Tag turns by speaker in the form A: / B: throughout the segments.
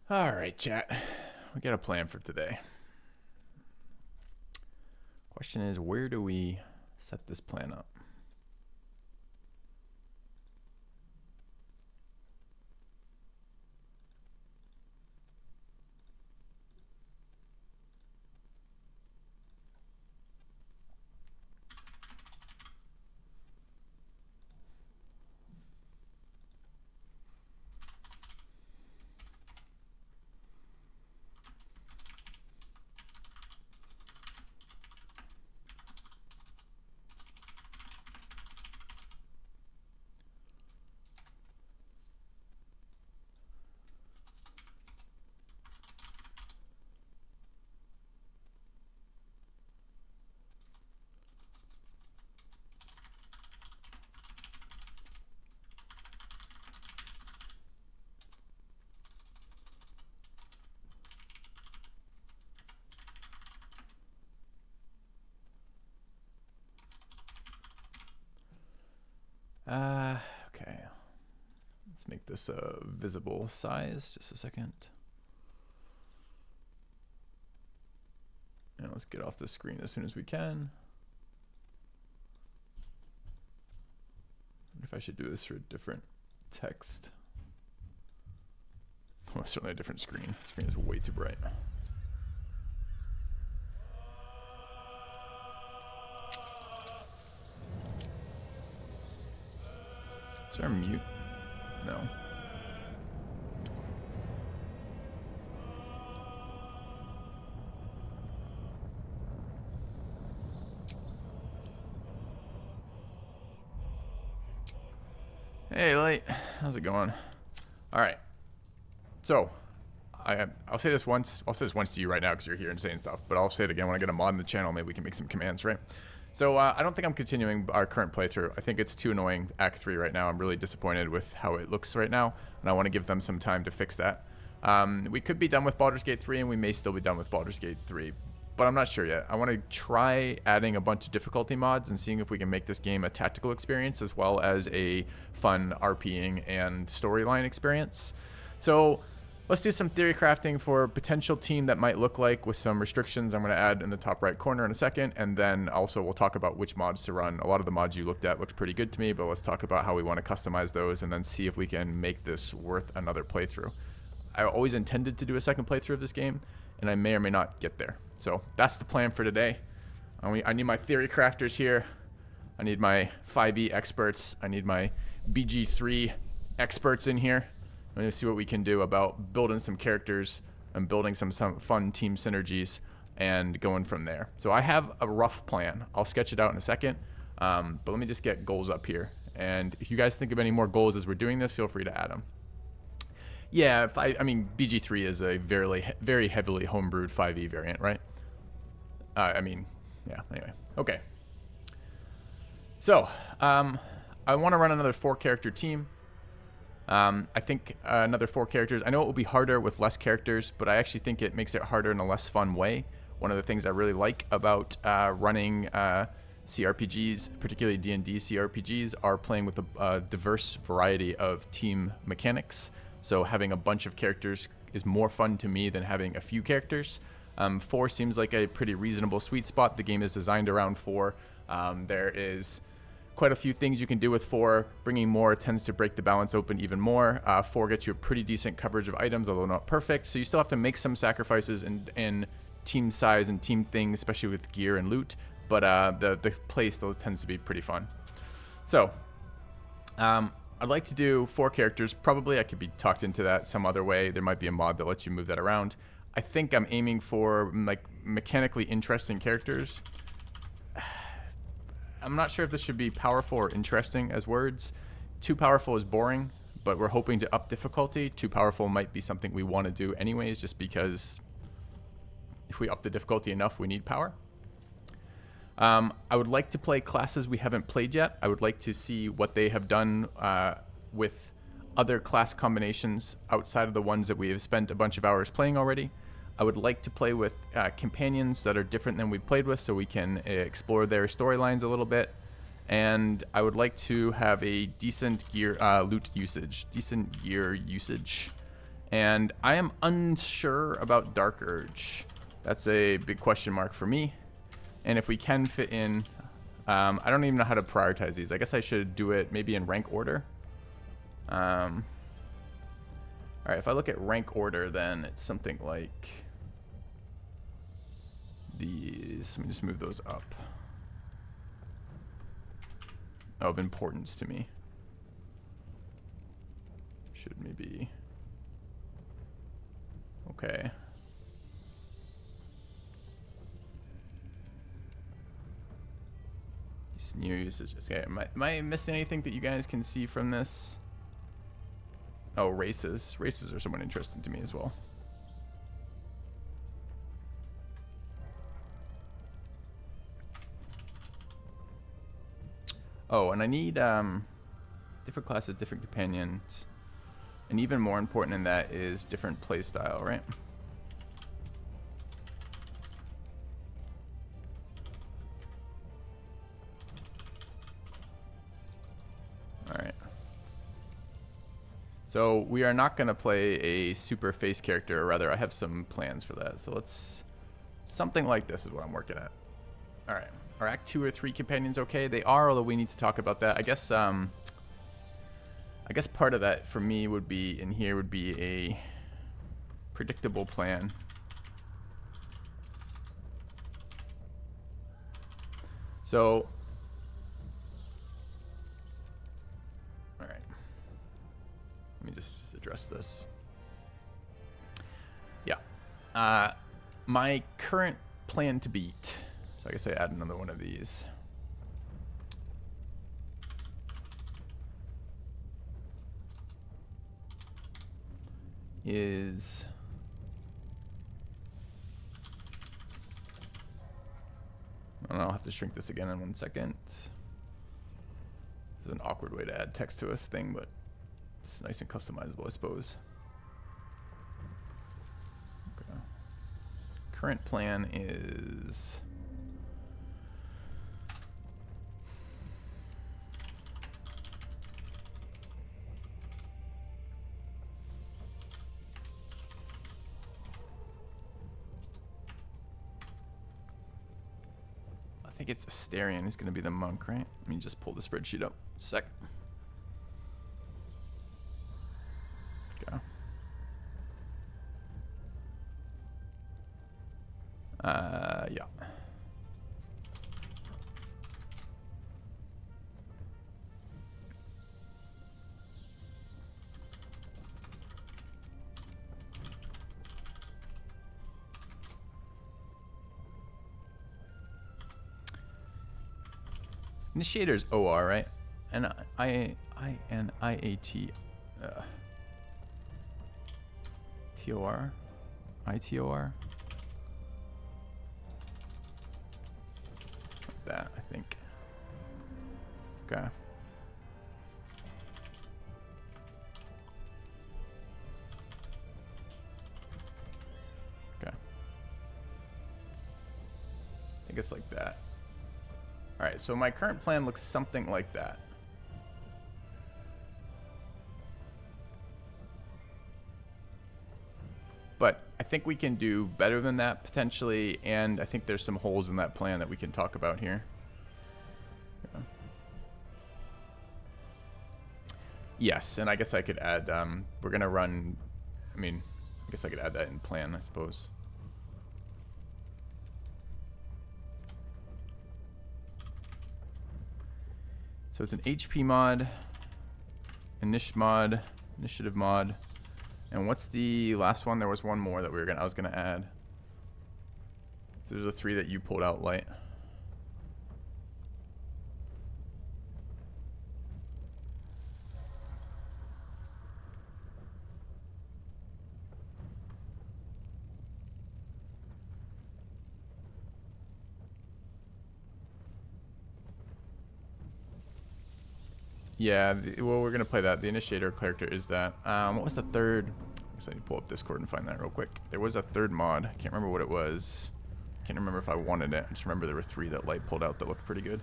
A: All right, chat. We got a plan for today. Question is, where do we set this plan up? Okay. Let's make this a visible size. Just a second. And let's get off the screen as soon as we can. I wonder if I should do this for a different text. Oh, certainly a different screen. The screen is way too bright. Is there a mute? No. Hey, Light. How's it going? All right. So, I'll say this once. I'll say this once to you right now because you're here and saying stuff. But I'll say it again when I get a mod in the channel. Maybe we can make some commands, right? So I don't think I'm continuing our current playthrough. I think it's too annoying, Act 3 right now. I'm really disappointed with how it looks right now, and I want to give them some time to fix that. We could be done with Baldur's Gate 3, and we may still be done with Baldur's Gate 3, but I'm not sure yet. I want to try adding a bunch of difficulty mods and seeing if we can make this game a tactical experience as well as a fun RPing and storyline experience. So let's do some theory crafting for a potential team that might look like with some restrictions I'm going to add in the top right corner in a second. And then also we'll talk about which mods to run. A lot of the mods you looked at looked pretty good to me, but let's talk about how we want to customize those and then see if we can make this worth another playthrough. I always intended to do a second playthrough of this game, and I may or may not get there. So that's the plan for today. I need my theory crafters here. I need my 5e experts. I need my BG3 experts in here. I'm going to see what we can do about building some characters and building some fun team synergies and going from there. So I have a rough plan. I'll sketch it out in a second, but let me just get goals up here. And if you guys think of any more goals as we're doing this, feel free to add them. Yeah, I mean, BG3 is a very heavily homebrewed 5e variant, right? I mean, yeah, anyway. Okay. So, I want to run another 4-character team. I think another 4 characters. I know it will be harder with less characters, but I actually think it makes it harder in a less fun way. One of the things I really like about running CRPGs, particularly D&D CRPGs, are playing with a diverse variety of team mechanics. So having a bunch of characters is more fun to me than having a few characters. 4 seems like a pretty reasonable sweet spot. The game is designed around 4. There is quite a few things you can do with 4. Bringing more tends to break the balance open even more. 4 gets you a pretty decent coverage of items, although not perfect. So you still have to make some sacrifices in team size and team things, especially with gear and loot. But the play still tends to be pretty fun. So I'd like to do 4 characters. Probably I could be talked into that some other way. There might be a mod that lets you move that around. I think I'm aiming for like mechanically interesting characters. I'm not sure if this should be powerful or interesting as words. Too powerful is boring, but we're hoping to up difficulty. Too powerful might be something we want to do anyways, just because if we up the difficulty enough, we need power. I would like to play classes we haven't played yet. I would like to see what they have done with other class combinations outside of the ones that we have spent a bunch of hours playing already. I would like to play with companions that are different than we've played with so we can explore their storylines a little bit. And I would like to have a decent gear loot usage, decent gear usage. And I am unsure about Dark Urge. That's a big question mark for me. And if we can fit in, I don't even know how to prioritize these. I guess I should do it maybe in rank order. All right, if I look at rank order, then it's something like these. Let me just move those up. Of importance to me. Should maybe... Okay. These new uses. Okay, am I missing anything that you guys can see from this? Oh, races. Races are somewhat interesting to me as well. Oh, and I need different classes, different companions. And even more important than that is different playstyle, right? Alright. So we are not going to play a super face character, or rather I have some plans for that. So let's... Something like this is what I'm working at. Alright. Are Act 2 or 3 companions okay? They are, although we need to talk about that. I guess part of that for me would be, in here, would be a predictable plan. So... Alright. Let me just address this. Yeah. My current plan to beat... So I guess I add another one of these. Is... I'll have to shrink this again in 1 second. This is an awkward way to add text to a thing, but it's nice and customizable, I suppose. Okay. Current plan is... I think it's Asterion who's going to be the monk, right? Let me just pull the spreadsheet up. Sec. Okay. Yeah. Initiator's OR, right? And I-N-I-A-T T-O-R? I-T-O-R? Like that, I think. Okay. Okay. I think it's like that. Alright, so my current plan looks something like that. But I think we can do better than that, potentially, and I think there's some holes in that plan that we can talk about here. Yeah. Yes, and I guess I could add, we're going to run, I mean, I guess I could add that in plan, I suppose. So it's an HP mod, initiative mod, and what's the last one? There was one more that I was gonna add. So there's a 3 that you pulled out, Light. Yeah, well, we're gonna play that. The initiator character is that. What was the third? I guess I need to pull up Discord and find that real quick. There was a third mod. I can't remember what it was. Can't remember if I wanted it. I just remember there were 3 that Light pulled out that looked pretty good.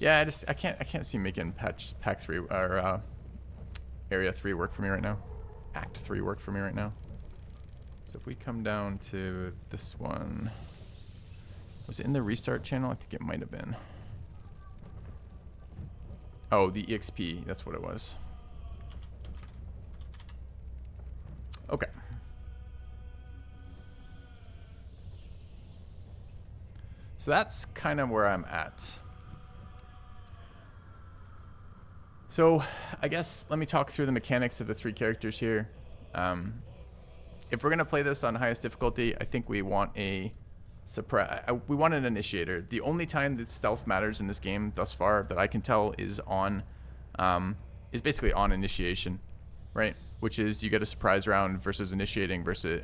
A: Yeah, I can't see making pack 3 or area 3 work for me right now. Act 3 work for me right now. So if we come down to this one, was it in the restart channel? I think it might have been. Oh, the EXP, that's what it was. Okay. So that's kind of where I'm at. So I guess let me talk through the mechanics of the 3 characters here. If we're gonna play this on highest difficulty, I think we want a we want an initiator. The only time that stealth matters in this game thus far that I can tell is basically on initiation, right? Which is you get a surprise round versus initiating versus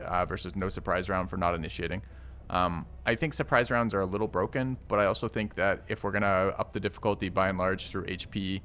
A: no surprise round for not initiating. I think surprise rounds are a little broken, but I also think that if we're gonna up the difficulty by and large through HP,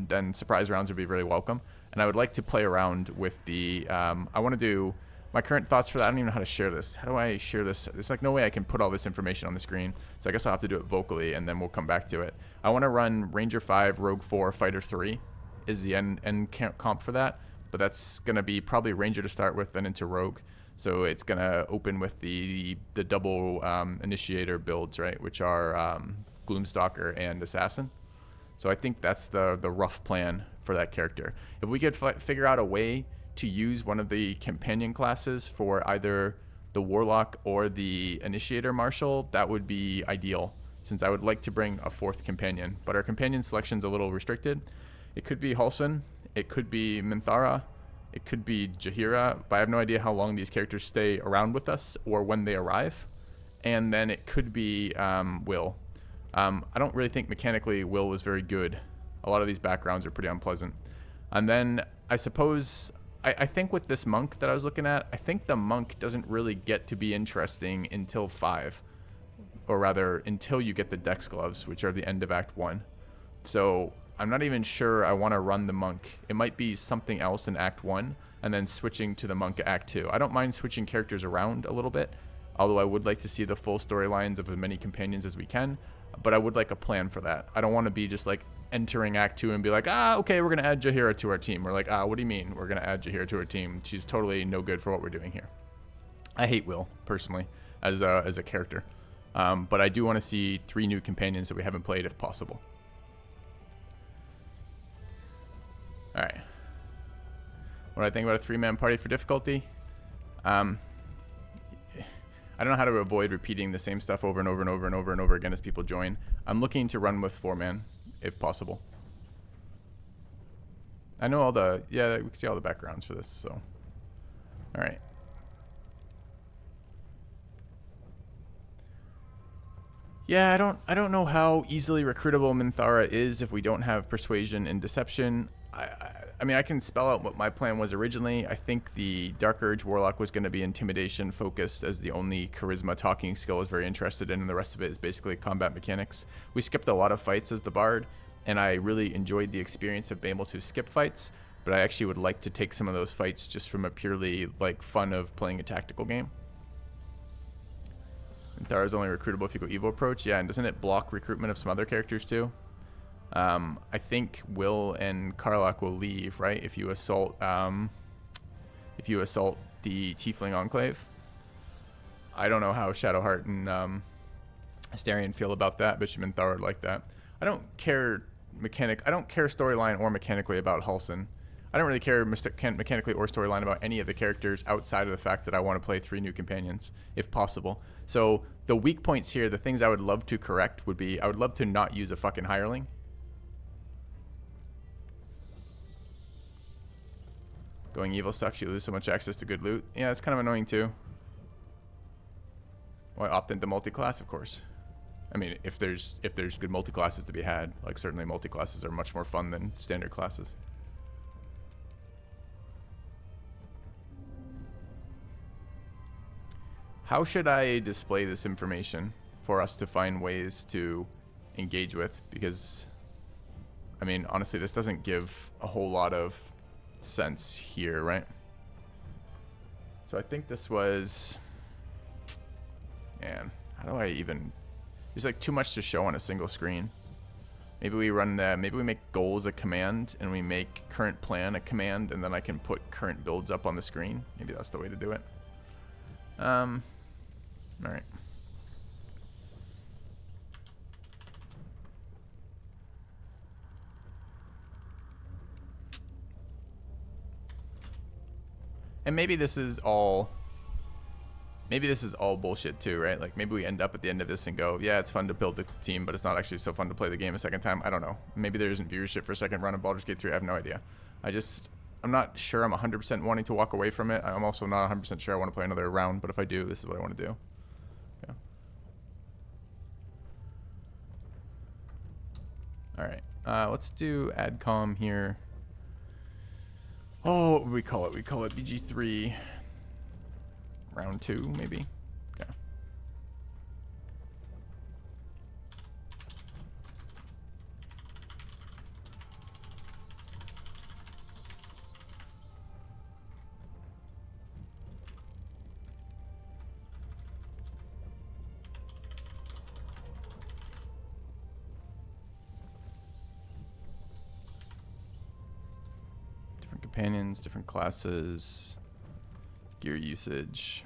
A: then surprise rounds would be really welcome. And I would like to play around with the, I want to do, my current thoughts for that, I don't even know how to share this. How do I share this? There's like no way I can put all this information on the screen. So I guess I'll have to do it vocally and then we'll come back to it. I want to run Ranger 5, Rogue 4, Fighter 3 is the end comp for that. But that's going to be probably Ranger to start with, then into Rogue. So it's going to open with the double initiator builds, right? Which are Gloomstalker and Assassin. So I think that's the rough plan for that character. If we could figure out a way to use one of the companion classes for either the Warlock or the Initiator Marshal, that would be ideal, since I would like to bring a 4th companion. But our companion selection's a little restricted. It could be Halsin, it could be Minthara, it could be Jaheira, but I have no idea how long these characters stay around with us or when they arrive. And then it could be Will. I don't really think mechanically Will was very good. A lot of these backgrounds are pretty unpleasant. And then I suppose, I think with this monk that I was looking at, I think the monk doesn't really get to be interesting until 5. Or rather, until you get the Dex Gloves, which are the end of Act 1. So I'm not even sure I want to run the monk. It might be something else in Act 1, and then switching to the monk at Act 2. I don't mind switching characters around a little bit, although I would like to see the full storylines of as many companions as we can. But I would like a plan for that. I don't want to be just like entering Act 2 and be like, okay, we're going to add Jaheira to our team. We're like, what do you mean we're going to add Jaheira to our team? She's totally no good for what we're doing here. I hate Will, personally, as a character. But I do want to see 3 new companions that we haven't played if possible. Alright. What do I think about a 3-man party for difficulty? I don't know how to avoid repeating the same stuff over and over and over and over and over again as people join. I'm looking to run with 4-man, if possible. I know all the, yeah, we can see all the backgrounds for this, so. Alright. Yeah, I don't know how easily recruitable Minthara is if we don't have Persuasion and Deception. I mean, I can spell out what my plan was originally. I think the Dark Urge Warlock was going to be Intimidation focused as the only Charisma talking skill I was very interested in, and the rest of it is basically combat mechanics. We skipped a lot of fights as the Bard, and I really enjoyed the experience of being able to skip fights, but I actually would like to take some of those fights just from a purely like fun of playing a tactical game. Minthara is only recruitable if you go Evil Approach. Yeah, and doesn't it block recruitment of some other characters too? I think Will and Karlach will leave, right? If you assault the Tiefling Enclave. I don't know how Shadowheart and Astarion feel about that. Bishop Minthara would like that. I don't care storyline or mechanically about Halsin. I don't really care mechanically or storyline about any of the characters outside of the fact that I want to play 3 new companions, if possible. So the weak points here, the things I would love to correct would be, I would love to not use a fucking hireling. Going evil sucks, you lose so much access to good loot. Yeah, it's kind of annoying too. Well, I opt into multi-class, of course. I mean, if there's good multi-classes to be had, like certainly multi-classes are much more fun than standard classes. How should I display this information for us to find ways to engage with? Because, I mean, honestly, this doesn't give a whole lot of sense here, right? So I think this was, man, how do I even, there's like too much to show on a single screen. Maybe we run the, maybe we make goals a command and we make current plan a command, and then I can put current builds up on the screen. Maybe that's the way to do it. All right. And maybe this is all bullshit too, right? Like maybe we end up at the end of this and go, yeah, it's fun to build a team, but it's not actually so fun to play the game a second time. I don't know. Maybe there isn't viewership for a second run of Baldur's Gate 3. I have no idea. I'm not sure I'm 100% wanting to walk away from it. I'm also not 100% sure I want to play another round, but if I do, this is what I want to do. Yeah. All right. Let's do AdCom here. Oh, what would we call it? We call it BG3 round 2, maybe. Okay. Different companions, different classes, gear usage.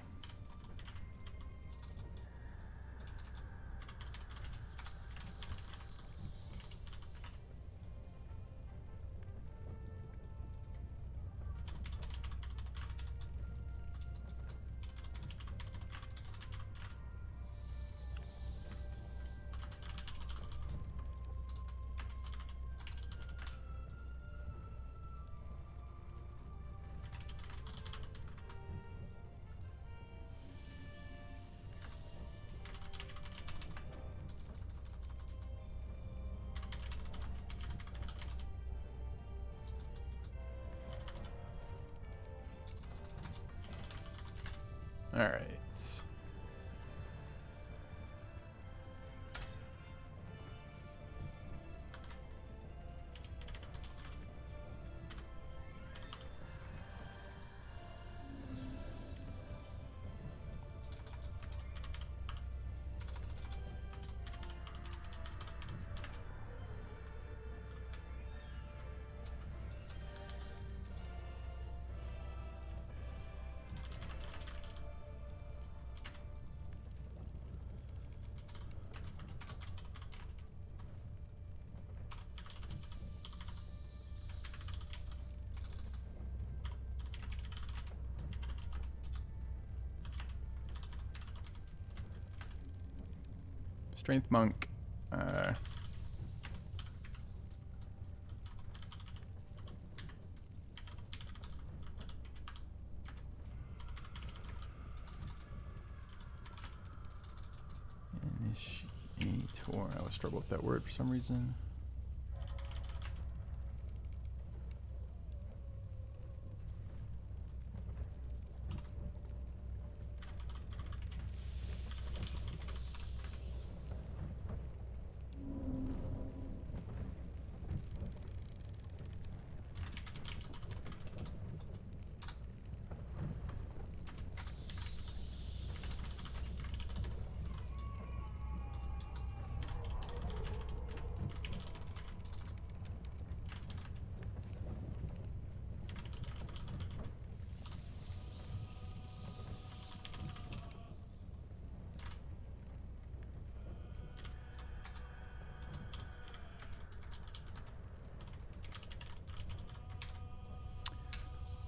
A: All right. Strength monk. Initiator. I always struggle with that word for some reason.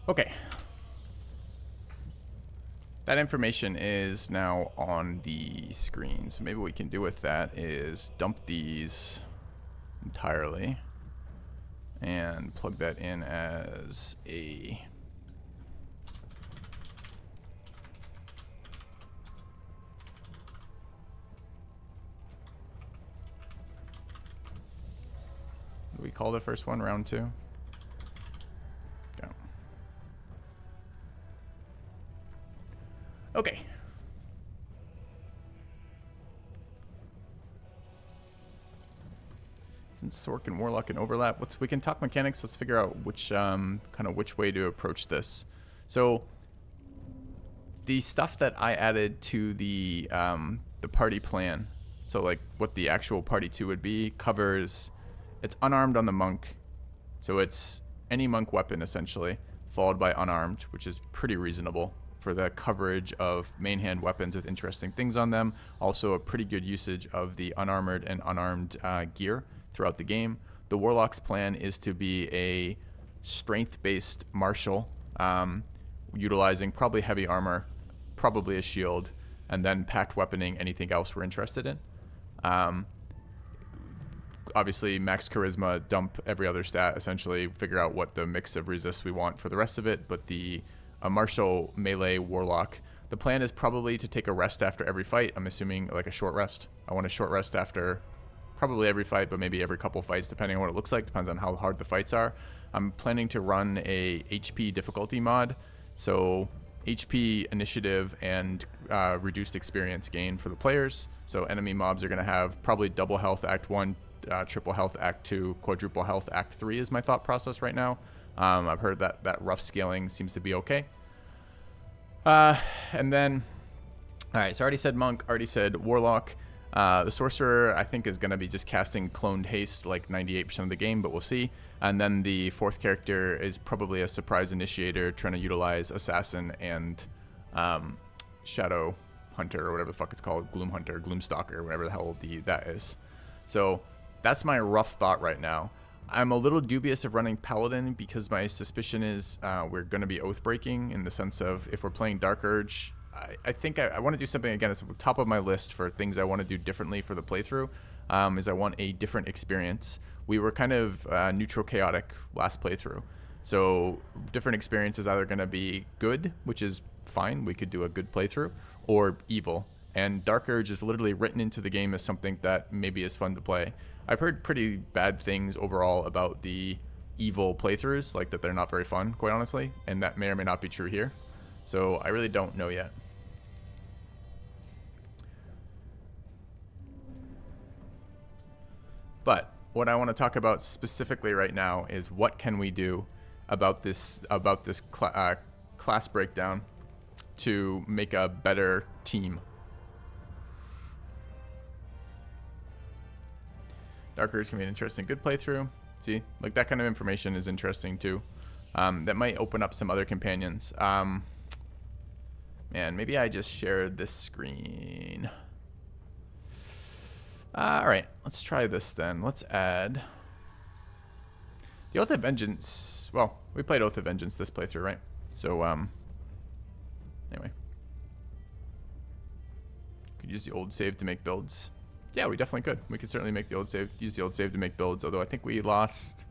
A: Okay. That information is now on the screen. So maybe what we can do with that is dump these entirely and plug that in as a what do we call the first one? Round 2? Go. Okay. Since Sork and Warlock can overlap, we can talk mechanics. Let's figure out which kind of which way to approach this. So the stuff that I added to the party plan, so like what the actual party 2 would be, covers It's unarmed on the monk. So it's any monk weapon, essentially, followed by unarmed, which is pretty reasonable for the coverage of main hand weapons with interesting things on them. Also a pretty good usage of the unarmored and unarmed gear throughout the game. The Warlock's plan is to be a strength-based martial, utilizing probably heavy armor, probably a shield, and then packed weaponing anything else we're interested in. Obviously, max charisma, dump every other stat, essentially figure out what the mix of resists we want for the rest of it. But a martial melee warlock, the plan is probably to take a rest after every fight. I'm assuming like a short rest. I want a short rest after probably every fight, but maybe every couple fights, depending on what it looks like. Depends on how hard the fights are. I'm planning to run a HP difficulty mod. So HP, initiative, and reduced experience gain for the players. So enemy mobs are going to have probably double health Act 1, triple health Act 2, quadruple health Act 3 is my thought process right now. I've heard that rough scaling seems to be okay. And then, all right, so I already said monk, already said warlock. The sorcerer, I think, is going to be just casting cloned haste like 98% of the game, but we'll see. And then the fourth character is probably a surprise initiator trying to utilize assassin and shadow hunter, or whatever the fuck it's called, gloom hunter, gloom stalker, whatever the hell that is. So that's my rough thought right now. I'm a little dubious of running paladin because my suspicion is we're going to be oath breaking, in the sense of if we're playing Dark Urge. I think I want to do something, again, it's at the top of my list for things I want to do differently for the playthrough, is I want a different experience. We were kind of neutral chaotic last playthrough. So different experience is either going to be good, which is fine, we could do a good playthrough, or evil. And Dark Urge is literally written into the game as something that maybe is fun to play. I've heard pretty bad things overall about the evil playthroughs, like that they're not very fun, quite honestly, and that may or may not be true here. So I really don't know yet. But what I want to talk about specifically right now is what can we do about this class breakdown to make a better team. Dark Urge can be an interesting good playthrough. See, like that kind of information is interesting too. That might open up some other companions. Man, maybe I just shared this screen. All right, let's try this then. Let's add the Oath of Vengeance. Well, we played Oath of Vengeance this playthrough, right? So, anyway. Could use the old save to make builds. Yeah, we definitely could. We could certainly make the old save, use the old save to make builds, although I think we lost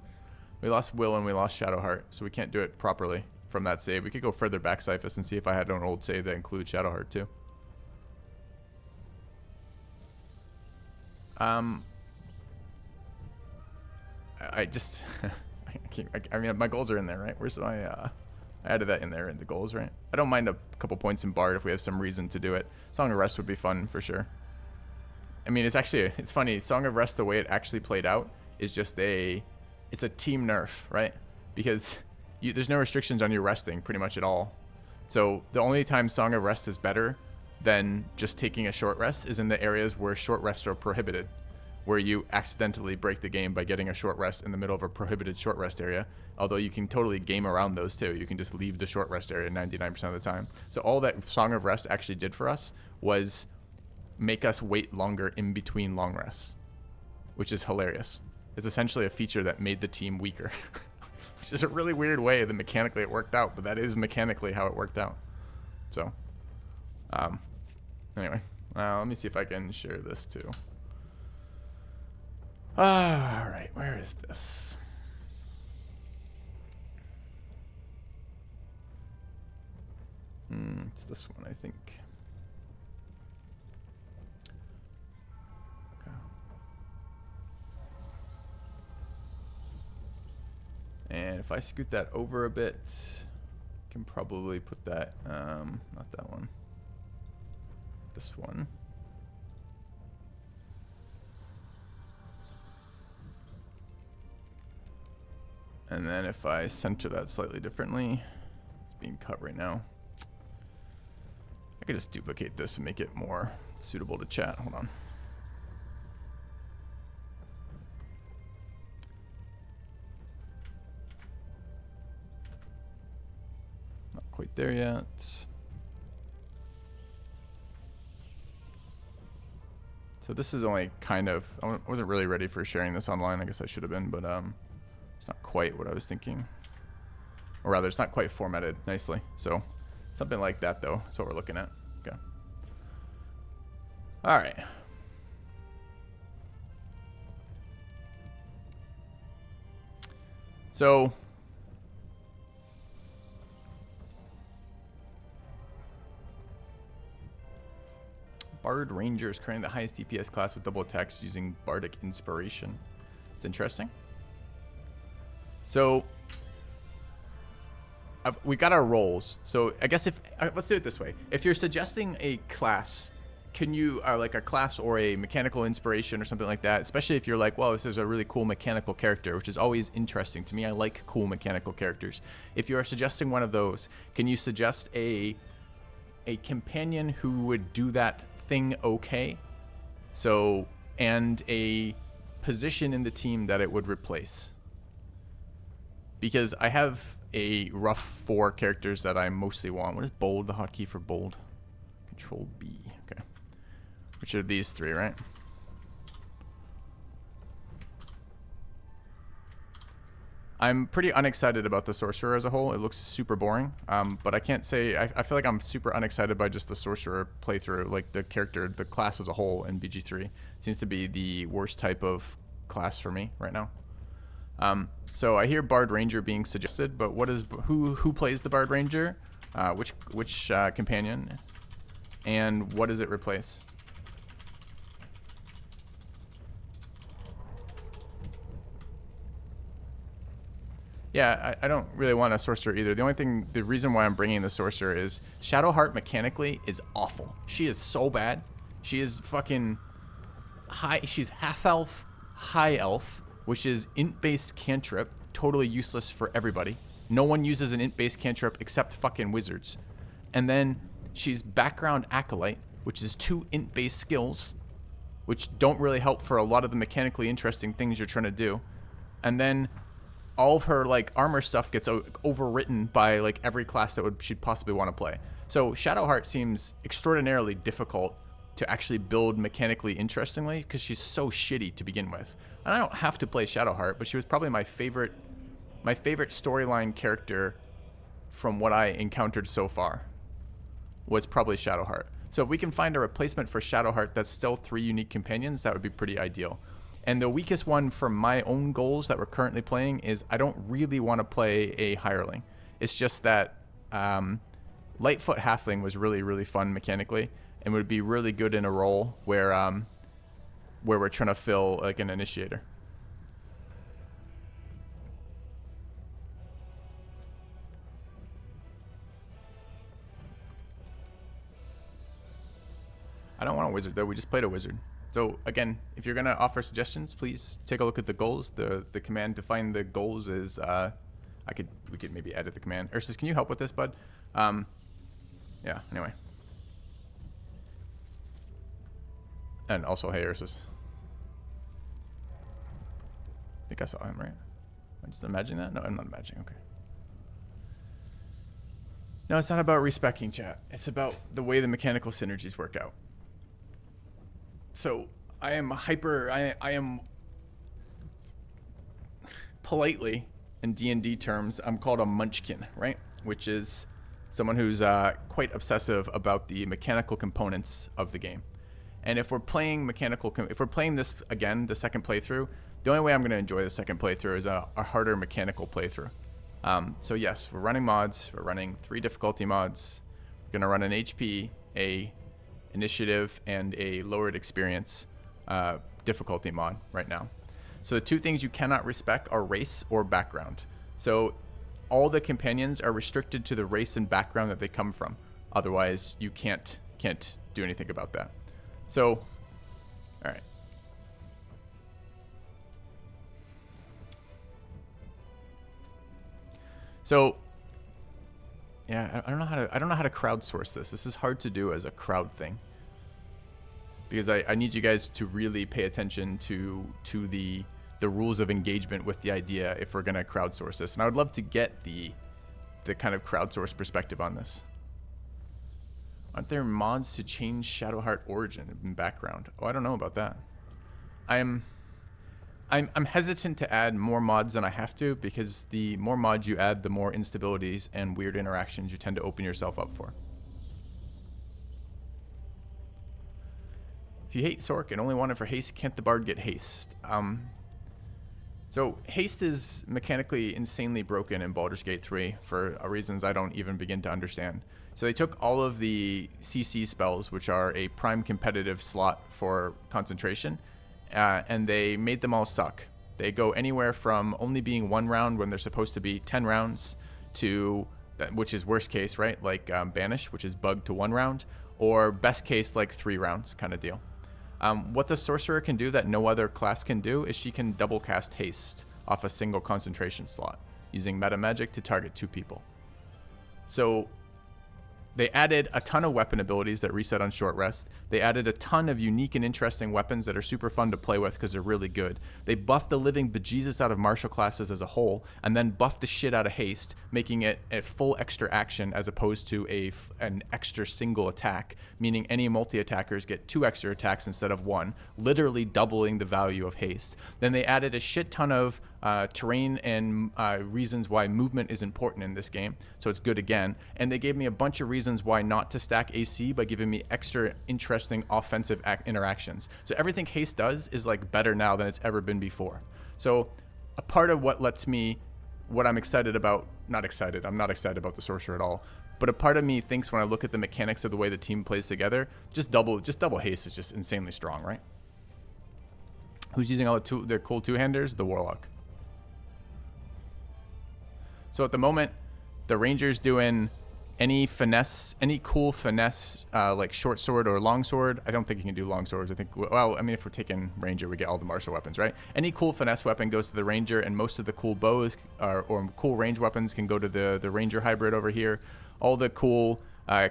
A: Will and we lost Shadowheart, so we can't do it properly from that save. We could go further back, Cyphus, and see if I had an old save that includes Shadowheart too. I just I mean, my goals are in there, right? Where's my I added that in there in the goals, right? I don't mind a couple points in Bard if we have some reason to do it. Song of Rest would be fun for sure. I mean, it's funny. Song of Rest, the way it actually played out is just it's a team nerf, right? Because there's no restrictions on you resting pretty much at all. So the only time Song of Rest is better than just taking a short rest is in the areas where short rests are prohibited, where you accidentally break the game by getting a short rest in the middle of a prohibited short rest area. Although you can totally game around those too. You can just leave the short rest area 99% of the time. So all that Song of Rest actually did for us was make us wait longer in between long rests, which is hilarious. It's essentially a feature that made the team weaker, which is a really weird way that mechanically it worked out, but that is mechanically how it worked out. So, anyway, let me see if I can share this too. All right, where is this? It's this one, I think. Okay. And if I scoot that over a bit, I can probably put that, not that one, this one. And then if I center that slightly differently, it's being cut right now. I could just duplicate this and make it more suitable to chat. Hold on. quite there yet. So this is only kind of, I wasn't really ready for sharing this online. I guess I should have been, but it's not quite what I was thinking. Or rather, it's not quite formatted nicely. So something like that, though. That's what we're looking at. Okay. All right. So Bard Ranger is currently the highest DPS class with double attacks using Bardic Inspiration. It's interesting. So we got our roles. So I guess if let's do it this way. If you're suggesting a class, can you like a class or a mechanical inspiration or something like that, especially if you're like, well, this is a really cool mechanical character, which is always interesting to me. I like cool mechanical characters. If you are suggesting one of those, can you suggest a companion who would do that thing okay? So, and a position in the team that it would replace. Because I have a rough 4 characters that I mostly want. What is bold? The hotkey for bold? Control B. Okay. Which are these 3, right? I'm pretty unexcited about the sorcerer as a whole. It looks super boring, but I can't say, I feel like I'm super unexcited by just the sorcerer playthrough, like the character, the class as a whole in BG3. It seems to be the worst type of class for me right now. So I hear Bard Ranger being suggested, but what is, who plays the Bard Ranger? Which companion? And what does it replace? Yeah, I don't really want a sorcerer either. The reason why I'm bringing the sorcerer is Shadowheart mechanically is awful. She is so bad. She is fucking high. She's half elf, high elf, which is int-based cantrip, totally useless for everybody. No one uses an int-based cantrip except fucking wizards. And then she's background acolyte, which is 2 int-based skills, which don't really help for a lot of the mechanically interesting things you're trying to do. And then all of her like armor stuff gets overwritten by like every class that she'd possibly want to play. So Shadowheart seems extraordinarily difficult to actually build mechanically interestingly because she's so shitty to begin with. And I don't have to play Shadowheart, but she was probably my favorite storyline character from what I encountered so far was probably Shadowheart. So if we can find a replacement for Shadowheart that's still 3 unique companions, that would be pretty ideal. And the weakest one from my own goals that we're currently playing is I don't really want to play a hireling. It's just that Lightfoot Halfling was really, really fun mechanically and would be really good in a role where we're trying to fill like an initiator. I don't want a wizard though. We just played a wizard. So again, if you're gonna offer suggestions, please take a look at the goals. The command to find the goals is we could maybe edit the command. Ursus, can you help with this, bud? Yeah. Anyway. And also, hey, Ursus. I think I saw him, right? I'm just imagining that. No, I'm not imagining. Okay. No, it's not about respecking chat. It's about the way the mechanical synergies work out. So I am politely in D&D terms, I'm called a munchkin, right? Which is someone who's quite obsessive about the mechanical components of the game. And if we're playing if we're playing this again, the second playthrough, the only way I'm going to enjoy the second playthrough is a harder mechanical playthrough. So yes, we're running mods. We're running 3 difficulty mods. We're going to run an HP, a initiative, and a lowered experience difficulty mod right now. So the 2 things you cannot respec are race or background. So all the companions are restricted to the race and background that they come from. Otherwise, you can't do anything about that. So, all right. So, yeah, I don't know how to crowdsource this. This is hard to do as a crowd thing. Because I need you guys to really pay attention to the rules of engagement with the idea if we're going to crowdsource this. And I would love to get the the kind of crowdsourced perspective on this. Aren't there mods to change Shadowheart origin and background? Oh, I don't know about that. I'm hesitant to add more mods than I have to, because the more mods you add, the more instabilities and weird interactions you tend to open yourself up for. If you hate Sork and only want it for haste, can't the bard get haste? So haste is mechanically insanely broken in Baldur's Gate 3 for reasons I don't even begin to understand. So they took all of the CC spells, which are a prime competitive slot for concentration, and they made them all suck. They go anywhere from only being 1 round when they're supposed to be 10 rounds to, which is worst case, right? Like Banish, which is bugged to 1 round, or best case, like 3 rounds kind of deal. What the sorcerer can do that no other class can do is she can double cast haste off a single concentration slot using meta magic to target 2 people. So they added a ton of weapon abilities that reset on short rest. They added a ton of unique and interesting weapons that are super fun to play with because they're really good. They buffed the living bejesus out of martial classes as a whole, and then buffed the shit out of haste, making it a full extra action as opposed to an extra single attack, meaning any multi-attackers get 2 extra attacks instead of 1, literally doubling the value of haste. Then they added a shit ton of terrain and reasons why movement is important in this game, so it's good again. And they gave me a bunch of reasons why not to stack AC by giving me extra interesting offensive interactions. So everything haste does is like better now than it's ever been before. So a part of what lets me, what I'm excited about, I'm not excited about the sorcerer at all, but a part of me thinks when I look at the mechanics of the way the team plays together, just double haste is just insanely strong, right? Who's using all their cool 2-handers? The Warlock. So at the moment, the Ranger's doing any cool finesse, like short sword or long sword. I don't think you can do long swords. I think, well, I mean, if we're taking Ranger, we get all the martial weapons, right? Any cool finesse weapon goes to the Ranger, and most of the cool bows or cool range weapons can go to the Ranger hybrid over here. All the cool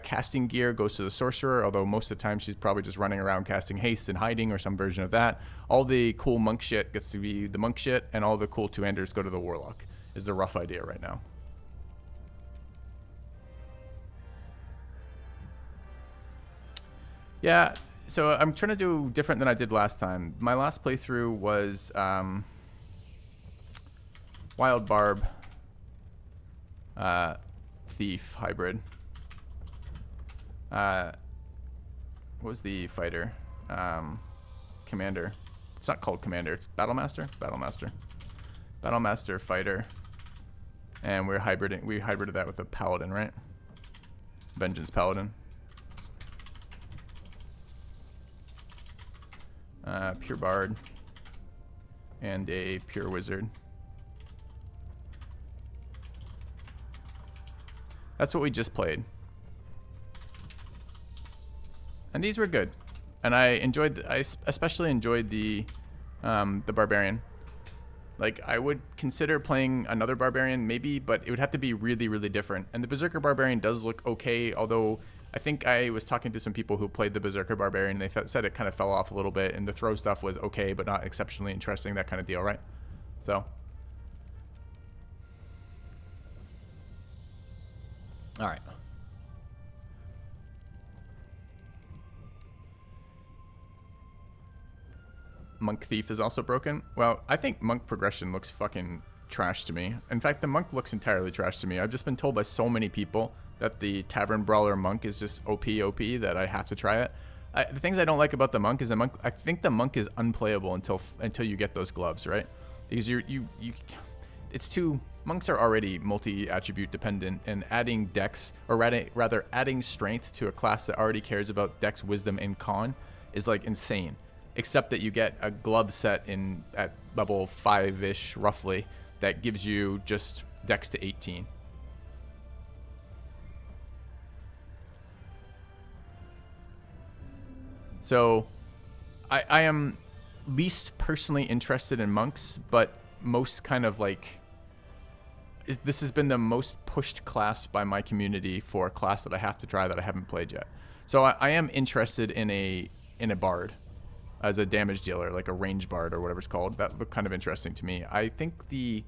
A: casting gear goes to the Sorcerer, although most of the time she's probably just running around casting haste and hiding or some version of that. All the cool monk shit gets to be the monk shit, and all the cool 2-handers go to the Warlock, is the rough idea right now. Yeah, so I'm trying to do different than I did last time. My last playthrough was Wild Barb Thief hybrid. What was the fighter? Commander. It's not called Commander, it's Battlemaster? Battlemaster fighter. And we hybrided that with a Paladin, right? Vengeance Paladin. Pure Bard, and a Pure Wizard. That's what we just played. And these were good. And I especially enjoyed the Barbarian. Like, I would consider playing another Barbarian, maybe, but it would have to be really, really different. And the Berserker Barbarian does look okay, although I think I was talking to some people who played the Berserker Barbarian, and they said it kind of fell off a little bit, and the throw stuff was okay, but not exceptionally interesting, that kind of deal, right? So. All right. Monk Thief is also broken. Well, I think Monk progression looks fucking trash to me. In fact, the Monk looks entirely trash to me. I've just been told by so many people that the Tavern Brawler Monk is just OP that I have to try it. The things I don't like about the Monk is I think the Monk is unplayable until you get those gloves, right? Because it's too, monks are already multi-attribute dependent, and adding dex, or rather adding strength to a class that already cares about dex, wisdom, and con is like insane. Except that you get a glove set at level 5-ish roughly that gives you just dex to 18. So I am least personally interested in monks, but most kind of like, this has been the most pushed class by my community for a class that I have to try that I haven't played yet. So I am interested in a bard as a damage dealer, like a range bard or whatever it's called. That looked kind of interesting to me. I think the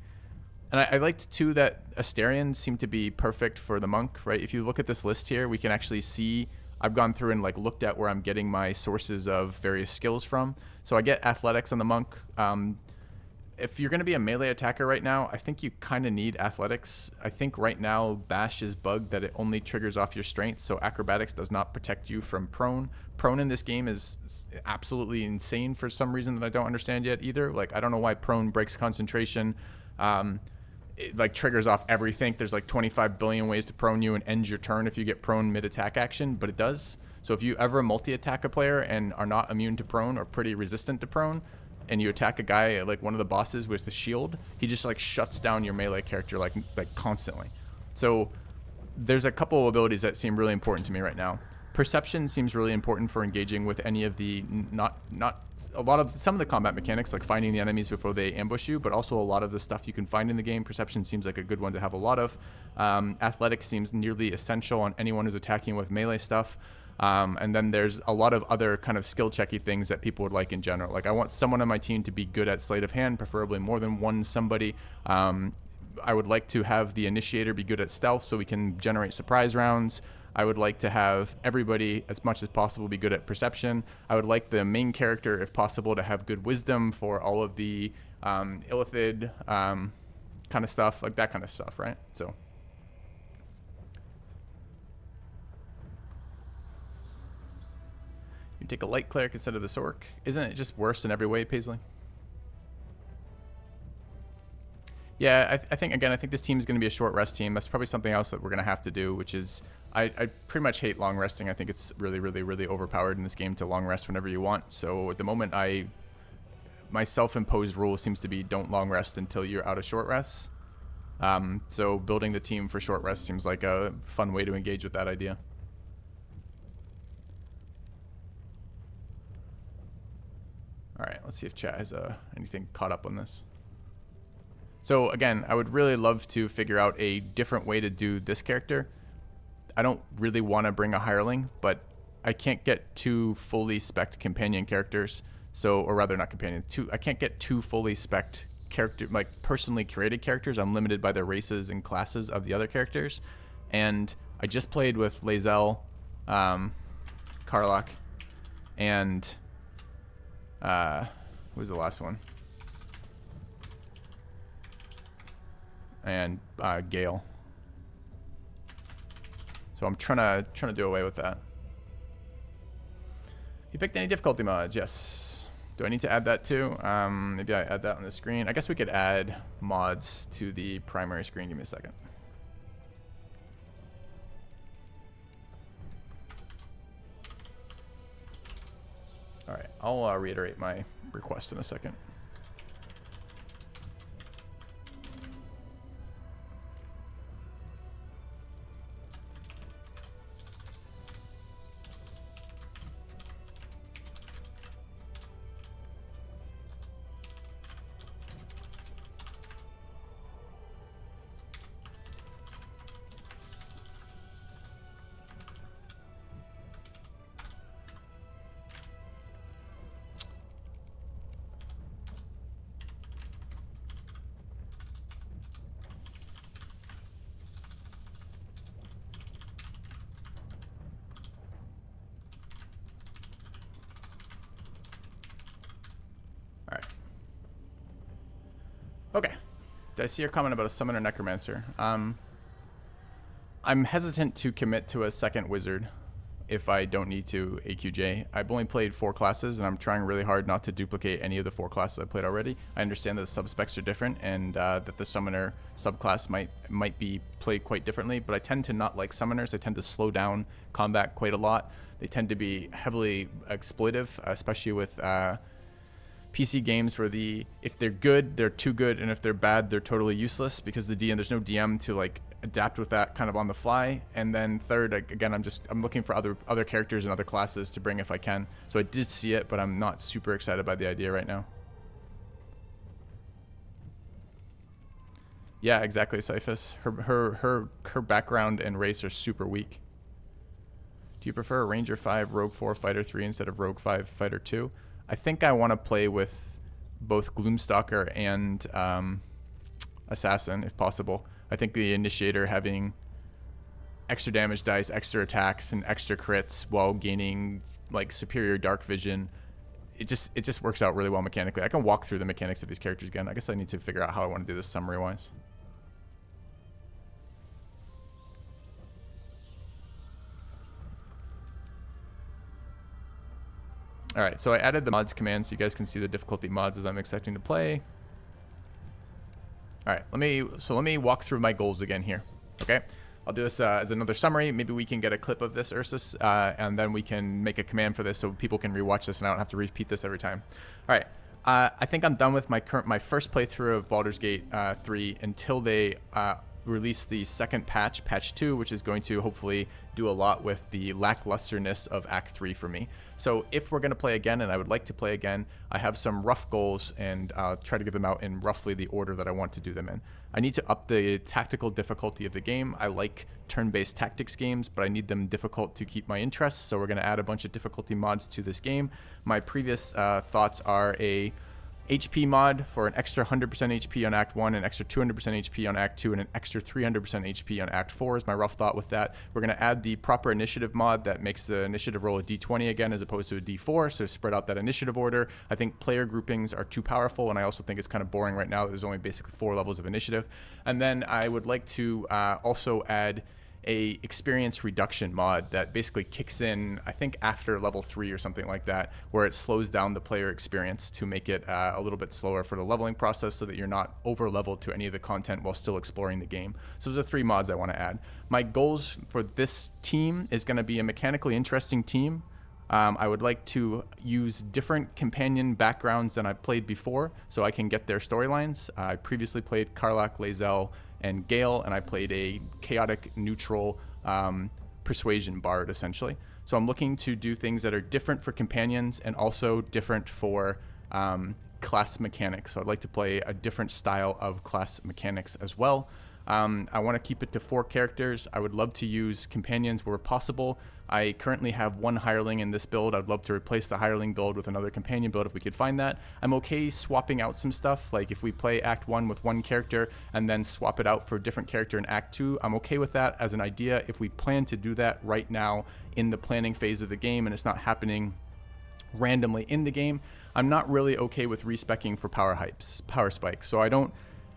A: And I liked too that Asterion seemed to be perfect for the monk, right? If you look at this list here, we can actually see I've gone through and like looked at where I'm getting my sources of various skills from. So I get athletics on the monk. If you're going to be a melee attacker right now, I think you kind of need athletics. I think right now Bash is bugged that it only triggers off your strength, so acrobatics does not protect you from prone. Prone in this game is absolutely insane for some reason that I don't understand yet either. Like, I don't know why prone breaks concentration. It like triggers off everything. There's like 25 billion ways to prone you and end your turn if you get prone mid-attack action, but it does. So if you ever multi-attack a player and are not immune to prone or pretty resistant to prone, and you attack a guy like one of the bosses with the shield, he just like shuts down your melee character like constantly. So there's a couple of abilities that seem really important to me right now. Perception seems really important for engaging with any of the some of the combat mechanics, like finding the enemies before they ambush you, but also a lot of the stuff you can find in the game. Perception seems like a good one to have a lot of. Athletics seems nearly essential on anyone who's attacking with melee stuff. And then there's a lot of other kind of skill checky things that people would like in general. Like, I want someone on my team to be good at sleight of hand, preferably more than one somebody. I would like to have the initiator be good at stealth so we can generate surprise rounds. I would like to have everybody, as much as possible, be good at perception. I would like the main character, if possible, to have good wisdom for all of the illithid kind of stuff, like that kind of stuff, right? So you take a light cleric instead of this orc. Isn't it just worse in every way, Paisley? Yeah, I think this team is going to be a short rest team. That's probably something else that we're going to have to do, which is I pretty much hate long resting. I think it's really, really, really overpowered in this game to long rest whenever you want. So at the moment, my self-imposed rule seems to be don't long rest until you're out of short rests. So building the team for short rest seems like a fun way to engage with that idea. All right, let's see if chat has anything caught up on this. So again, I would really love to figure out a different way to do this character. I don't really want to bring a hireling, but I can't get two fully spec'd companion characters. So, or rather not companion, I can't get two fully spec'd character, like personally created characters. I'm limited by the races and classes of the other characters. And I just played with Lae'zel, Warlock, and what was the last one? And Gale. So I'm trying to do away with that. You picked any difficulty mods? Yes. Do I need to add that too? Maybe I add that on the screen. I guess we could add mods to the primary screen. Give me a second. All right, I'll reiterate my request in a second. Okay. Did I see your comment about a summoner necromancer? I'm hesitant to commit to a second wizard if I don't need to AQJ. I've only played 4 classes, and I'm trying really hard not to duplicate any of the 4 classes I've played already. I understand that the sub-specs are different, and that the summoner subclass might be played quite differently, but I tend to not like summoners. They tend to slow down combat quite a lot. They tend to be heavily exploitive, especially with PC games where if they're good, they're too good, and if they're bad, they're totally useless because there's no DM to like adapt with that kind of on the fly. And then third, again, I'm looking for other characters and other classes to bring if I can. So I did see it, but I'm not super excited by the idea right now. Yeah, exactly, Cyphus. Her background and race are super weak. Do you prefer a Ranger 5, Rogue 4, Fighter 3 instead of Rogue 5, Fighter 2? I think I want to play with both Gloomstalker and assassin if possible. I think the initiator having extra damage dice, extra attacks, and extra crits while gaining like superior dark vision, it just works out really well mechanically. I can walk through the mechanics of these characters again. I guess I need to figure out how I want to do this summary wise. All right, so I added the mods command so you guys can see the difficulty mods as I'm expecting to play. All right, let me walk through my goals again here. Okay, I'll do this as another summary. Maybe we can get a clip of this, Ursus, and then we can make a command for this so people can rewatch this and I don't have to repeat this every time. All right, I think I'm done with my first playthrough of Baldur's Gate 3 until they release the second patch, patch 2, which is going to hopefully do a lot with the lacklusterness of Act 3 for me. So if we're going to play again, and I would like to play again, I have some rough goals, and I'll try to get them out in roughly the order that I want to do them in. I need to up the tactical difficulty of the game. I like turn-based tactics games, but I need them difficult to keep my interest, so we're going to add a bunch of difficulty mods to this game. My previous thoughts are a HP mod for an extra 100% HP on Act 1, an extra 200% HP on Act 2, and an extra 300% HP on Act 4 is my rough thought with that. We're going to add the proper initiative mod that makes the initiative roll a d20 again as opposed to a d4, so spread out that initiative order. I think player groupings are too powerful, and I also think it's kind of boring right now that there's only basically 4 levels of initiative. And then I would like to also add a experience reduction mod that basically kicks in, I think after level 3 or something like that, where it slows down the player experience to make it a little bit slower for the leveling process so that you're not over leveled to any of the content while still exploring the game. So those are 3 mods I want to add. My goals for this team is going to be a mechanically interesting team. I would like to use different companion backgrounds than I've played before so I can get their storylines. I previously played Karlach, Lae'zel, and Gale, and I played a chaotic neutral persuasion bard essentially. So I'm looking to do things that are different for companions and also different for class mechanics. So I'd like to play a different style of class mechanics as well. I want to keep it to 4 characters. I would love to use companions where possible. I currently have 1 hireling in this build. I'd love to replace the hireling build with another companion build if we could find that. I'm okay swapping out some stuff, like if we play Act 1 with 1 character and then swap it out for a different character in Act 2, I'm okay with that as an idea if we plan to do that right now in the planning phase of the game and it's not happening randomly in the game. I'm not really okay with respecking for power spikes. So I don't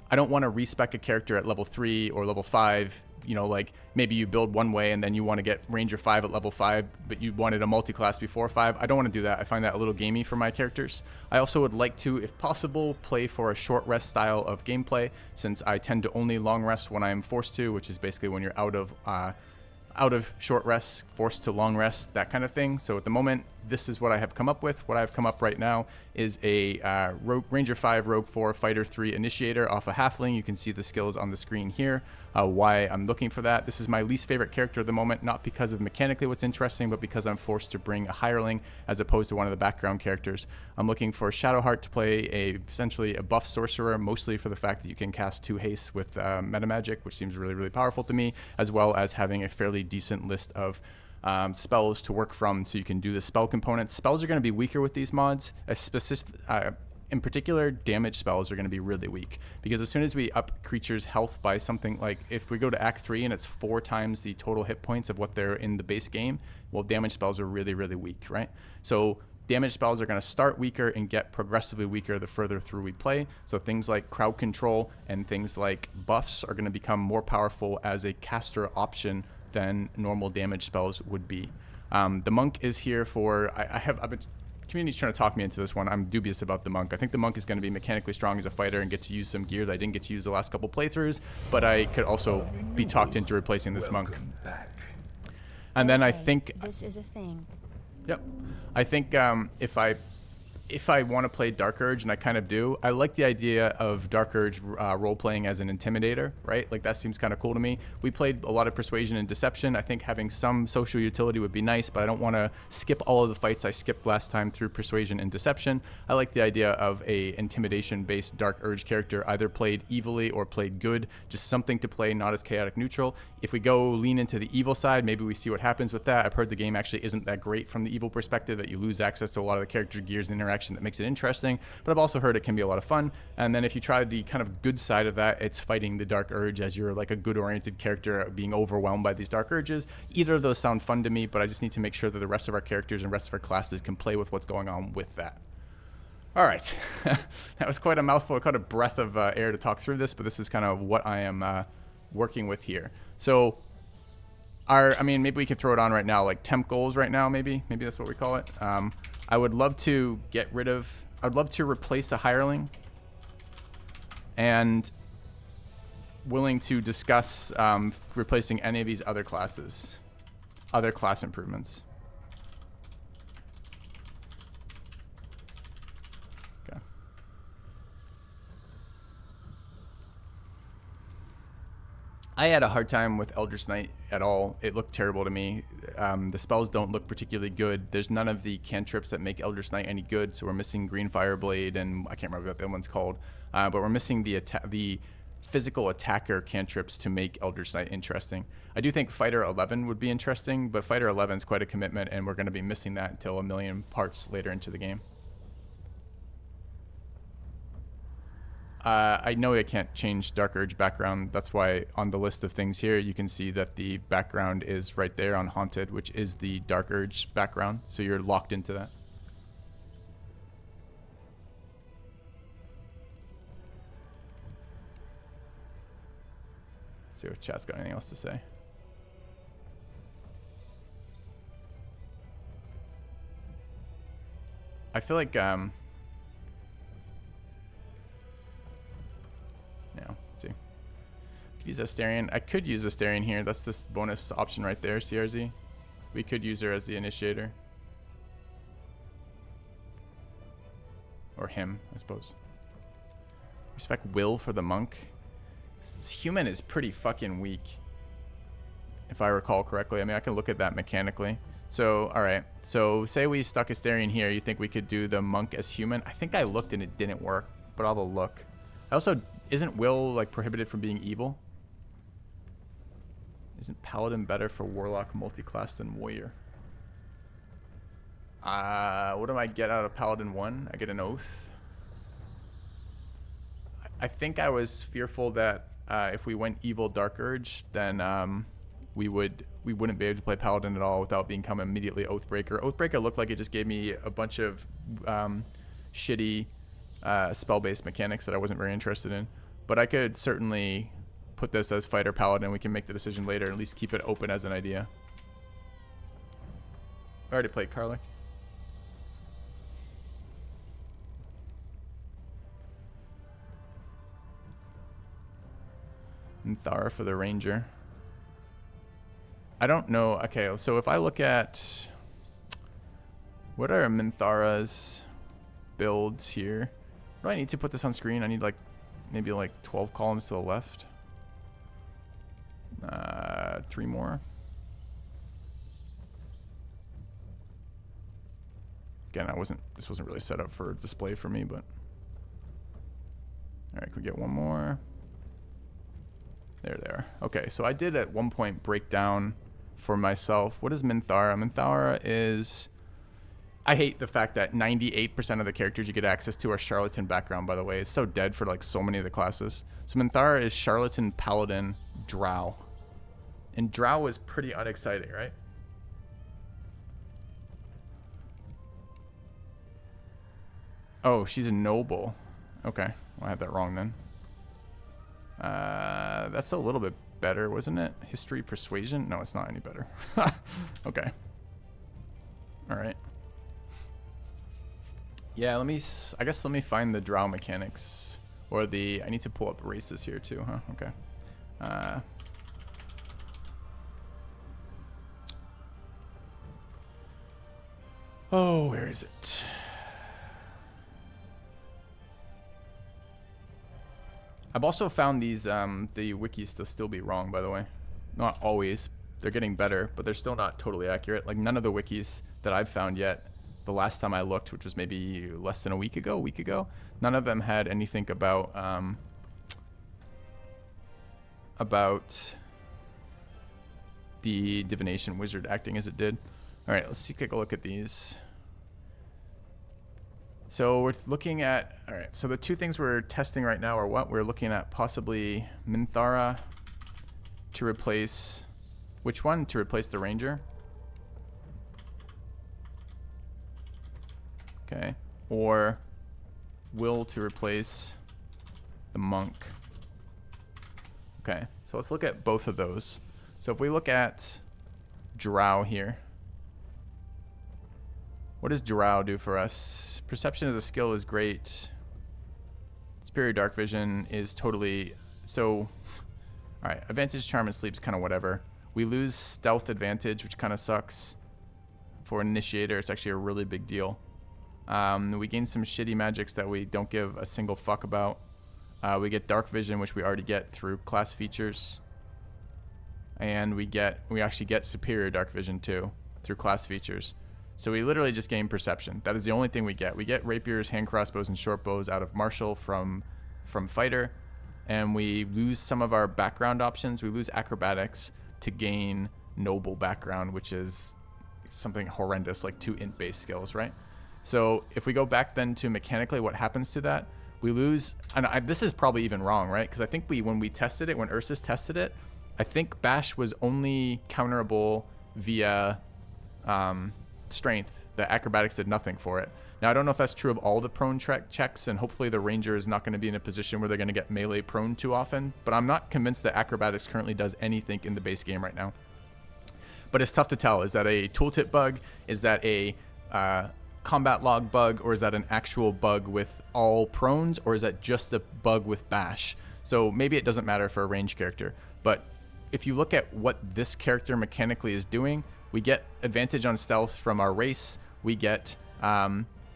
A: want to respec a character at level 3 or level 5. You know, like maybe you build one way and then you want to get Ranger 5 at level 5, but you wanted a multi-class before 5. I don't want to do that. I find that a little gamey for my characters. I also would like to, if possible, play for a short rest style of gameplay, since I tend to only long rest when I'm forced to, which is basically when you're out of short rest, forced to long rest, that kind of thing. So at the moment, this is what I have come up with. What I've come up right now is a Ranger 5, Rogue 4, Fighter 3 Initiator off a Halfling. You can see the skills on the screen here, why I'm looking for that. This is my least favorite character at the moment, not because of mechanically what's interesting, but because I'm forced to bring a hireling as opposed to one of the background characters. I'm looking for Shadowheart to play essentially a buff sorcerer, mostly for the fact that you can cast 2 haste with meta magic, which seems really, really powerful to me, as well as having a fairly decent list of spells to work from, so you can do the spell components. Spells are going to be weaker with these mods. In particular, damage spells are going to be really weak, because as soon as we up creatures' health by something, like if we go to Act 3 and it's 4 times the total hit points of what they're in the base game, well, damage spells are really, really weak, right? So damage spells are going to start weaker and get progressively weaker the further through we play. So things like crowd control and things like buffs are going to become more powerful as a caster option than normal damage spells would be. The monk is here for, I've been, community's trying to talk me into this one. I'm dubious about the monk. I think the monk is going to be mechanically strong as a fighter and get to use some gear that I didn't get to use the last couple playthroughs, but I could also be talked into replacing this monk. And then I think
B: this is a thing.
A: Yep. I think if I want to play Dark Urge, and I kind of do, I like the idea of Dark Urge role-playing as an intimidator, right? Like, that seems kind of cool to me. We played a lot of Persuasion and Deception. I think having some social utility would be nice, but I don't want to skip all of the fights I skipped last time through Persuasion and Deception. I like the idea of a intimidation-based Dark Urge character, either played evilly or played good, just something to play, not as chaotic neutral. If we go lean into the evil side, maybe we see what happens with that. I've heard the game actually isn't that great from the evil perspective, that you lose access to a lot of the character gears and interactions action that makes it interesting, but I've also heard it can be a lot of fun. And then if you try the kind of good side of that, it's fighting the dark urge as you're like a good-oriented character being overwhelmed by these dark urges. Either of those sound fun to me, but I just need to make sure that the rest of our characters and rest of our classes can play with what's going on with that. All right, that was quite a mouthful, quite a breath of air to talk through this, but this is kind of what I am working with here. So I mean, maybe we can throw it on right now, like temp goals right now, maybe that's what we call it. I would love to I'd love to replace a hireling, and willing to discuss replacing any of these other classes, other class improvements. Okay. I had a hard time with Eldritch Knight at all. It looked terrible to me. The spells don't look particularly good. There's none of the cantrips that make Eldritch Knight any good, so we're missing Green Fireblade, and I can't remember what the other one's called. But we're missing the physical attacker cantrips to make Eldritch Knight interesting. I do think Fighter 11 would be interesting, but Fighter 11 is quite a commitment, and we're going to be missing that until a million parts later into the game. I know I can't change Dark Urge background. That's why on the list of things here, you can see that the background is right there on Haunted, which is the Dark Urge background. So you're locked into that. See if chat's got anything else to say. I feel like let's see. Could use Astarion. I could use Astarion here. That's this bonus option right there, CRZ. We could use her as the initiator. Or him, I suppose. Respect will for the monk. This human is pretty fucking weak, if I recall correctly. I mean, I can look at that mechanically. So, alright. So, say we stuck Astarion here. You think we could do the monk as human? I think I looked and it didn't work, but I'll have a look. I also... Isn't will like prohibited from being evil? Isn't paladin better for warlock multiclass than warrior? What do I get out of paladin 1? I get an oath. I think I was fearful that if we went evil dark urge, then we wouldn't be able to play paladin at all without becoming immediately oathbreaker. Oathbreaker looked like it just gave me a bunch of shitty spell-based mechanics that I wasn't very interested in. But I could certainly put this as fighter paladin. We can make the decision later, and at least keep it open as an idea. I already played Karlach. And Thara for the ranger. I don't know. Okay, so if I look at... What are Minthara's builds here? Do I need to put this on screen? I need like maybe like 12 columns to the left. 3 more. Again, this wasn't really set up for display for me, but all right, can we get one more? There. Okay, so I did at one point break down for myself. What is Minthara? Minthara is... I hate the fact that 98% of the characters you get access to are Charlatan background, by the way. It's so dead for like so many of the classes. So Minthara is Charlatan, Paladin, Drow. And Drow is pretty unexciting, right? Oh, she's a noble. Okay, well, I have that wrong then. That's a little bit better, wasn't it? History, persuasion? No, it's not any better. Okay. All right. Yeah, let me find the drow mechanics. Or I need to pull up races here too, huh? Okay. Oh, where is it? I've also found these, the wikis to still be wrong, by the way. Not always. They're getting better, but they're still not totally accurate. Like, none of the wikis that I've found yet, the last time I looked, which was maybe less than a week ago, none of them had anything about the divination wizard acting as it did. All right, let's take a look at these. So we're looking at, all right, so the two things we're testing right now are what? We're looking at possibly Minthara to replace, which one? To replace the Ranger. Okay. Or Will to replace the Monk. Okay, so let's look at both of those. So if we look at Drow here, what does Drow do for us? Perception as a skill is great. Superior Dark Vision is totally... So, alright, Advantage, Charm, and Sleep's kind of whatever. We lose Stealth Advantage, which kind of sucks. For an Initiator, it's actually a really big deal. We gain some shitty magics that we don't give a single fuck about. We get Dark Vision, which we already get through class features. And we actually get Superior Dark Vision too, through class features. So we literally just gain Perception. That is the only thing we get. We get Rapiers, Hand Crossbows, and Short Bows out of Martial from Fighter. And we lose some of our background options. We lose Acrobatics to gain Noble background, which is something horrendous, like 2 int-based skills, right? So if we go back then to mechanically what happens to that, we lose, and this is probably even wrong, right? Because I think when we tested it, when Ursus tested it, I think Bash was only counterable via strength. The acrobatics did nothing for it. Now, I don't know if that's true of all the prone checks, and hopefully the Ranger is not going to be in a position where they're going to get melee prone too often, but I'm not convinced that acrobatics currently does anything in the base game right now. But it's tough to tell. Is that a tooltip bug? Is that a combat log bug, or is that an actual bug with all prones, or is that just a bug with Bash? So maybe it doesn't matter for a range character, but if you look at what this character mechanically is doing, we get advantage on stealth from our race, we get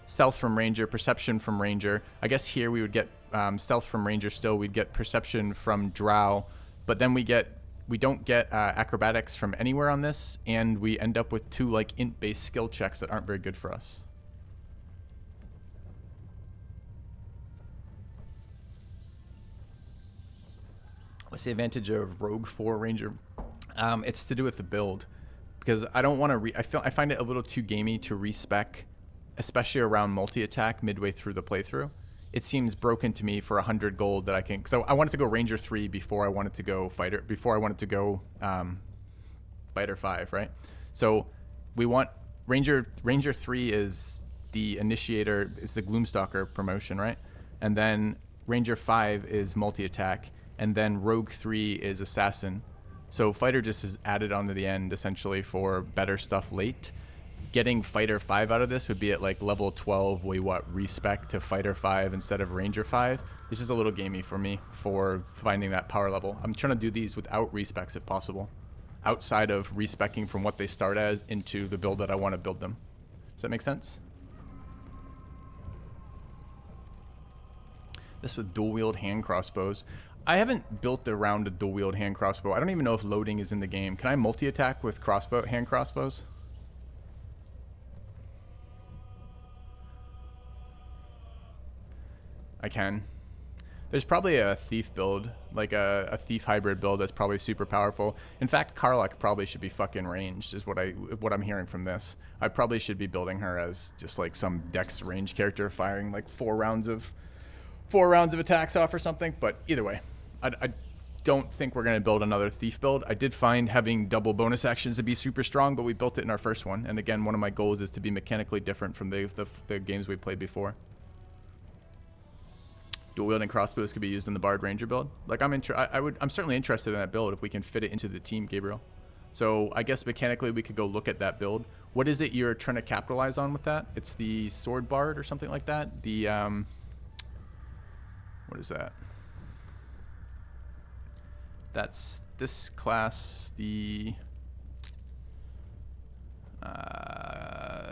A: stealth from Ranger, perception from Ranger. I guess here we would get stealth from Ranger still, we'd get perception from Drow, but then we don't get acrobatics from anywhere on this, and we end up with 2 like int-based skill checks that aren't very good for us. What's the advantage of Rogue for Ranger? It's to do with the build, because I don't want to. I find it a little too gamey to respec, especially around multi-attack midway through the playthrough. It seems broken to me for 100 gold that I can. So I wanted to go Ranger 3 before I wanted to go Fighter. Before I wanted to go Fighter 5, right? So we want Ranger 3 is the Initiator. It's the Gloomstalker promotion, right? And then Ranger 5 is multi-attack. And then Rogue 3 is Assassin. So Fighter just is added onto the end, essentially, for better stuff late. Getting Fighter 5 out of this would be at, like, level 12, we respec to Fighter 5 instead of Ranger 5. This is a little gamey for me for finding that power level. I'm trying to do these without respecs if possible. Outside of respecking from what they start as into the build that I want to build them. Does that make sense? This with dual-wield hand crossbows. I haven't built around a dual-wield hand crossbow. I don't even know if loading is in the game. Can I multi-attack with hand crossbows? I can. There's probably a thief build, like a thief hybrid build that's probably super powerful. In fact, Karlach probably should be fucking ranged, is what I'm hearing from this. I probably should be building her as just like some dex range character firing like 4 rounds of attacks off or something, but either way. I don't think we're going to build another thief build. I did find having double bonus actions to be super strong, but we built it in our first one. And again, one of my goals is to be mechanically different from the games we played before. Dual wielding crossbows could be used in the Bard Ranger build. Like I'm certainly interested in that build if we can fit it into the team, Gabriel. So I guess mechanically we could go look at that build. What is it you're trying to capitalize on with that? It's the Sword Bard or something like that. The what is that? That's this class, the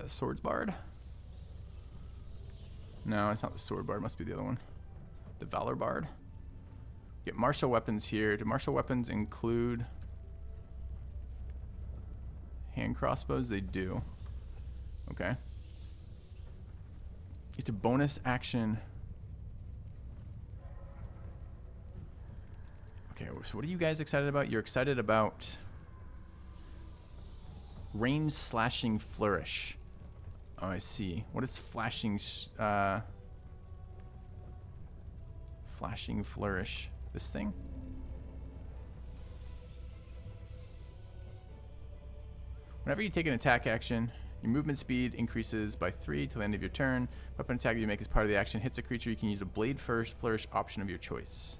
A: Swords Bard? No, it's not the Sword Bard. It must be the other one. The Valor Bard. Get martial weapons here. Do martial weapons include hand crossbows? They do. Okay. Get to bonus action. Okay, so what are you guys excited about? You're excited about range slashing flourish. Oh, I see. What is flashing? Flashing flourish. This thing? Whenever you take an attack action, your movement speed increases by 3 till the end of your turn. Weapon attack you make as part of the action hits a creature, you can use a blade flourish option of your choice.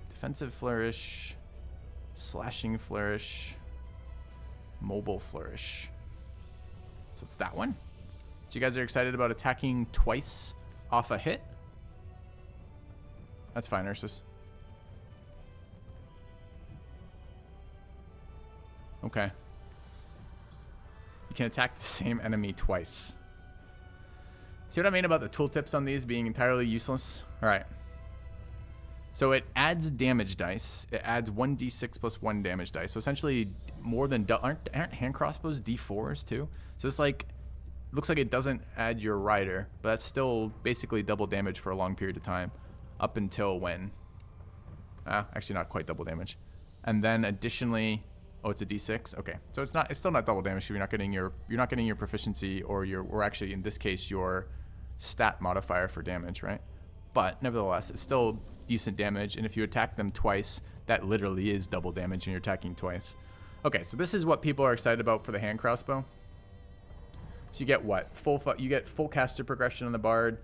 A: Defensive flourish, slashing flourish, mobile flourish. So it's that one. So you guys are excited about attacking twice off a hit? That's fine, Ursus. Okay. You can attack the same enemy twice. See what I mean about the tooltips on these being entirely useless? All right. So it adds damage dice. It adds 1d6 plus 1 damage dice. So essentially more than... Aren't hand crossbows d4s too? So it's like... Looks like it doesn't add your rider, but that's still basically double damage for a long period of time. Up until when? Actually not quite double damage. And then additionally... Oh, it's a d6. Okay, so it's still not double damage. You're not getting your proficiency or actually in this case your stat modifier for damage, right? But nevertheless, it's still decent damage. And if you attack them twice, that literally is double damage, and you're attacking twice. Okay, so this is what people are excited about for the hand crossbow. So you get what? You get full caster progression on the bard.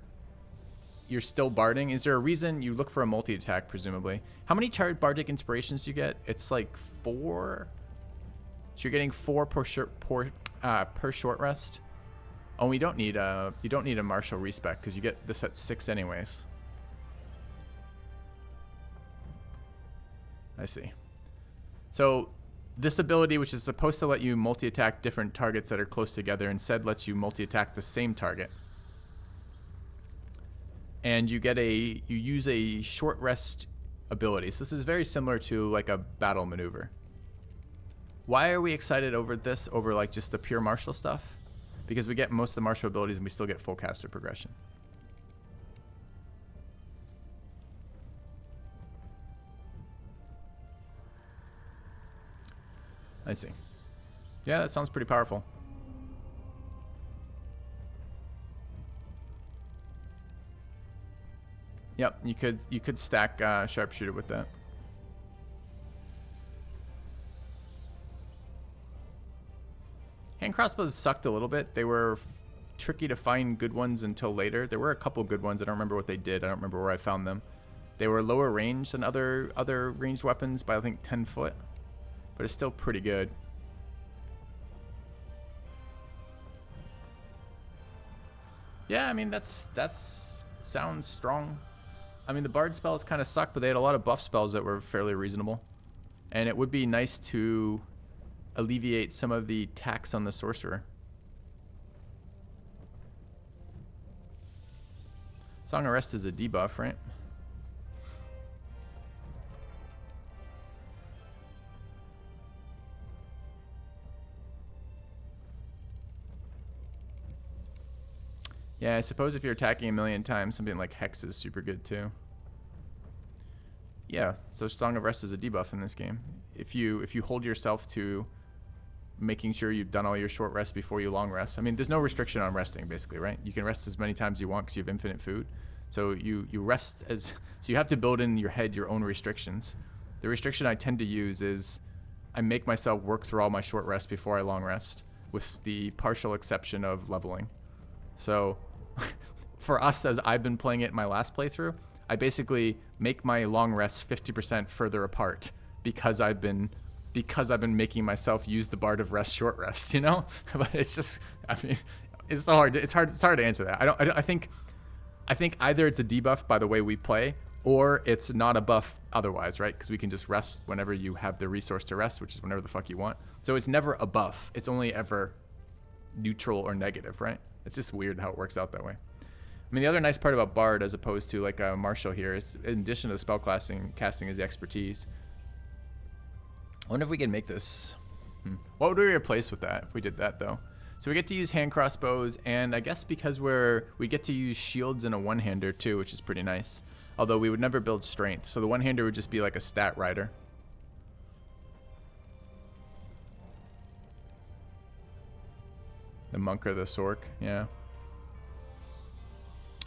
A: You're still barding. Is there a reason you look for a multi-attack? Presumably. How many bardic inspirations do you get? It's like 4. So you're getting 4 per short rest. Oh, you don't need a martial respec because you get this at 6 anyways. I see. So this ability, which is supposed to let you multi-attack different targets that are close together, instead lets you multi-attack the same target. And you use a short rest ability. So this is very similar to like a battle maneuver. Why are we excited over this over like just the pure martial stuff? Because we get most of the martial abilities and we still get full caster progression. I see. Yeah, that sounds pretty powerful. Yep, you could stack sharpshooter with that. Hand crossbows sucked a little bit. They were tricky to find good ones until later. There were a couple good ones. I don't remember what they did. I don't remember where I found them. They were lower range than other ranged weapons by I think 10 foot, but it's still pretty good. Yeah, I mean that's sounds strong. I mean the bard spells kind of suck, but they had a lot of buff spells that were fairly reasonable, and it would be nice to alleviate some of the tax on the sorcerer. Song of Rest is a debuff, right? Yeah, I suppose if you're attacking a million times, something like Hex is super good too. Yeah, so Song of Rest is a debuff in this game. If you hold yourself to making sure you've done all your short rests before you long rest. I mean, there's no restriction on resting, basically, right? You can rest as many times as you want because you have infinite food. So you rest so you have to build in your head your own restrictions. The restriction I tend to use is I make myself work through all my short rests before I long rest, with the partial exception of leveling. So for us, as I've been playing it in my last playthrough, I basically make my long rests 50% further apart because I've been making myself use the Bard of Rest short rest, you know? But it's just, I mean, it's hard to answer that. I think either it's a debuff by the way we play, or it's not a buff otherwise, right? Because we can just rest whenever you have the resource to rest, which is whenever the fuck you want. So it's never a buff. It's only ever neutral or negative, right? It's just weird how it works out that way. I mean, the other nice part about Bard as opposed to like a Martial here is, in addition to the casting is the expertise. I wonder if we can make this. What would we replace with that if we did that though? So we get to use hand crossbows, and I guess because we get to use shields and a one-hander too, which is pretty nice. Although we would never build strength, so the one-hander would just be like a stat rider. The monk or the sork, yeah.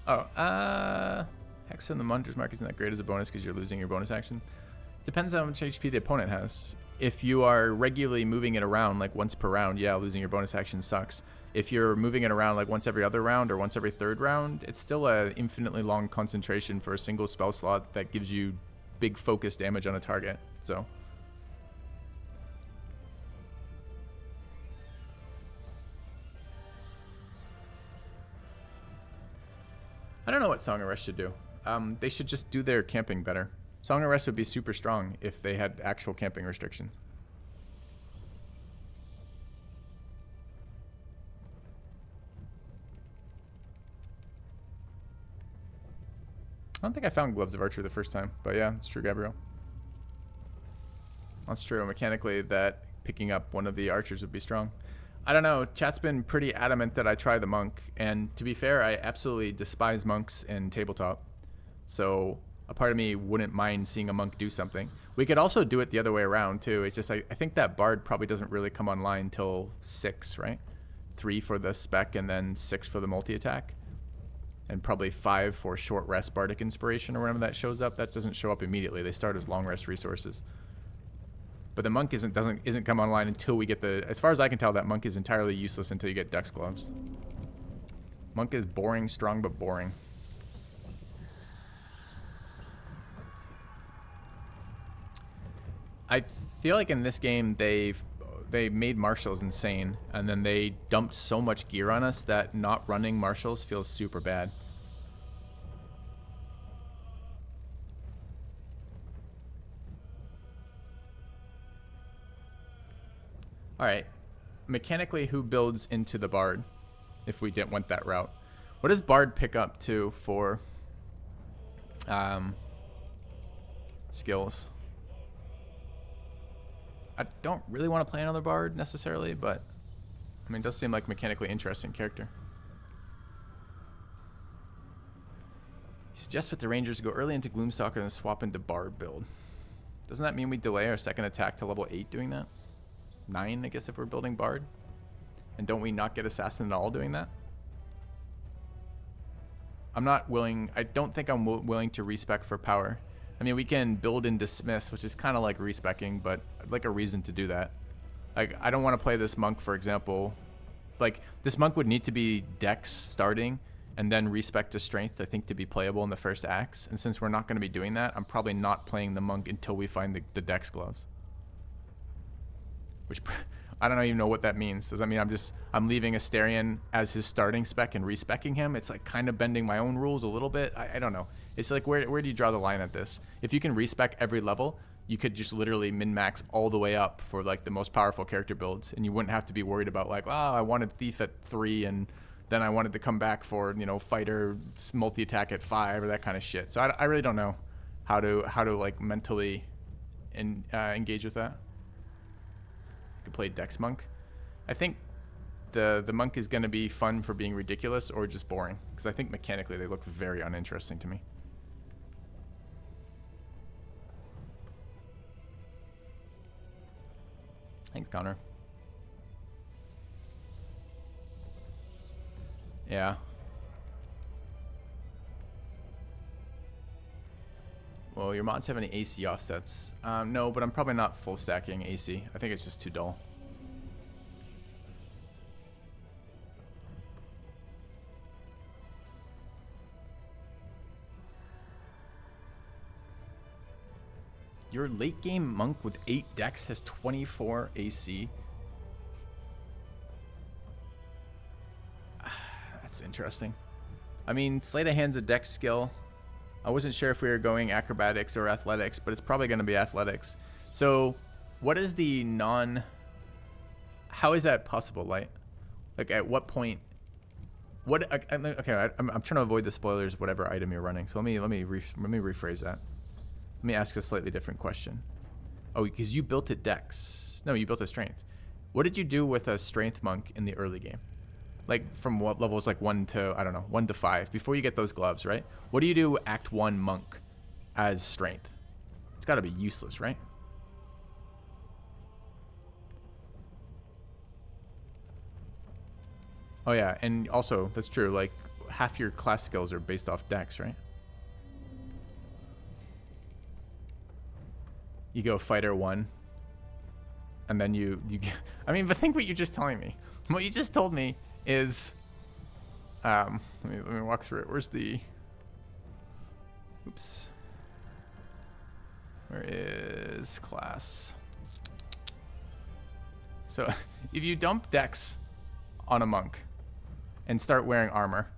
A: Oh, Hex on the Munter's mark isn't that great as a bonus because you're losing your bonus action. Depends on how much HP the opponent has. If you are regularly moving it around like once per round, yeah, losing your bonus action sucks. If you're moving it around like once every other round or once every third round, it's still an infinitely long concentration for a single spell slot that gives you big focus damage on a target. So I don't know what Song of Rest should do. They should just do their camping better. Song of Rest would be super strong if they had actual camping restrictions. I don't think I found Gloves of Archery the first time, but yeah, it's true, Gabriel. That's true. Mechanically, that picking up one of the archers would be strong. I don't know. Chat's been pretty adamant that I try the monk, and to be fair, I absolutely despise monks in tabletop. So a part of me wouldn't mind seeing a monk do something. We could also do it the other way around too. It's just I think that bard probably doesn't really come online till 6, right? 3 for the spec and then 6 for the multi-attack. And probably 5 for short rest bardic inspiration or whenever that shows up. That doesn't show up immediately. They start as long rest resources. But the monk isn't come online until we get the... As far as I can tell, that monk is entirely useless until you get Dex Gloves. Monk is boring, strong, but boring. I feel like in this game, they made marshals insane, and then they dumped so much gear on us that not running marshals feels super bad. Alright, mechanically, who builds into the bard if we didn't want that route? What does bard pick up to for skills? I don't really want to play another bard necessarily, but I mean, it does seem like a mechanically interesting character. He suggests with the Rangers to go early into Gloomstalker and swap into bard build. Doesn't that mean we delay our second attack to level 8 doing that? 9, I guess, if we're building bard. And don't we not get assassin at all doing that? I'm not willing. I don't think I'm willing to respec for power. I mean, we can build and dismiss, which is kind of like respecking, but I'd like a reason to do that. Like, I don't want to play this monk, for example. Like, this monk would need to be dex starting and then respec to strength, I think, to be playable in the first acts. And since we're not going to be doing that, I'm probably not playing the monk until we find the dex gloves. Which, I don't even know what that means. Does that mean I'm leaving Asterion as his starting spec and respecking him? It's like kind of bending my own rules a little bit. I don't know. It's like, where do you draw the line at this? If you can respec every level, you could just literally min-max all the way up for like the most powerful character builds, and you wouldn't have to be worried about like, oh, I wanted Thief at 3 and then I wanted to come back for, you know, Fighter multi-attack at 5 or that kind of shit. So I really don't know how to like mentally engage with that. You could play Dex Monk. I think the monk is going to be fun for being ridiculous or just boring, because I think mechanically they look very uninteresting to me. Thanks, Connor. Yeah. Well, your mods have any AC offsets? No, but I'm probably not full stacking AC. I think it's just too dull. Your late game monk with 8 dex has 24 AC. That's interesting. I mean, Sleight of Hand's a dex skill. I wasn't sure if we were going acrobatics or athletics, but it's probably going to be athletics. So what is the how is that possible, Light? Like, at what point? Okay, I'm trying to avoid the spoilers of whatever item you're running. So let me rephrase that. Let me ask a slightly different question. Oh, because you built it dex. No, you built a strength. What did you do with a strength monk in the early game? Like, from what levels, like 1 to, I don't know, 1 to 5, before you get those gloves, right? What do you do Act 1 monk as strength? It's got to be useless, right? Oh yeah, and also that's true. Like half your class skills are based off dex, right? You go fighter 1, and then you I mean, but think what you're just telling me. What you just told me is, let me walk through it. Where's the? Oops. Where is class? So if you dump dex on a monk and start wearing armor,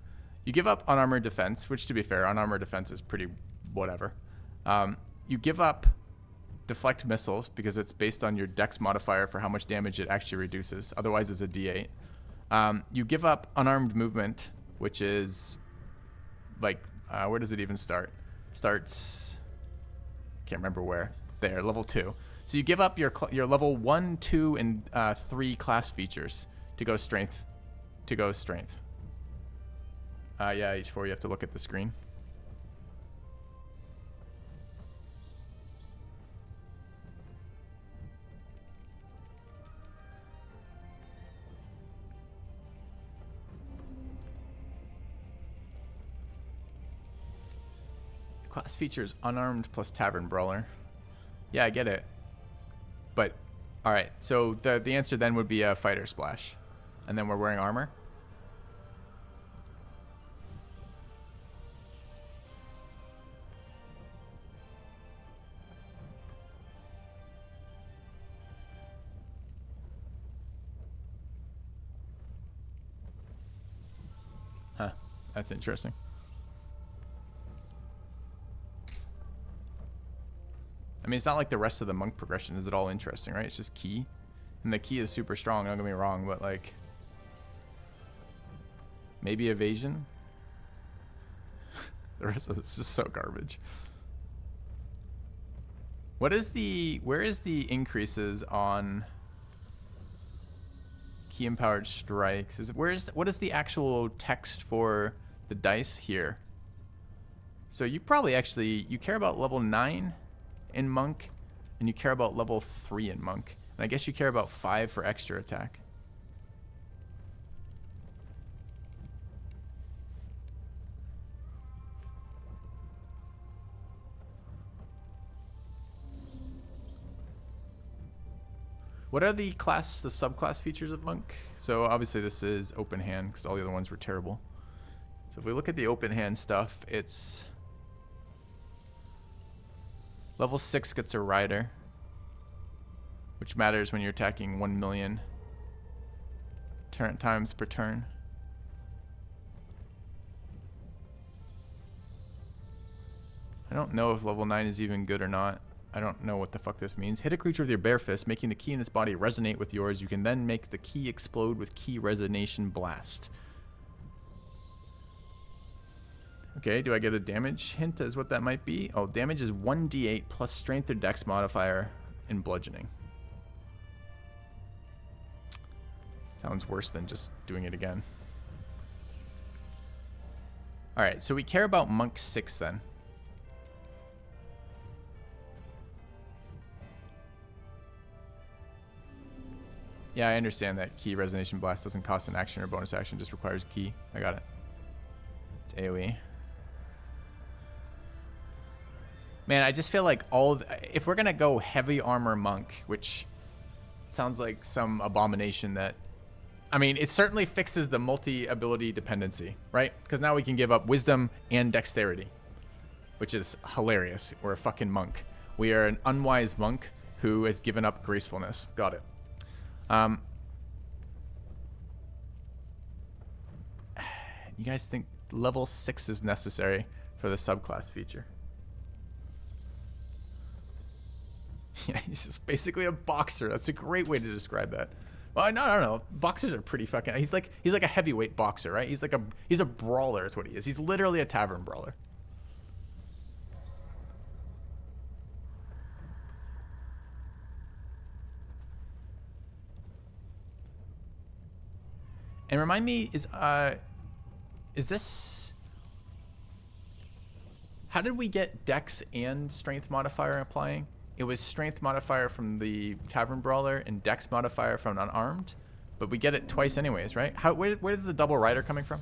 A: you give up unarmored defense, which to be fair, unarmored defense is pretty whatever. You give up deflect missiles because it's based on your dex modifier for how much damage it actually reduces. Otherwise, it's a d8. You give up unarmed movement, which is like, where does it even start? Starts, can't remember where. There, level 2. So you give up your level 1, 2, and 3 class features to go strength. Yeah, H4, you have to look at the screen. Class features unarmed plus tavern brawler. Yeah, I get it. But, alright, so the answer then would be a fighter splash. And then we're wearing armor? Huh, that's interesting. I mean, it's not like the rest of the monk progression is at all interesting, right? It's just key. And the key is super strong, don't get me wrong, but like, maybe evasion? The rest of this is so garbage. Where is the increases on key empowered strikes? What is the actual text for the dice here? So you probably you care about level 9 in monk, and you care about level 3 in monk, and I guess you care about 5 for extra attack. What are the subclass features of monk? So obviously this is open hand because all the other ones were terrible. So if we look at the open hand stuff, it's level 6 gets a rider, which matters when you're attacking 1 million turn times per turn. I don't know if level 9 is even good or not. I don't know what the fuck this means. Hit a creature with your bare fist, making the key in its body resonate with yours. You can then make the key explode with key resonation blast. Okay, do I get a damage hint as what that might be? Oh, damage is 1d8 plus strength or dex modifier in bludgeoning. Sounds worse than just doing it again. Alright, so we care about Monk 6 then. Yeah, I understand that key resonation blast doesn't cost an action or bonus action, just requires key. I got it. It's AoE. Man, I just feel like if we're gonna go heavy armor monk, which sounds like some abomination that, I mean, it certainly fixes the multi-ability dependency, right? Because now we can give up wisdom and dexterity, which is hilarious. We're a fucking monk. We are an unwise monk who has given up gracefulness. Got it. You guys think level 6 is necessary for the subclass feature? Yeah, he's just basically a boxer. That's a great way to describe that. Well, no. Boxers are pretty fucking. He's like a heavyweight boxer, right? He's a brawler. Is what he is. He's literally a tavern brawler. And remind me, is this? How did we get dex and strength modifier applying? It was strength modifier from the tavern brawler and dex modifier from unarmed. But we get it twice anyways, right? Where is the double rider coming from?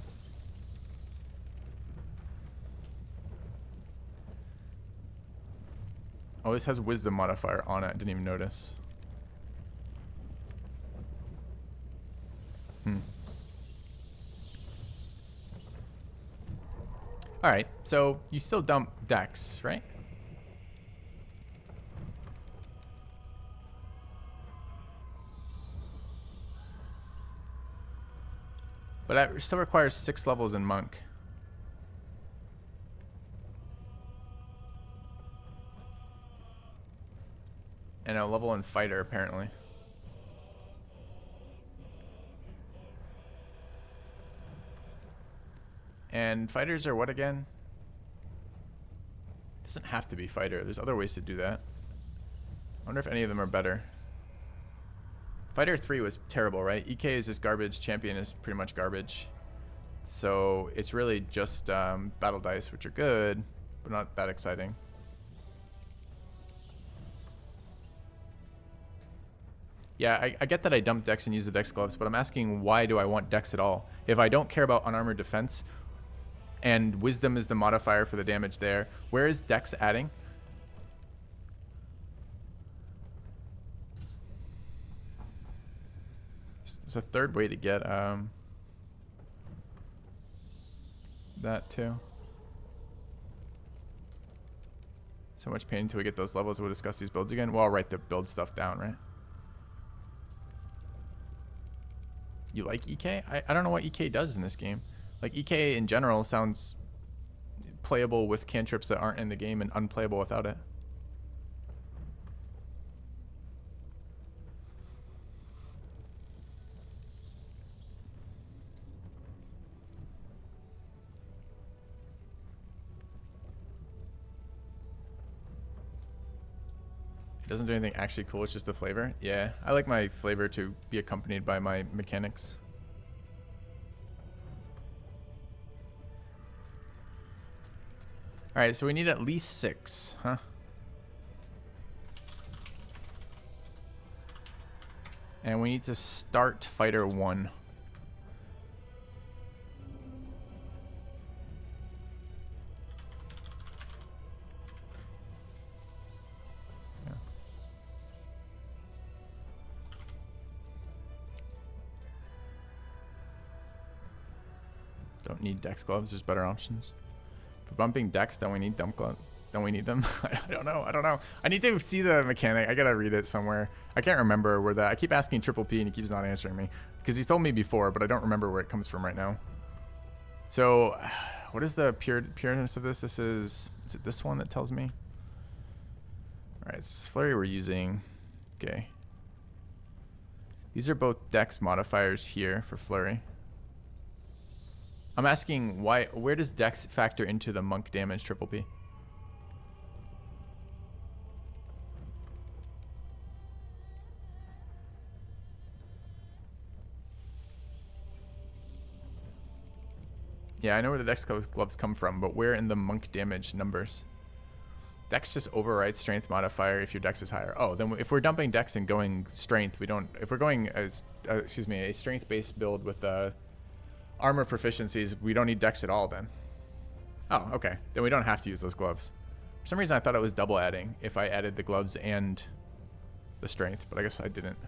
A: Oh, this has wisdom modifier on it. I didn't even notice. Alright, so you still dump Dex, right? But that still requires 6 levels in Monk. And a level in Fighter, apparently. And Fighters are what again? Doesn't have to be Fighter. There's other ways to do that. I wonder if any of them are better. Fighter 3 was terrible, right? EK is just garbage. Champion is pretty much garbage. So it's really just battle dice, which are good, but not that exciting. Yeah, I get that I dump Dex and use the Dex gloves, but I'm asking why do I want Dex at all? If I don't care about unarmored defense, and Wisdom is the modifier for the damage there, where is Dex adding? There's a third way to get that too. So much pain until we get those levels. We'll discuss these builds again. Well, I'll write the build stuff down, right? You like EK? I don't know what EK does in this game. Like, EK in general sounds playable with cantrips that aren't in the game and unplayable without it. It doesn't do anything actually cool, it's just a flavor. Yeah, I like my flavor to be accompanied by my mechanics. Alright, so we need at least 6, huh? And we need to start Fighter 1. Yeah. Don't need Dex gloves, there's better options. For bumping Dex, don't we need dump glove? Don't we need them? I don't know. I need to see the mechanic. I gotta read it somewhere. I can't remember where that. I keep asking Triple P and he keeps not answering me. Because he's told me before, but I don't remember where it comes from right now. So, what is the pureness of this? Is it this one that tells me? Alright, it's Flurry we're using. Okay. These are both Dex modifiers here for Flurry. I'm asking where does Dex factor into the monk damage, Triple P? Yeah, I know where the Dex gloves come from, but where in the monk damage numbers? Dex just overrides strength modifier if your Dex is higher. Oh, then if we're dumping Dex and going strength, we don't. If we're going a strength-based build with armor proficiencies, we don't need Dex at all then. Oh, okay. Then we don't have to use those gloves. For some reason I thought it was double adding if I added the gloves and the strength, but I guess I didn't.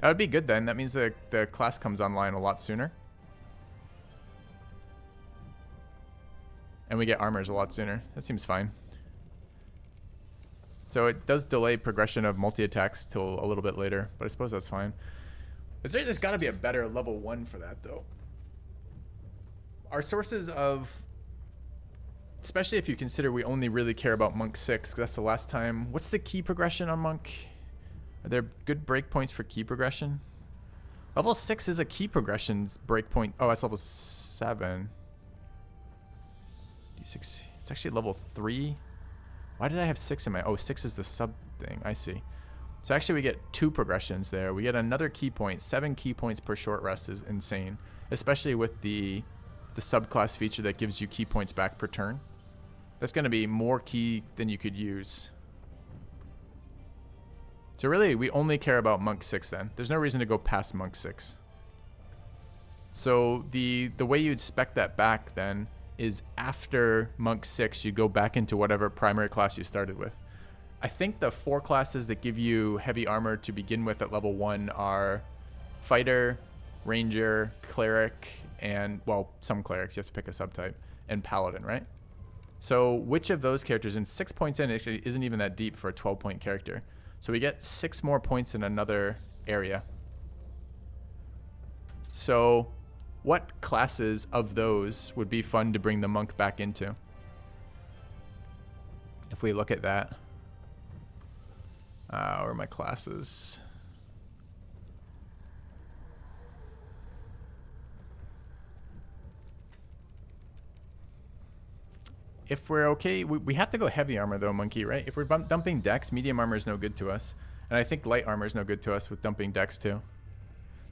A: That would be good then. That means the class comes online a lot sooner. And we get armors a lot sooner. That seems fine. So it does delay progression of multi-attacks till a little bit later, but I suppose that's fine. There's got to be a better level 1 for that, though. Our sources of... Especially if you consider we only really care about Monk 6, because that's the last time... What's the key progression on Monk? Are there good breakpoints for key progression? Level 6 is a key progression breakpoint. Oh, that's level 7. D6. It's actually level 3. Why did I have 6 in my... Oh, 6 is the sub thing. I see. So actually we get 2 progressions there. We get another key point. 7 key points per short rest is insane. Especially with the subclass feature that gives you key points back per turn. That's going to be more key than you could use. So really, we only care about Monk 6 then. There's no reason to go past Monk 6. So the way you'd spec that back then is after Monk 6, you go back into whatever primary class you started with. I think the 4 classes that give you heavy armor to begin with at level 1 are Fighter, Ranger, Cleric, and, well, some Clerics, you have to pick a subtype, and Paladin, right? So which of those characters, and 6 points in actually isn't even that deep for a 12-point character. So we get 6 more points in another area. So what classes of those would be fun to bring the monk back into? If we look at that. Where are my classes? If we're okay, we have to go heavy armor though, monkey, right? If we're dumping dex, medium armor is no good to us. And I think light armor is no good to us with dumping dex too.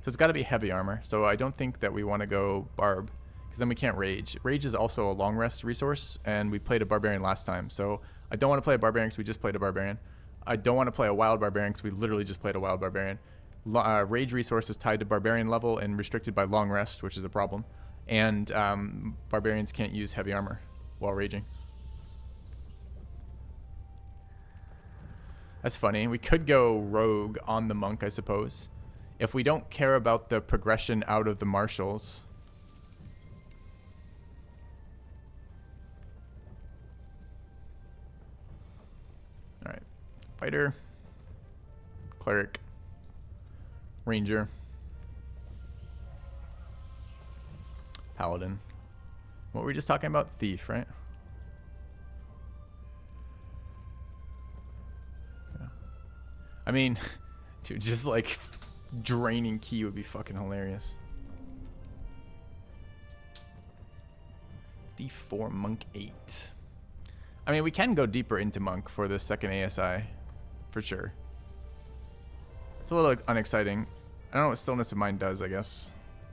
A: So it's got to be heavy armor. So I don't think that we want to go barb, because then we can't rage. Rage is also a long rest resource, and we played a barbarian last time. So I don't want to play a barbarian because we just played a barbarian. I don't want to play a wild barbarian because we literally just played a wild barbarian. Rage resource is tied to barbarian level and restricted by long rest, which is a problem. And barbarians can't use heavy armor while raging. That's funny. We could go rogue on the monk, I suppose, if we don't care about the progression out of the marshals. All right, Fighter, Cleric, Ranger, Paladin. What were we just talking about? Thief, right? Yeah. I mean, dude, just like draining key would be fucking hilarious. Thief 4, Monk 8. I mean, we can go deeper into Monk for the second ASI, for sure. It's a little unexciting. I don't know what Stillness of Mind does, I guess.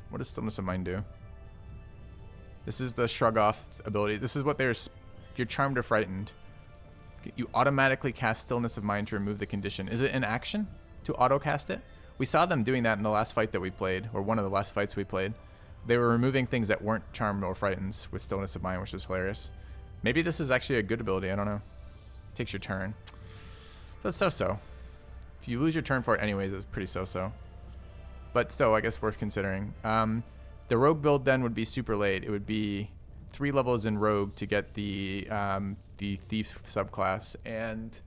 A: What does Stillness of Mind do? This is the shrug off ability. This is what there's. If you're charmed or frightened, you automatically cast Stillness of Mind to remove the condition. Is it an action to auto cast it? We saw them doing that in the last fight that we played, or one of the last fights we played. They were removing things that weren't charmed or frightened with Stillness of Mind, which is hilarious. Maybe this is actually a good ability. I don't know. Takes your turn. So it's so-so. If you lose your turn for it anyways, it's pretty so-so. But still, I guess worth considering. The rogue build then would be super late. It would be 3 levels in rogue to get the thief subclass, and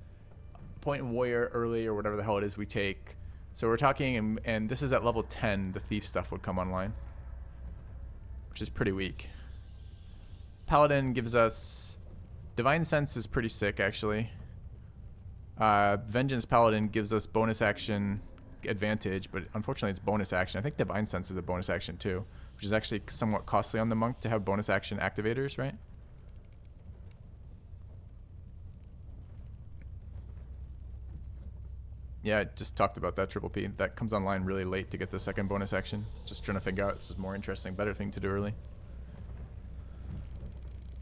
A: point in warrior early, or whatever the hell it is we take. So we're talking, and this is at level 10, the thief stuff would come online, which is pretty weak. Paladin gives us Divine Sense is pretty sick, actually. Vengeance Paladin gives us bonus action advantage, but unfortunately it's bonus action. I think Divine Sense is a bonus action too, which is actually somewhat costly on the monk to have bonus action activators, right? Yeah, I just talked about that triple P. That comes online really late to get the second bonus action. Just trying to figure out this is more interesting, better thing to do early.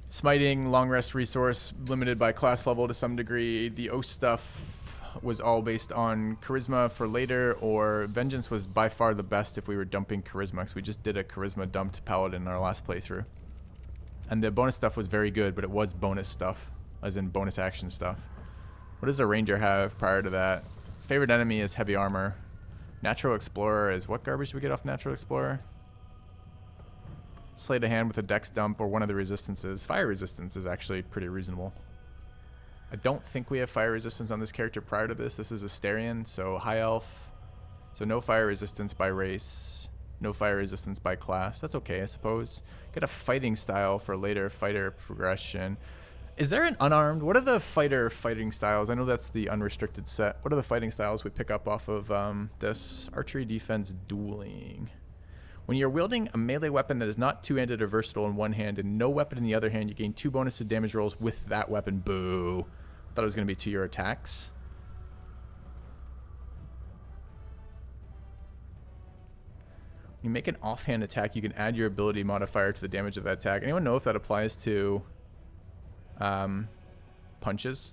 A: Smiting, long rest resource, limited by class level to some degree. The O stuff was all based on charisma for later, or vengeance was by far the best if we were dumping charisma, because we just did a charisma dumped paladin in our last playthrough. And the bonus stuff was very good, but it was bonus stuff, as in bonus action stuff. What does a ranger have prior to that? Favorite enemy is heavy armor. Natural explorer is what garbage do we get off natural explorer? Sleight of hand with a dex dump or one of the resistances. Fire resistance is actually pretty reasonable. I don't think we have fire resistance on this character prior to this. This is Asterion, so high elf. So no fire resistance by race. No fire resistance by class. That's okay, I suppose. Get a fighting style for later fighter progression. Is there an unarmed? What are the fighting styles? I know that's the unrestricted set. What are the fighting styles we pick up off of this? Archery, defense, dueling. When you're wielding a melee weapon that is not two-handed or versatile in one hand and no weapon in the other hand, you gain 2 bonus to damage rolls with that weapon. Boo. Thought it was going to be to your attacks. When you make an offhand attack, you can add your ability modifier to the damage of that attack. Anyone know if that applies to punches?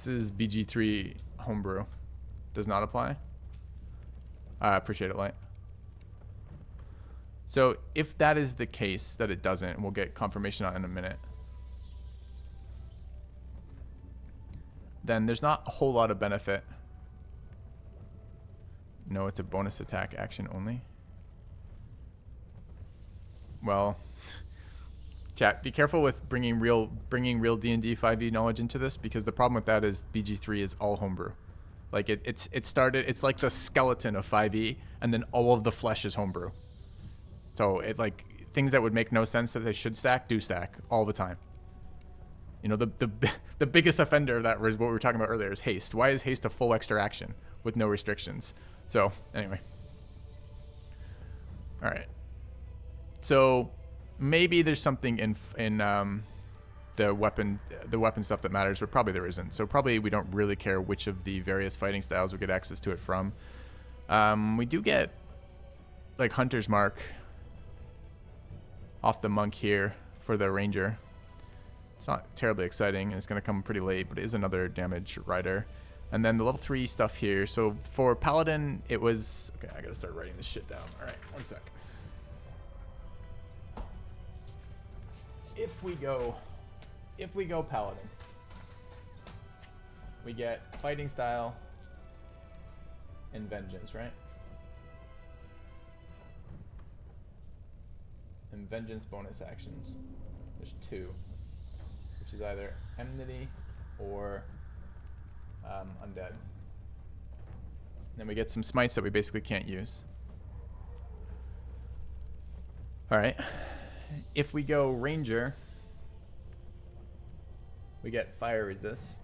A: Feats is BG3 homebrew. Does not apply. I appreciate it, Light. So if that is the case, that it doesn't, we'll get confirmation on it in a minute. Then there's not a whole lot of benefit. No, it's a bonus attack action only. Well, chat, be careful with bringing real D&D 5e knowledge into this, because the problem with that is BG3 is all homebrew. Like it's like the skeleton of 5e, and then all of the flesh is homebrew. So it, like, things that would make no sense that they should stack do stack all the time. You know, the biggest offender of that was what we were talking about earlier is haste. Why is haste a full extra action with no restrictions? So anyway. All right. So maybe there's something in the weapon stuff that matters, but probably there isn't. So probably we don't really care which of the various fighting styles we get access to it from. We do get like Hunter's Mark off the monk here for the ranger. It's not terribly exciting, and it's going to come pretty late, but it is another damage rider. And then the level 3 stuff here. So for paladin, it was... Okay, I got to start writing this shit down. All right, one sec. If we go paladin, we get fighting style and vengeance, right? And vengeance bonus actions. There's 2, which is either enmity or undead. And then we get some smites that we basically can't use. All right. If we go ranger, we get fire resist.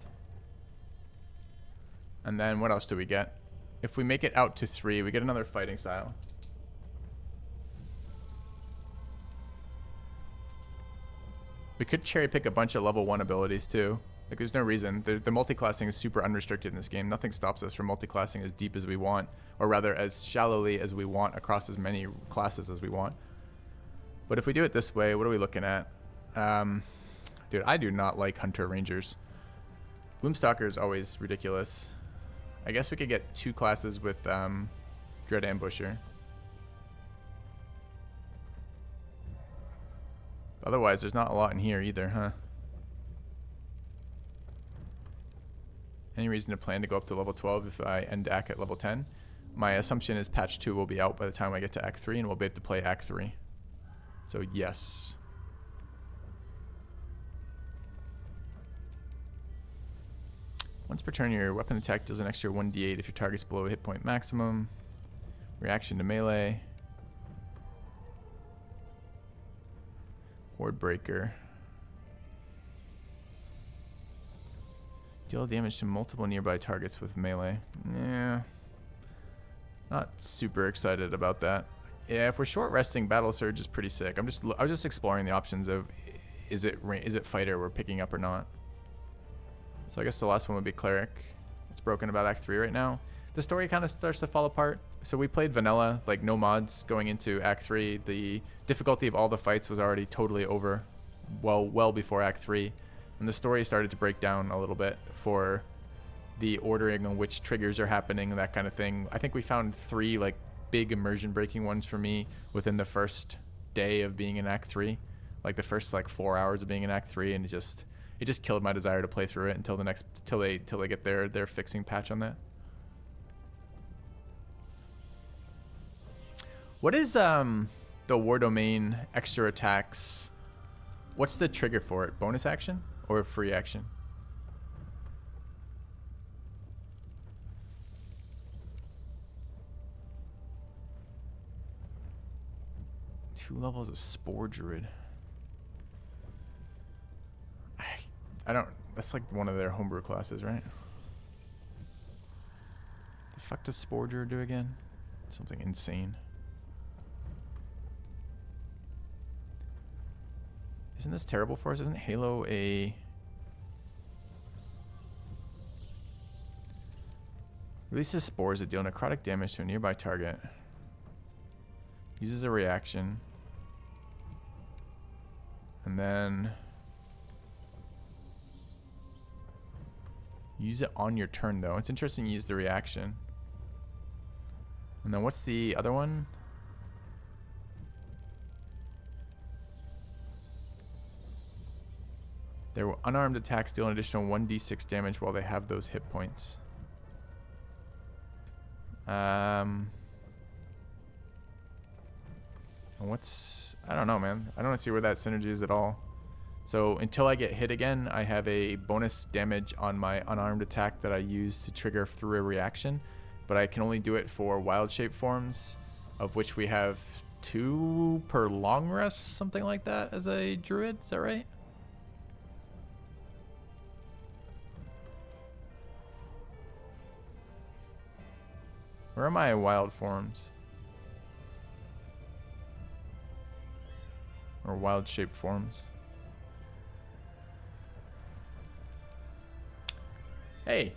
A: And then what else do we get? If we make it out to 3, we get another fighting style. We could cherry pick a bunch of level 1 abilities too. Like, there's no reason. The multiclassing is super unrestricted in this game. Nothing stops us from multiclassing as deep as we want, or rather as shallowly as we want across as many classes as we want. But if we do it this way, what are we looking at? Dude, I do not like Hunter Rangers. Gloomstalker is always ridiculous. I guess we could get 2 classes with Dread Ambusher. Otherwise, there's not a lot in here either, huh? Any reason to plan to go up to level 12 if I end Act at level 10? My assumption is patch 2 will be out by the time I get to Act 3, and we'll be able to play Act 3. So yes. Once per turn, your weapon attack deals an extra 1d8 if your target's below a hit point maximum. Reaction to melee. Horde Breaker. Deal damage to multiple nearby targets with melee. Yeah. Not super excited about that. Yeah, if we're short resting, Battle Surge is pretty sick. I was just exploring the options of is it fighter we're picking up or not. So I guess the last one would be Cleric. It's broken about Act 3 right now. The story kind of starts to fall apart. So we played vanilla, like no mods going into Act 3. The difficulty of all the fights was already totally over well before Act 3. And the story started to break down a little bit for the ordering on which triggers are happening and that kind of thing. I think we found 3 like big immersion breaking ones for me within the first day of being in Act 3. Like the first like 4 hours of being in Act 3, and it just killed my desire to play through it until they get their fixing patch on that. What is the War Domain extra attacks? What's the trigger for it? Bonus action or free action? Two levels of Spore Druid. I don't... That's like one of their homebrew classes, right? The fuck does Spore Druid do again? Something insane. Isn't this terrible for us? Isn't Halo a... Releases spores that deal necrotic damage to a nearby target. Uses a reaction. And then... Use it on your turn, though. It's interesting you use the reaction. And then what's the other one? Their unarmed attacks deal an additional 1d6 damage while they have those hit points. What's... I don't know, man. I don't see where that synergy is at all. So until I get hit again, I have a bonus damage on my unarmed attack that I use to trigger through a reaction. But I can only do it for wild shape forms, of which we have 2 per long rest, something like that, as a druid. Is that right? Where are my wild forms? Or wild shape forms? Hey,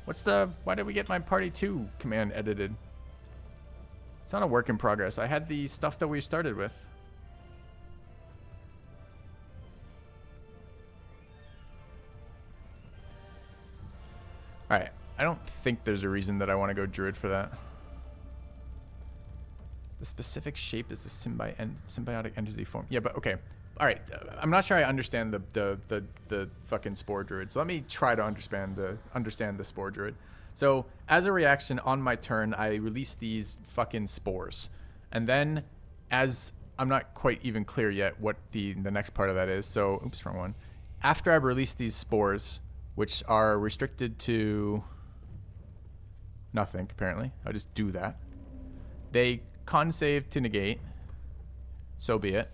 A: why did we get my party 2 command edited? It's not a work in progress. I had the stuff that we started with. Alright, I don't think there's a reason that I want to go druid for that. The specific shape is the symbiotic entity form. Yeah, but okay. All right, I'm not sure I understand the fucking spore druid. So let me try to understand the spore druid. So as a reaction on my turn, I release these fucking spores, and then as I'm not quite even clear yet what the next part of that is. So oops, wrong one. After I've released these spores, which are restricted to nothing apparently, I just do that. They con save to negate. So be it.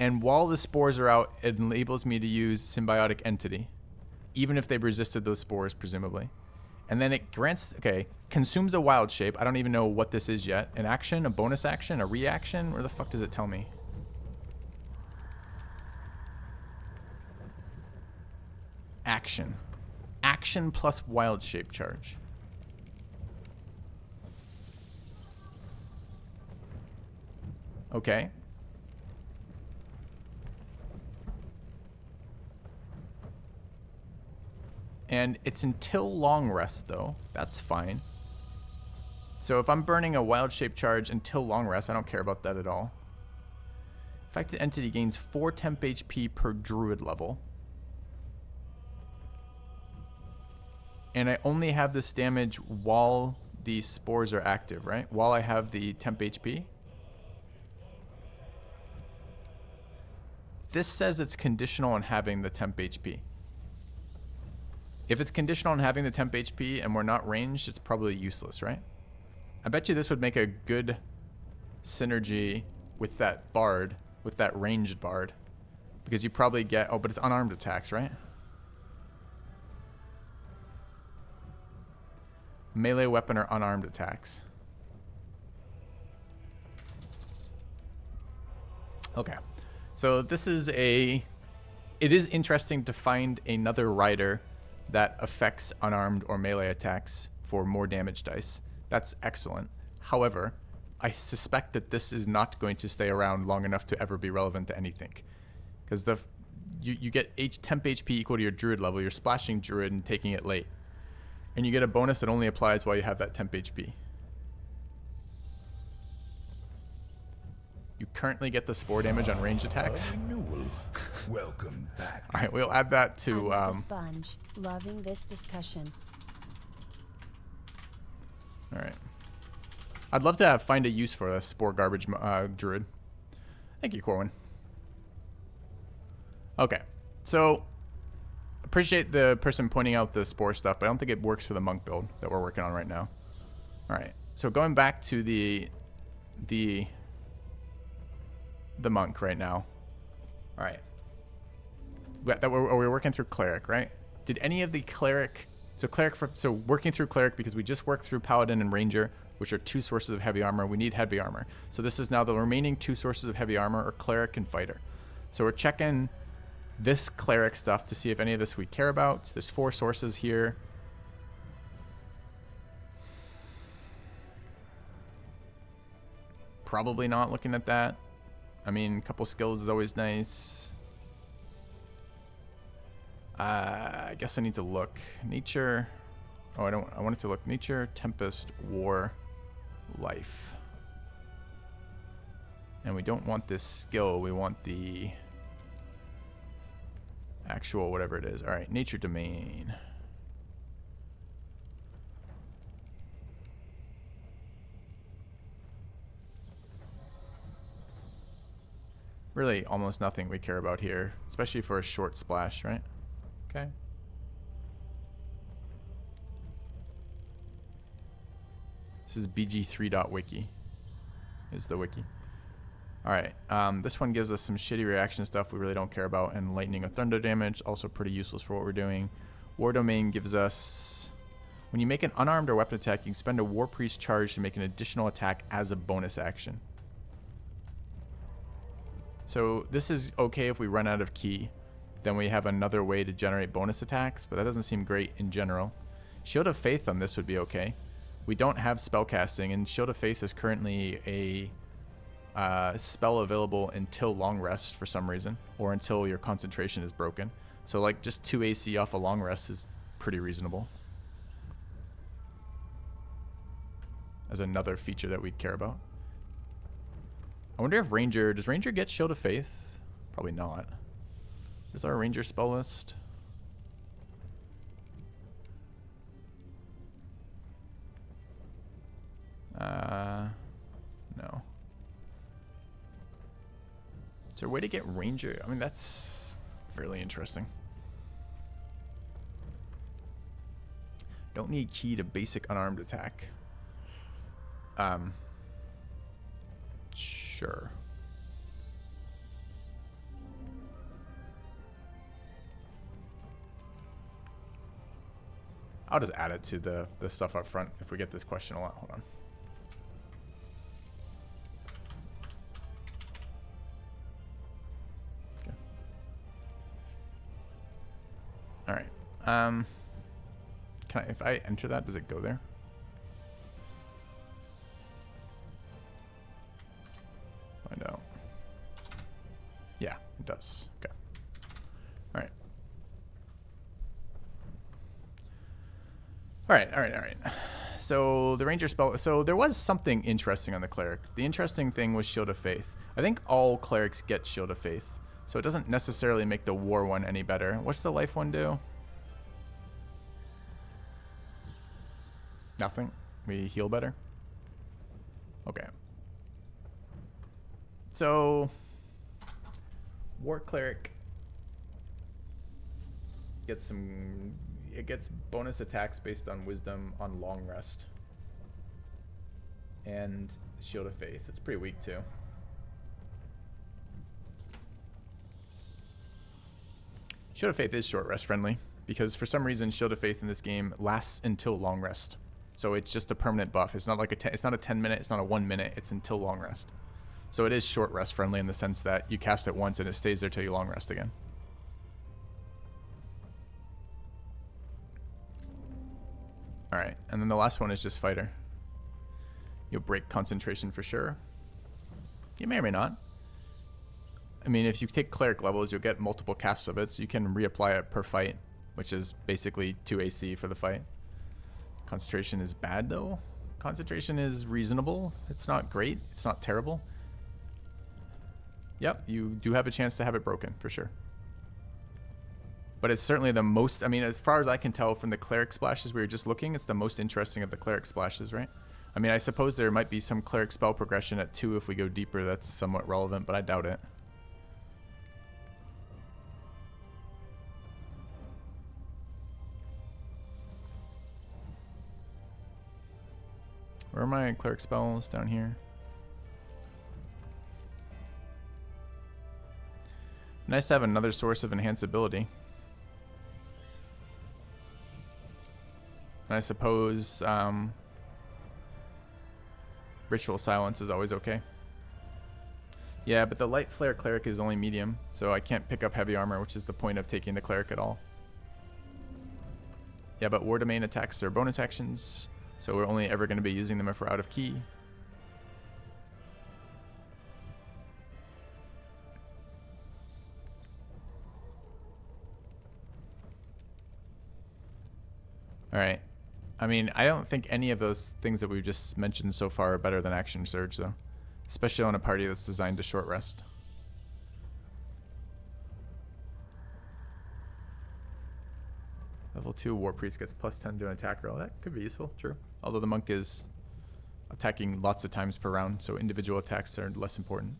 A: And while the spores are out, it enables me to use symbiotic entity, even if they've resisted those spores, presumably. And then it grants, consumes a wild shape. I don't even know what this is yet. An action, a bonus action, a reaction? Where the fuck does it tell me? Action. Action plus wild shape charge. Okay. And it's until long rest, though. That's fine. So if I'm burning a wild shape charge until long rest, I don't care about that at all. Affected entity gains 4 temp HP per druid level. And I only have this damage while these spores are active, right? While I have the temp HP. This says it's conditional on having the temp HP. If it's conditional on having the temp HP and we're not ranged, it's probably useless, right? I bet you this would make a good synergy with that bard, with that ranged bard. Because you probably get... Oh, but it's unarmed attacks, right? Melee weapon or unarmed attacks. Okay. So this is a... It is interesting to find another rider that affects unarmed or melee attacks for more damage dice. That's excellent. However, I suspect that this is not going to stay around long enough to ever be relevant to anything. Because you get temp HP equal to your druid level, you're splashing druid and taking it late. And you get a bonus that only applies while you have that temp HP. You currently get the spore damage on ranged attacks.
B: Welcome back.
A: All right, we'll add that to...
C: Sponge. Loving this discussion.
A: All right. I'd love to find a use for this spore garbage druid. Thank you, Corwin. Okay, so appreciate the person pointing out the spore stuff, but I don't think it works for the monk build that we're working on right now. All right, so going back to the monk right now. All right. We're working through cleric, right? Did any of the cleric... So working through cleric because we just worked through paladin and ranger, which are 2 sources of heavy armor. We need heavy armor. So this is now the remaining 2 sources of heavy armor are cleric and fighter. So we're checking this cleric stuff to see if any of this we care about. There's 4 sources here. Probably not looking at that. I mean, a couple skills is always nice. I guess I need to look. Nature. Oh, I don't. I want it to look nature, tempest, war, life. And we don't want this skill. We want the actual whatever it is. All right, nature domain. Really, almost nothing we care about here, especially for a short splash, right? Okay. This is bg3.wiki. Is the wiki. Alright, this one gives us some shitty reaction stuff we really don't care about, and lightning or thunder damage, also pretty useless for what we're doing. War domain gives us... When you make an unarmed or weapon attack, you can spend a war priest charge to make an additional attack as a bonus action. So this is okay if we run out of key. Then we have another way to generate bonus attacks, but that doesn't seem great in general. Shield of Faith on this would be okay. We don't have spellcasting, and Shield of Faith is currently a spell available until long rest for some reason, or until your concentration is broken. So like just 2 AC off a long rest is pretty reasonable. As another feature that we'd care about. I wonder if Ranger, does Ranger get Shield of Faith? Probably not. Where's our Ranger spell list? No. Is there a way to get Ranger? I mean, that's fairly interesting. Don't need key to basic unarmed attack. Sure. I'll just add it to the stuff up front if we get this question a lot. Hold on. Okay. All right. Can I, if I enter that, does it go there? Find out. Yeah, it does. Okay. All right. All right. So the Ranger spell. So there was something interesting on the Cleric. The interesting thing was Shield of Faith. I think all Clerics get Shield of Faith. So it doesn't necessarily make the War one any better. What's the Life one do? Nothing. We heal better. Okay. So War Cleric gets some... It gets bonus attacks based on wisdom on long rest. And Shield of Faith. It's pretty weak too. Shield of Faith is short rest friendly because for some reason Shield of Faith in this game lasts until long rest. So it's just a permanent buff. It's not like it's not a 10 minute, it's not a 1 minute, it's until long rest. So it is short rest friendly in the sense that you cast it once and it stays there till you long rest again. Alright, and then the last one is just fighter. You'll break concentration for sure. You may or may not. I mean, if you take cleric levels, you'll get multiple casts of it, so you can reapply it per fight, which is basically 2 AC for the fight. Concentration is bad though. Concentration is reasonable. It's not great. It's not terrible. Yep, you do have a chance to have it broken for sure. But it's certainly the most, I mean, as far as I can tell from the cleric splashes we were just looking, it's the most interesting of the cleric splashes, right? I mean, I suppose there might be some cleric spell progression at 2 if we go deeper that's somewhat relevant, but I doubt it. Where are my cleric spells? Down here. Nice to have another source of enhanceability. And I suppose Ritual Silence is always okay. Yeah, but the Light Flare Cleric is only medium, so I can't pick up heavy armor, which is the point of taking the Cleric at all. Yeah, but War Domain attacks are bonus actions, so we're only ever going to be using them if we're out of key. Alright. I mean, I don't think any of those things that we've just mentioned so far are better than Action Surge, though. Especially on a party that's designed to short rest. Level 2 War Priest gets +10 to an attack roll. That could be useful, true. Although the monk is attacking lots of times per round, so individual attacks are less important.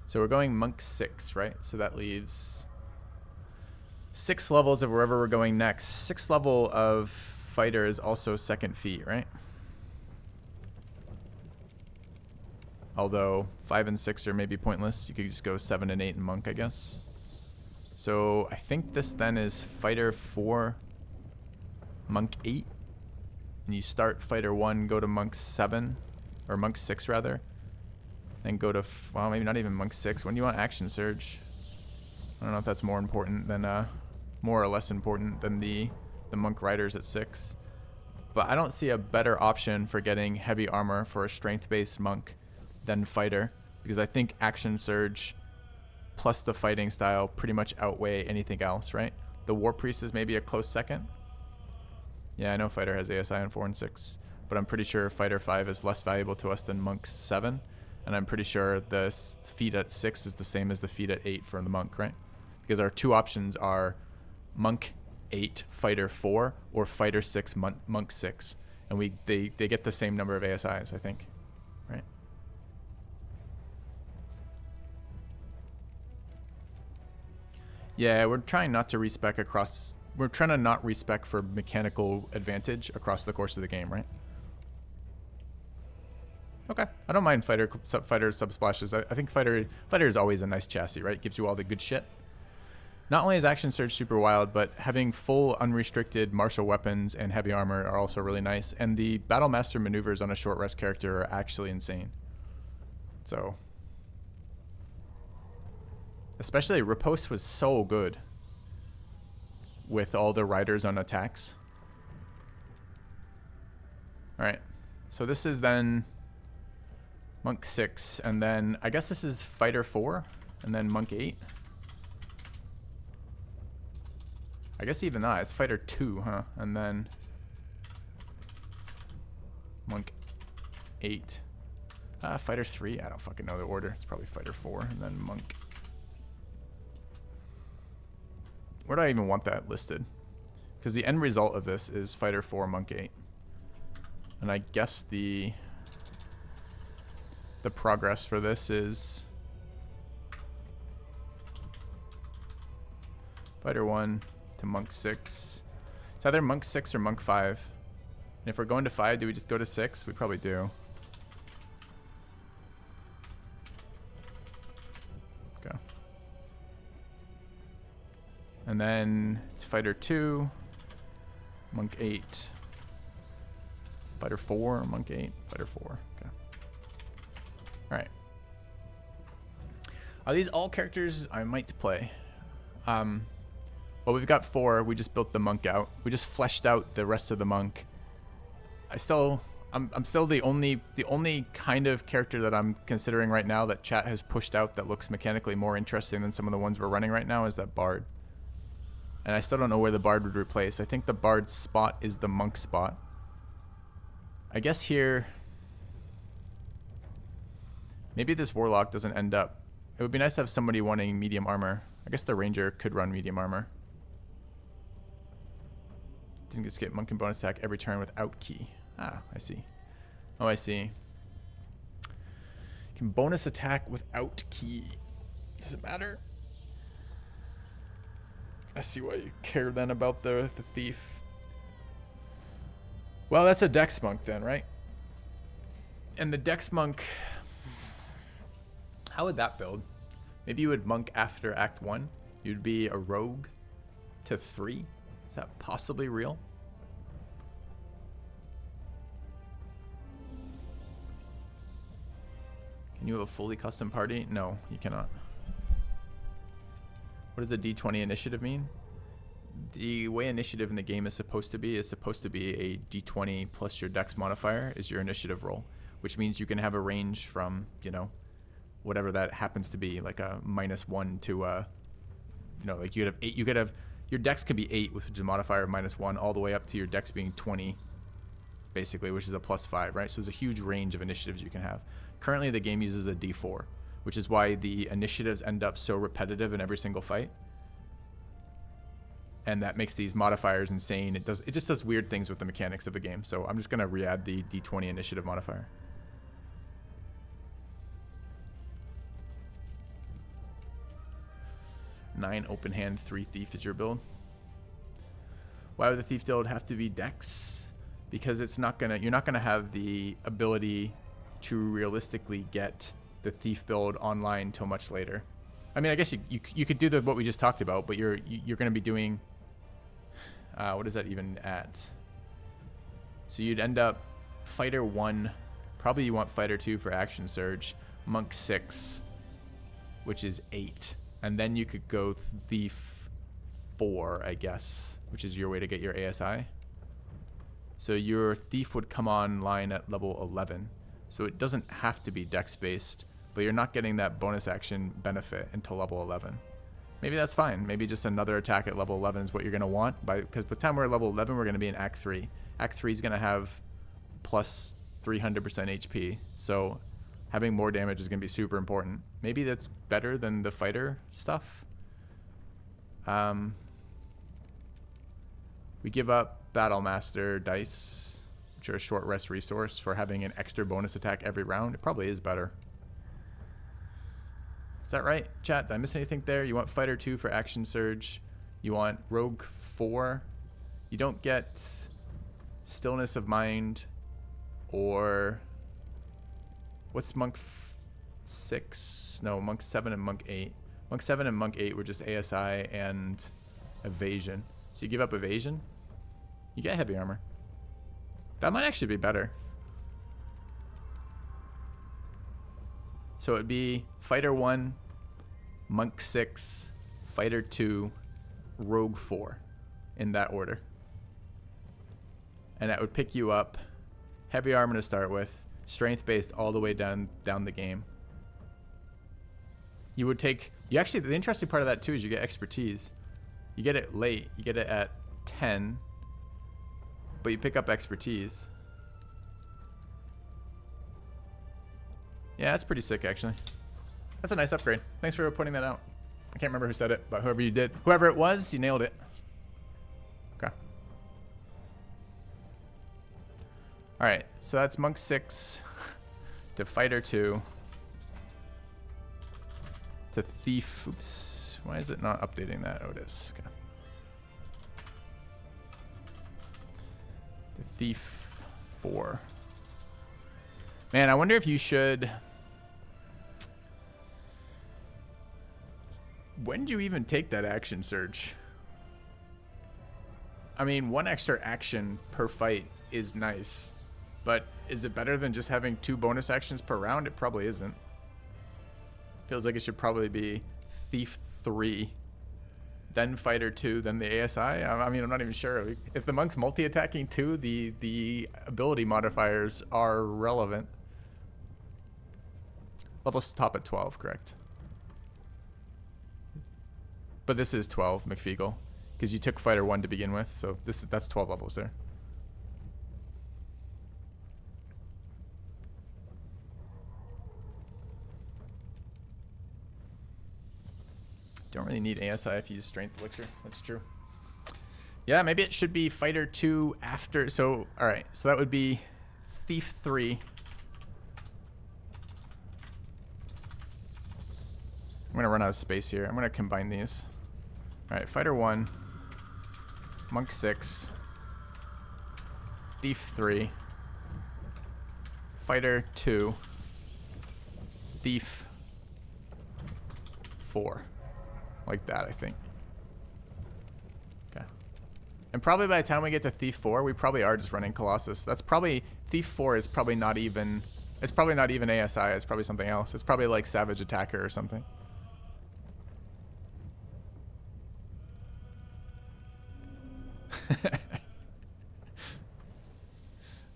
A: So we're going monk 6, right? So that leaves 6 levels of wherever we're going next. 6th level of fighter is also second feat, right? Although 5 and 6 are maybe pointless. You could just go 7 and 8 in monk, I guess. So I think this then is fighter 4, monk 8. And you start fighter 1, go to monk 7, or monk 6 rather. Then go to, well, maybe not even monk 6. When do you want action surge? I don't know if that's more important than, more or less important than the monk riders at 6. But I don't see a better option for getting heavy armor for a strength-based monk than fighter, because I think action surge plus the fighting style pretty much outweigh anything else, right? The war priest is maybe a close second. Yeah, I know fighter has ASI on 4 and 6, but I'm pretty sure fighter 5 is less valuable to us than monk 7, and I'm pretty sure the feat at 6 is the same as the feat at 8 for the monk, right? Because our two options are monk 8 fighter 4 or fighter 6 monk 6, and they get the same number of ASIs, I think, right? Yeah, we're trying not to respec across. We're trying to not respec for mechanical advantage across the course of the game, right? Okay, I don't mind fighter sub-splashes. I think fighter is always a nice chassis, right? Gives you all the good shit. Not only is action surge super wild, but having full unrestricted martial weapons and heavy armor are also really nice. And the battle master maneuvers on a short rest character are actually insane. So. Especially Riposte was so good with all the riders on attacks. Alright, so this is then monk 6, and then I guess this is fighter 4, and then monk 8. I guess even that, it's fighter 2, huh? And then monk 8. Fighter 3, I don't fucking know the order. It's probably fighter 4, and then monk. Where do I even want that listed? Because the end result of this is fighter 4, monk 8. And I guess the progress for this is fighter 1 to monk 6. It's either monk 6 or monk 5. And if we're going to 5, do we just go to 6? We probably do. Go. And then it's fighter 2, monk 8, fighter 4, monk 8, fighter 4. Okay. All right. Are these all characters I might play? Well, we've got 4. We just built the monk out. We just fleshed out the rest of the monk. I'm still the only kind of character that I'm considering right now that chat has pushed out that looks mechanically more interesting than some of the ones we're running right now is that bard. And I still don't know where the bard would replace. I think the bard's spot is the monk spot. I guess here, maybe this warlock doesn't end up. It would be nice to have somebody wanting medium armor. I guess the ranger could run medium armor. Didn't just get monk and bonus attack every turn without key. Ah, I see. Oh, I see. Can bonus attack without key. Does it matter? I see why you care then about the thief. Well, that's a dex monk then, right? And the dex monk, how would that build? Maybe you would monk after Act 1. You'd be a rogue to 3. Is that possibly real? Can you have a fully custom party? No, you cannot. What does a D20 initiative mean? The way initiative in the game is supposed to be a D20 plus your dex modifier is your initiative roll, which means you can have a range from, you know, whatever that happens to be, like a -1 to like you could have 8. You could have your dex could be 8, which is a modifier of -1, all the way up to your dex being 20, basically, which is a +5, right? So there's a huge range of initiatives you can have. Currently, the game uses a D4, which is why the initiatives end up so repetitive in every single fight. And that makes these modifiers insane. It just does weird things with the mechanics of the game. So I'm just gonna re-add the D20 initiative modifier. Nine open hand, 3 thief is your build. Why would the thief build have to be dex? Because you're not gonna have the ability to realistically get the thief build online till much later. I mean, I guess you could do what we just talked about, but you're gonna be doing. What is that even at? So you'd end up fighter 1. Probably you want fighter 2 for action surge. Monk 6, which is 8. And then you could go thief 4, I guess, which is your way to get your ASI. So your thief would come online at level 11. So it doesn't have to be dex based, but you're not getting that bonus action benefit until level 11. Maybe that's fine. Maybe just another attack at level 11 is what you're going to want. Because by the time we're at level 11, we're going to be in Act 3. Act 3 is going to have plus 300% HP. So having more damage is going to be super important. Maybe that's better than the fighter stuff. We give up Battle Master dice, which are a short rest resource, for having an extra bonus attack every round. It probably is better. Is that right, chat? Did I miss anything there? You want fighter 2 for action surge. You want rogue 4. You don't get stillness of mind, or what's monk 6? No, monk 7 and monk 8. Monk 7 and monk 8 were just ASI and evasion. So you give up evasion, you get heavy armor. That might actually be better. So it'd be fighter 1, monk 6, fighter 2, rogue 4, in that order. And that would pick you up heavy armor to start with, strength based all the way down the game. You would take, the interesting part of that too is you get expertise. You get it late, you get it at 10, but you pick up expertise. Yeah, that's pretty sick, actually. That's a nice upgrade. Thanks for pointing that out. I can't remember who said it, but whoever you did, whoever it was, you nailed it. Okay. All right, so that's monk 6 to fighter 2 to thief. Oops, why is it not updating that? Oh, it is. Okay. The thief 4. Man, I wonder if you should. When do you even take that action surge? I mean, 1 extra action per fight is nice, but is it better than just having 2 bonus actions per round? It probably isn't. Feels like it should probably be thief 3, then fighter 2, then the ASI. I mean, I'm not even sure. If the monk's multi-attacking too, the ability modifiers are relevant. Levels top at 12, correct? But this is 12, McFeagle, because you took fighter 1 to begin with, so that's 12 levels there. Don't really need ASI if you use strength elixir. That's true. Yeah, maybe it should be fighter 2 after. So, all right. So that would be thief 3. I'm going to run out of space here. I'm going to combine these. All right, fighter 1, monk 6, thief 3, fighter 2, thief 4. Like that, I think. Okay. And probably by the time we get to thief 4, we probably are just running Colossus. That's probably, thief 4 is probably not even, it's probably not even ASI. It's probably something else. It's probably like Savage Attacker or something.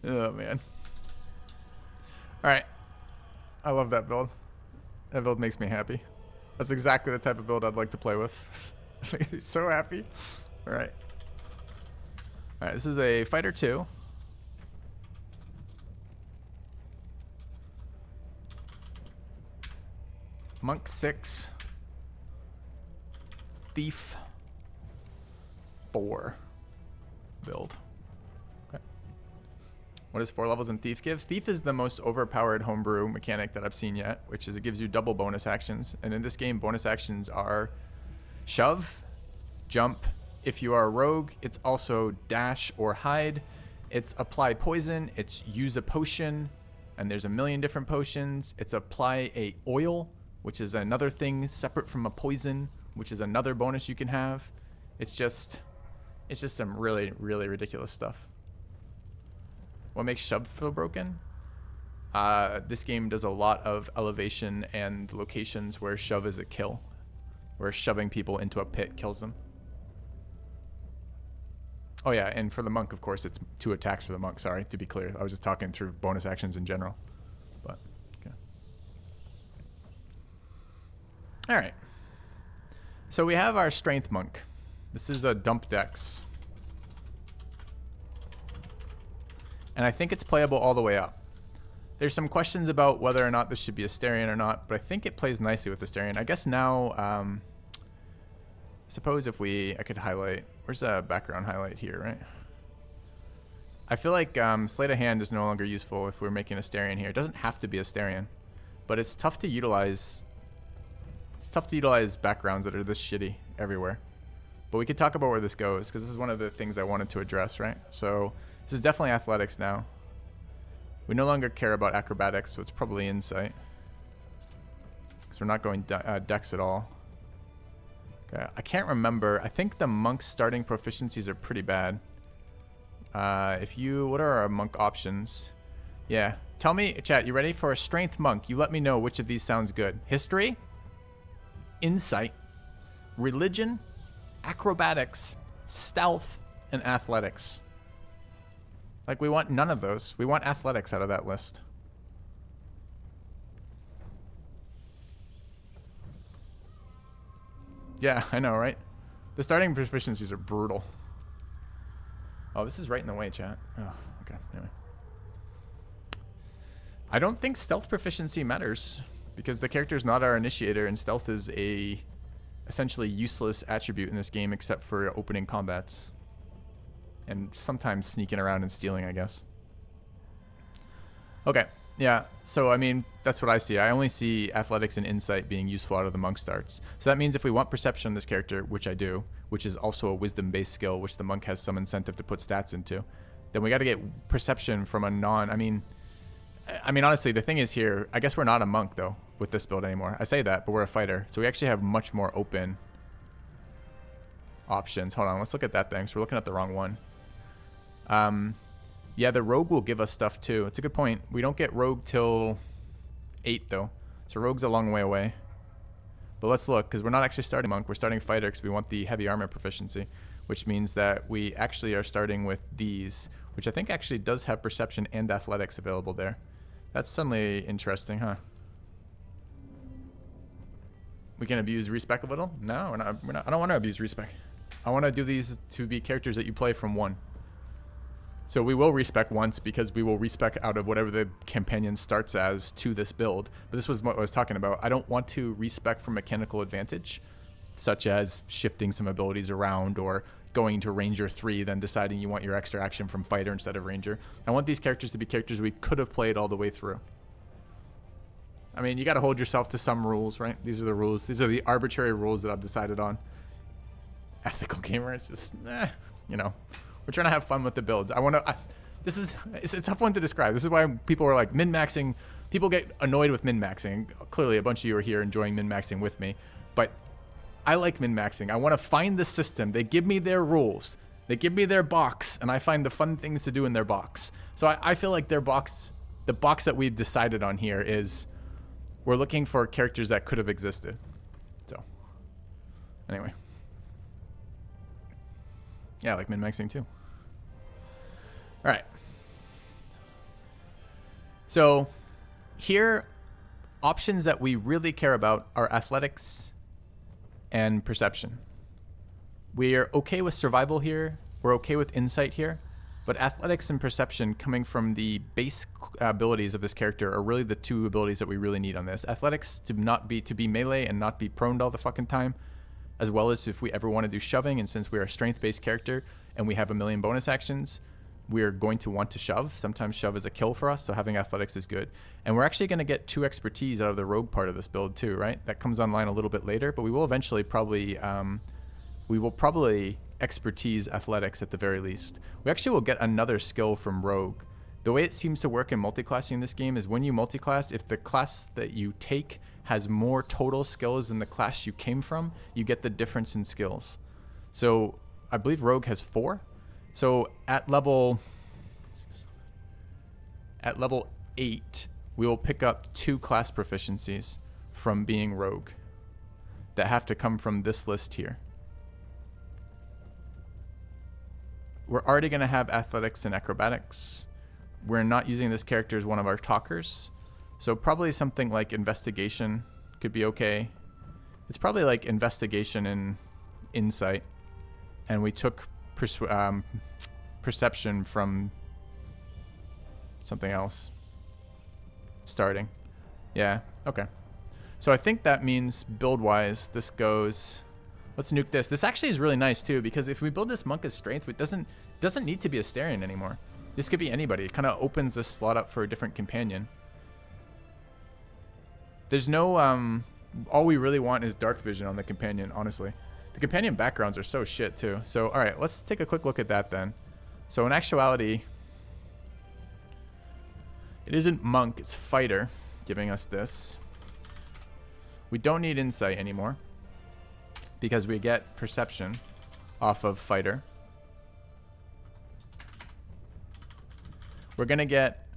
A: Oh, man. All right. I love that build. That build makes me happy. That's exactly the type of build I'd like to play with. Makes me so happy. All right. All right, this is a fighter 2. Monk 6. Thief 4 build. Okay. What does 4 levels in Thief give? Thief is the most overpowered homebrew mechanic that I've seen yet, which is it gives you double bonus actions. And in this game, bonus actions are shove, jump. If you are a rogue, it's also dash or hide. It's apply poison. It's use a potion. And there's a million different potions. It's apply a oil, which is another thing separate from a poison, which is another bonus you can have. It's just some really, really ridiculous stuff. What makes shove feel broken? This game does a lot of elevation and locations where shove is a kill, where shoving people into a pit kills them. Oh yeah, and for the monk, of course, it's 2 attacks for the monk. Sorry, to be clear. I was just talking through bonus actions in general. But, okay. All right. So we have our strength monk. This is a dump dex. And I think it's playable all the way up. There's some questions about whether or not this should be a Styrian or not, but I think it plays nicely with the Styrian. I guess now, suppose if I could highlight, where's a background highlight here, right? I feel like Sleight of Hand is no longer useful if we're making a Styrian here. It doesn't have to be a Styrian, but it's tough to utilize. It's tough to utilize backgrounds that are this shitty everywhere. But we could talk about where this goes, because this is one of the things I wanted to address, right? So this is definitely athletics now. We no longer care about acrobatics, so it's probably insight. Because we're not going dex at all. Okay, I can't remember. I think the monk's starting proficiencies are pretty bad. What are our monk options? Yeah, tell me, chat, you ready for a strength monk? You let me know which of these sounds good. History, insight, religion, acrobatics, stealth, and athletics. Like, we want none of those. We want athletics out of that list. Yeah, I know, right? The starting proficiencies are brutal. Oh, this is right in the way, chat. Oh, okay. Anyway. I don't think stealth proficiency matters because the character's not our initiator, and stealth is a essentially useless attribute in this game except for opening combats. And sometimes sneaking around and stealing, I guess. Okay, yeah. So, I mean, that's what I see. I only see athletics and insight being useful out of the monk starts. So that means if we want perception on this character, which I do, which is also a wisdom-based skill, which the monk has some incentive to put stats into, then we got to get perception from a non... I mean, honestly, the thing is here, I guess we're not a monk, though, with this build anymore. I say that, but we're a fighter. So we actually have much more open options. Hold on, let's look at that thing. So we're looking at the wrong one. Yeah, the rogue will give us stuff too. It's a good point. We don't get rogue till 8 though. So rogue's a long way away. But let's look, because we're not actually starting monk. We're starting fighter because we want the heavy armor proficiency, which means that we actually are starting with these, which I think actually does have perception and athletics available there. That's suddenly interesting, huh? We can abuse respec a little? No, we're not. I don't want to abuse respec. I want to do these to be characters that you play from 1. So we will respec once because we will respec out of whatever the companion starts as to this build. But this was what I was talking about. I don't want to respec for mechanical advantage, such as shifting some abilities around or going to Ranger 3, then deciding you want your extra action from Fighter instead of Ranger. I want these characters to be characters we could have played all the way through. I mean, you got to hold yourself to some rules, right? These are the rules. These are the arbitrary rules that I've decided on. Ethical gamer, it's just, you know. We're trying to have fun with the builds. It's a tough one to describe. This is why people are like min-maxing. People get annoyed with min-maxing. Clearly, a bunch of you are here enjoying min-maxing with me. But I like min-maxing. I want to find the system. They give me their rules. They give me their box, and I find the fun things to do in their box. So I feel like their box, the box that we've decided on here is we're looking for characters that could have existed. So, anyway. Yeah, I like min-maxing too. All right. So here, options that we really care about are athletics and perception. We are okay with survival here. We're okay with insight here. But athletics and perception coming from the base abilities of this character are really the two abilities that we really need on this. Athletics to be melee and not be prone all the fucking time, as well as if we ever want to do shoving, and since we are a strength-based character and we have a million bonus actions, we're going to want to shove. Sometimes shove is a kill for us, so having athletics is good. And we're actually going to get 2 expertise out of the rogue part of this build too, right? That comes online a little bit later, but we will eventually probably expertise athletics at the very least. We actually will get another skill from rogue. The way it seems to work in multiclassing in this game is when you multiclass, if the class that you take has more total skills than the class you came from, you get the difference in skills. So I believe rogue has 4. So at level 8, we will pick up 2 class proficiencies from being rogue that have to come from this list here. We're already going to have athletics and acrobatics. We're not using this character as one of our talkers. So probably something like investigation could be okay. It's probably like investigation and insight. And we took perception from something else. Starting. Yeah, okay. So I think that means build-wise, this goes... Let's nuke this. This actually is really nice too, because if we build this monk as strength, it doesn't need to be a Astarion anymore. This could be anybody. It kind of opens this slot up for a different companion. There's no... all we really want is dark vision on the companion, honestly. The companion backgrounds are so shit too. So, alright, let's take a quick look at that then. So in actuality, it isn't monk, it's fighter giving us this. We don't need insight anymore because we get perception off of fighter. We're gonna get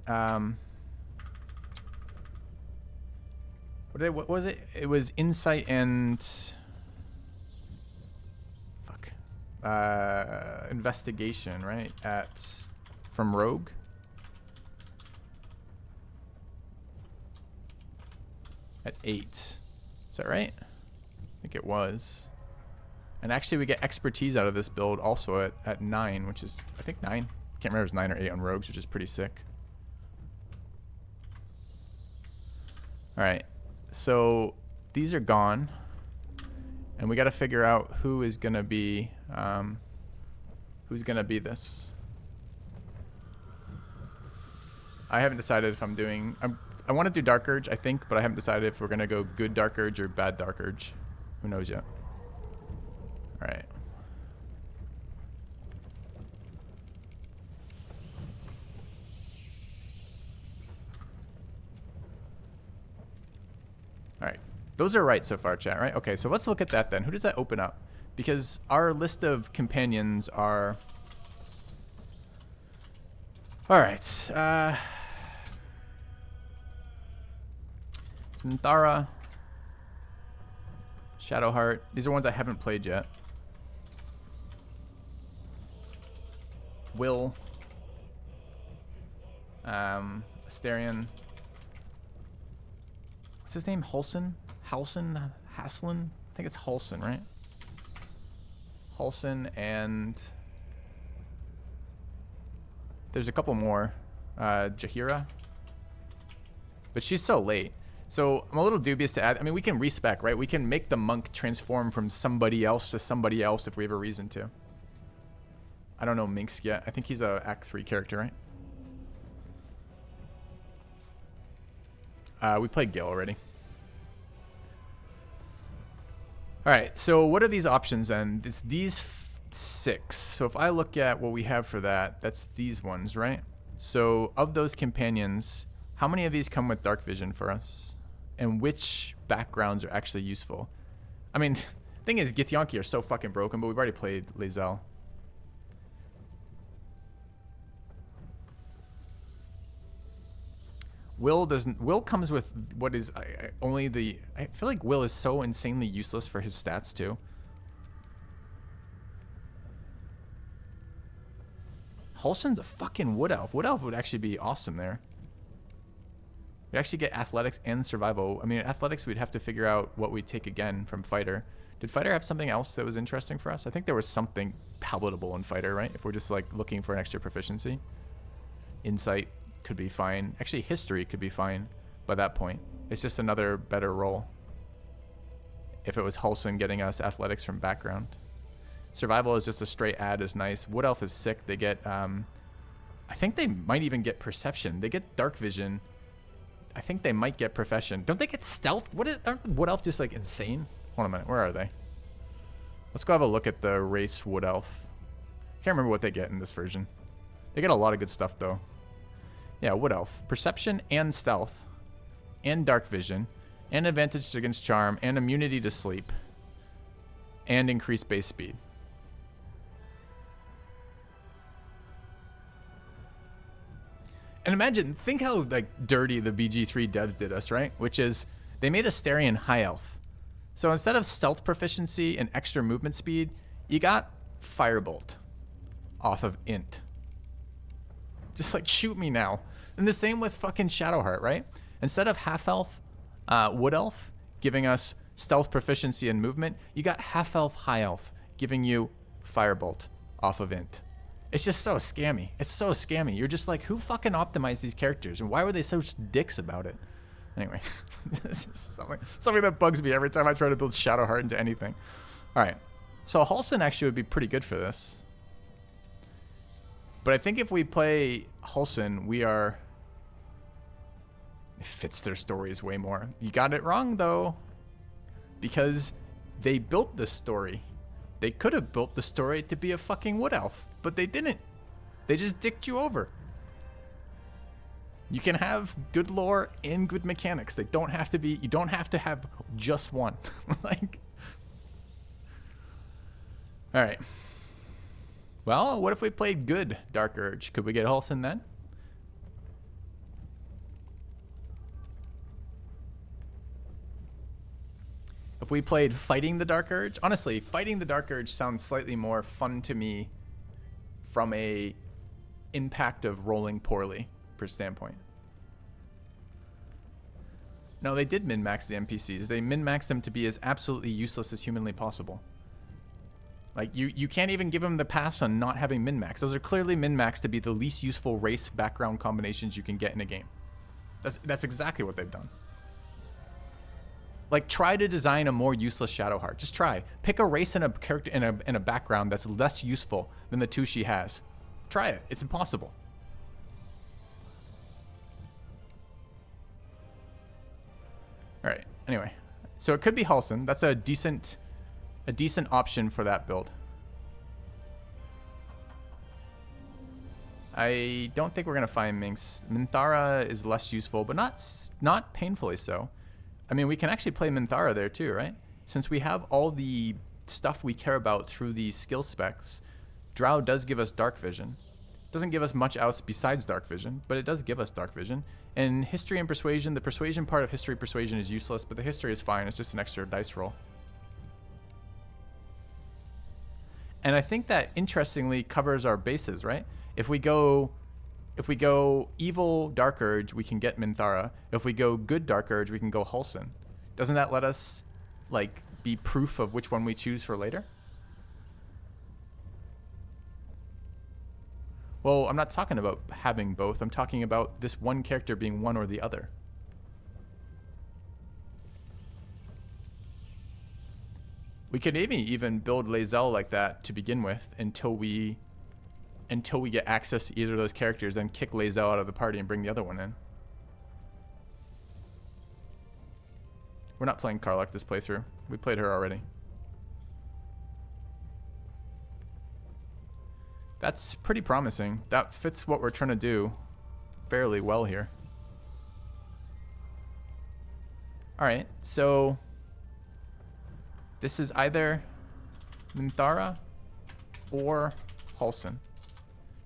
A: what was it? It was insight and investigation, right? From rogue. At 8. Is that right? I think it was. And actually we get expertise out of this build also at 9, which is, I think 9. Can't remember if it was 9 or 8 on rogues, which is pretty sick. Alright. So these are gone. And we got to figure out who is going to be this. I haven't decided if I'm doing... I want to do Dark Urge, I think, but I haven't decided if we're going to go good Dark Urge or bad Dark Urge. Who knows yet? Alright. Alright. Those are right so far, chat, right? Okay, so let's look at that then. Who does that open up? Because our list of companions are... Alright. It's Minthara. Shadowheart. These are ones I haven't played yet. Will. Astarion. What's his name? Halsin? Halsin? Haslin? I think it's Halsin, right? Halsin and... There's a couple more. Jaheira. But she's so late. So I'm a little dubious to add. I mean, we can respec, right? We can make the monk transform from somebody else to somebody else if we have a reason to. I don't know Minsk yet. I think he's a Act 3 character, right? We played Gil already. Alright, so what are these options then? It's these 6. So if I look at what we have for that, that's these ones, right? So of those companions, how many of these come with dark vision for us? And which backgrounds are actually useful? I mean, the thing is, Githyanki are so fucking broken, but we've already played Lae'zel. Will comes with what is only the... I feel like Will is so insanely useless for his stats too. Halsin's a fucking Wood Elf. Wood Elf would actually be awesome there. We actually get athletics and survival. I mean, athletics, we'd have to figure out what we'd take again from fighter. Did fighter have something else that was interesting for us? I think there was something palatable in fighter, right? If we're just like looking for an extra proficiency. Insight could be fine. Actually, history could be fine by that point. It's just another better roll. If it was Hulson getting us athletics from background. Survival is just a straight add is nice. Wood Elf is sick. They get, I think they might even get perception. They get dark vision. I think they might get profession. Don't they get stealth? Aren't Wood Elf just like insane? Hold on a minute. Where are they? Let's go have a look at the race Wood Elf. Can't remember what they get in this version. They get a lot of good stuff though. Yeah, Wood Elf. Perception and stealth. And dark vision. And advantage against charm. And immunity to sleep. And increased base speed. And imagine, think how like dirty the BG3 devs did us, right? Which is, they made Asterion High Elf. So instead of stealth proficiency and extra movement speed, you got Firebolt off of Int. Just like, shoot me now. And the same with fucking Shadowheart, right? Instead of Half Elf, Wood Elf giving us stealth proficiency and movement, you got Half Elf High Elf giving you Firebolt off of Int. It's just so scammy. It's so scammy. You're just like, who fucking optimized these characters? And why were they so dicks about it? Anyway, it's just something that bugs me every time I try to build Shadowheart into anything. All right. So Hulson actually would be pretty good for this. But I think if we play Hulson, we are... It fits their stories way more. You got it wrong, though. Because they built this story. They could have built the story to be a fucking Wood Elf, but they didn't. They just dicked you over. You can have good lore and good mechanics. They don't have to be, you don't have to have just one. Like, all right. Well, what if we played good Dark Urge? Could we get Hulson then? If we played Fighting the Dark Urge, honestly, Fighting the Dark Urge sounds slightly more fun to me from a impact of rolling poorly per standpoint. No, they did min-max the NPCs. They min-maxed them to be as absolutely useless as humanly possible. Like, you can't even give them the pass on not having min-max. Those are clearly min-maxed to be the least useful race background combinations you can get in a game. That's exactly what they've done. Like, try to design a more useless Shadowheart. Just try. Pick a race and a character in a background that's less useful than the two she has. Try it. It's impossible. All right. Anyway, so it could be Hulson. That's a decent option for that build. I don't think we're gonna find Minx. Minthara is less useful, but not painfully so. I mean, we can actually play Minthara there too, right? Since we have all the stuff we care about through the skill specs, Drow does give us dark vision. Doesn't give us much else besides dark vision, but it does give us dark vision. And history and persuasion, the persuasion part of history persuasion is useless, but the history is fine. It's just an extra dice roll. And I think that interestingly covers our bases, right? If we go evil Dark Urge, we can get Minthara. If we go good Dark Urge, we can go Hulson. Doesn't that let us like be proof of which one we choose for later? Well, I'm not talking about having both. I'm talking about this one character being one or the other. We could maybe even build Lae'zel like that to begin with until we get access to either of those characters, then kick Lae'zel out of the party and bring the other one in. We're not playing Karlach this playthrough. We played her already. That's pretty promising. That fits what we're trying to do fairly well here. All right, so this is either Minthara or Hulson.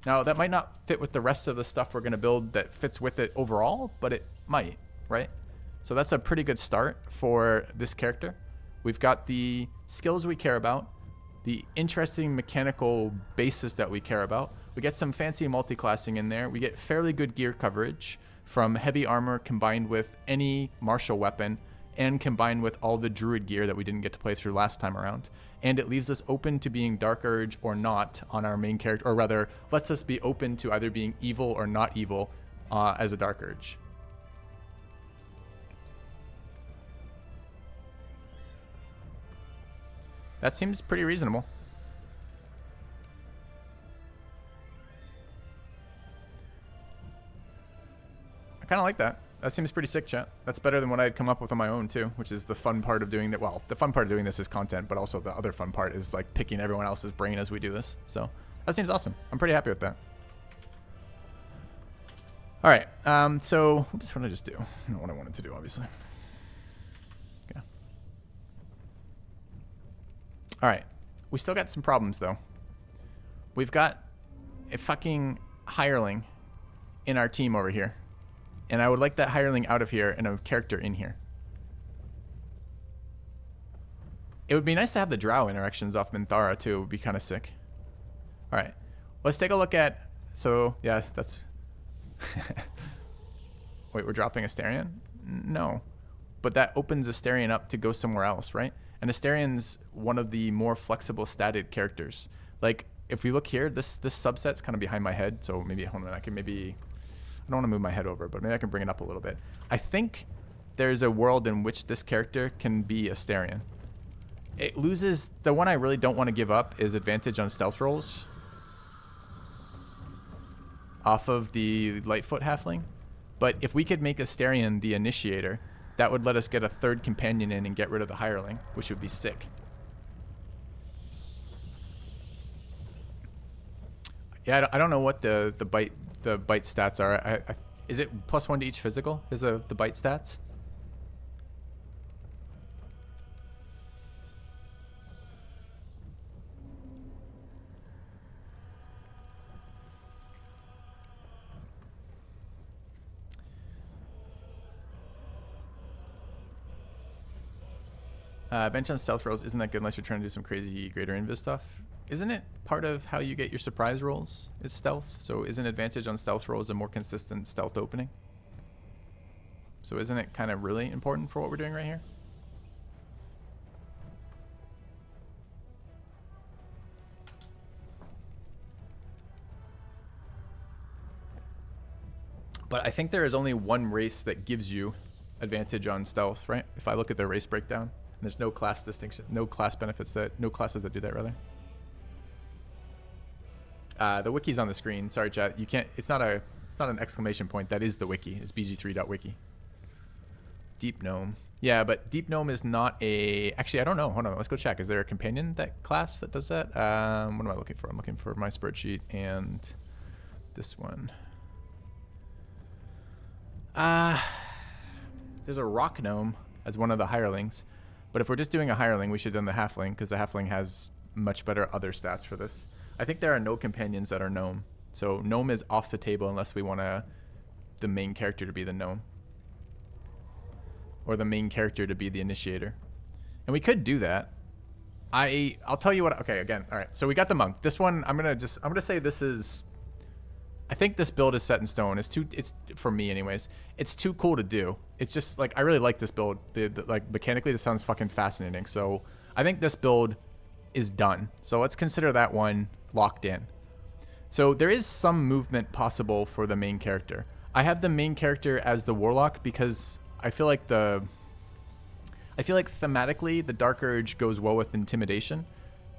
A: Now, that might not fit with the rest of the stuff we're going to build that fits with it overall, but it might, right? So that's a pretty good start for this character. We've got the skills we care about, the interesting mechanical basis that we care about. We get some fancy multiclassing in there. We get fairly good gear coverage, from heavy armor combined with any martial weapon and combined with all the druid gear that we didn't get to play through last time around. And it leaves us open to being Dark Urge or not on our main character, or rather lets us be open to either being evil or not evil as a Dark Urge. That seems pretty reasonable. I kind of like that. That seems pretty sick, chat. That's better than what I'd come up with on my own, too, which is the fun part of doing that. Well, the fun part of doing this is content, but also the other fun part is like picking everyone else's brain as we do this. So that seems awesome. I'm pretty happy with that. All right. So what did I just do? Not what I wanted to do, obviously. Okay. All right. We still got some problems, though. We've got a fucking hireling in our team over here. And I would like that hireling out of here and a character in here. It would be nice to have the drow interactions off Minthara, too. It would be kind of sick. All right. Let's take a look at... So, yeah, that's... Wait, we're dropping Astarion? No. But that opens Astarion up to go somewhere else, right? And Astarion's one of the more flexible statted characters. Like, if we look here, this subset's kind of behind my head. So maybe, hold on, I can maybe... I don't want to move my head over, but maybe I can bring it up a little bit. I think there's a world in which this character can be Astarion. It loses... The one I really don't want to give up is advantage on stealth rolls off of the Lightfoot halfling. But if we could make Astarion the initiator, that would let us get a third companion in and get rid of the hireling, which would be sick. Yeah, I don't know what the bite stats are. Is it +1 to each physical? Is the bite stats? Bench on stealth rolls isn't that good unless you're trying to do some crazy greater invis stuff. Isn't it part of how you get your surprise rolls is stealth? So isn't advantage on stealth rolls a more consistent stealth opening? So isn't it kind of really important for what we're doing right here? But I think there is only one race that gives you advantage on stealth, right? If I look at their race breakdown, and there's no class distinction, no class benefits that, no classes that do that, rather. The wiki's on the screen. Sorry, chat. You can't. It's not an exclamation point. That is the wiki. It's bg3.wiki. Deep Gnome. Yeah, but Deep Gnome is not a. Actually, I don't know. Hold on. Let's go check. Is there a companion that class that does that? What am I looking for? I'm looking for my spreadsheet and this one. There's a rock gnome as one of the hirelings, but if we're just doing a hireling, we should have done the halfling because the halfling has much better other stats for this. I think there are no companions that are gnome. So gnome is off the table unless we want the main character to be the gnome. Or the main character to be the initiator. And we could do that. I'll tell you what. Okay, again. All right. So we got the monk. This one, I'm going to say this is, I think this build is set in stone. It's for me anyways. It's too cool to do. It's just like, I really like this build. Like mechanically, this sounds fucking fascinating. So I think this build is done. So let's consider that one locked in. So there is some movement possible for the main character. I have the main character as the Warlock because I feel like thematically the Dark Urge goes well with intimidation.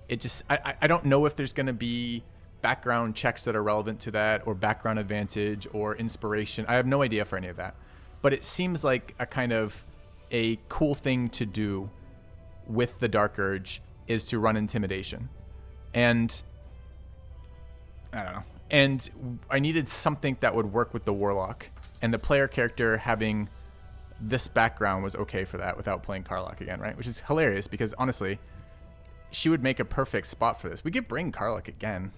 A: It just I don't know if there's gonna be background checks that are relevant to that or background advantage or inspiration. I have no idea for any of that. But it seems like a kind of a cool thing to do with the Dark Urge is to run intimidation. And I don't know. And I needed something that would work with the Warlock. And the player character having this background was okay for that without playing Karlach again, right? Which is hilarious because honestly, she would make a perfect spot for this. We could bring Karlach again,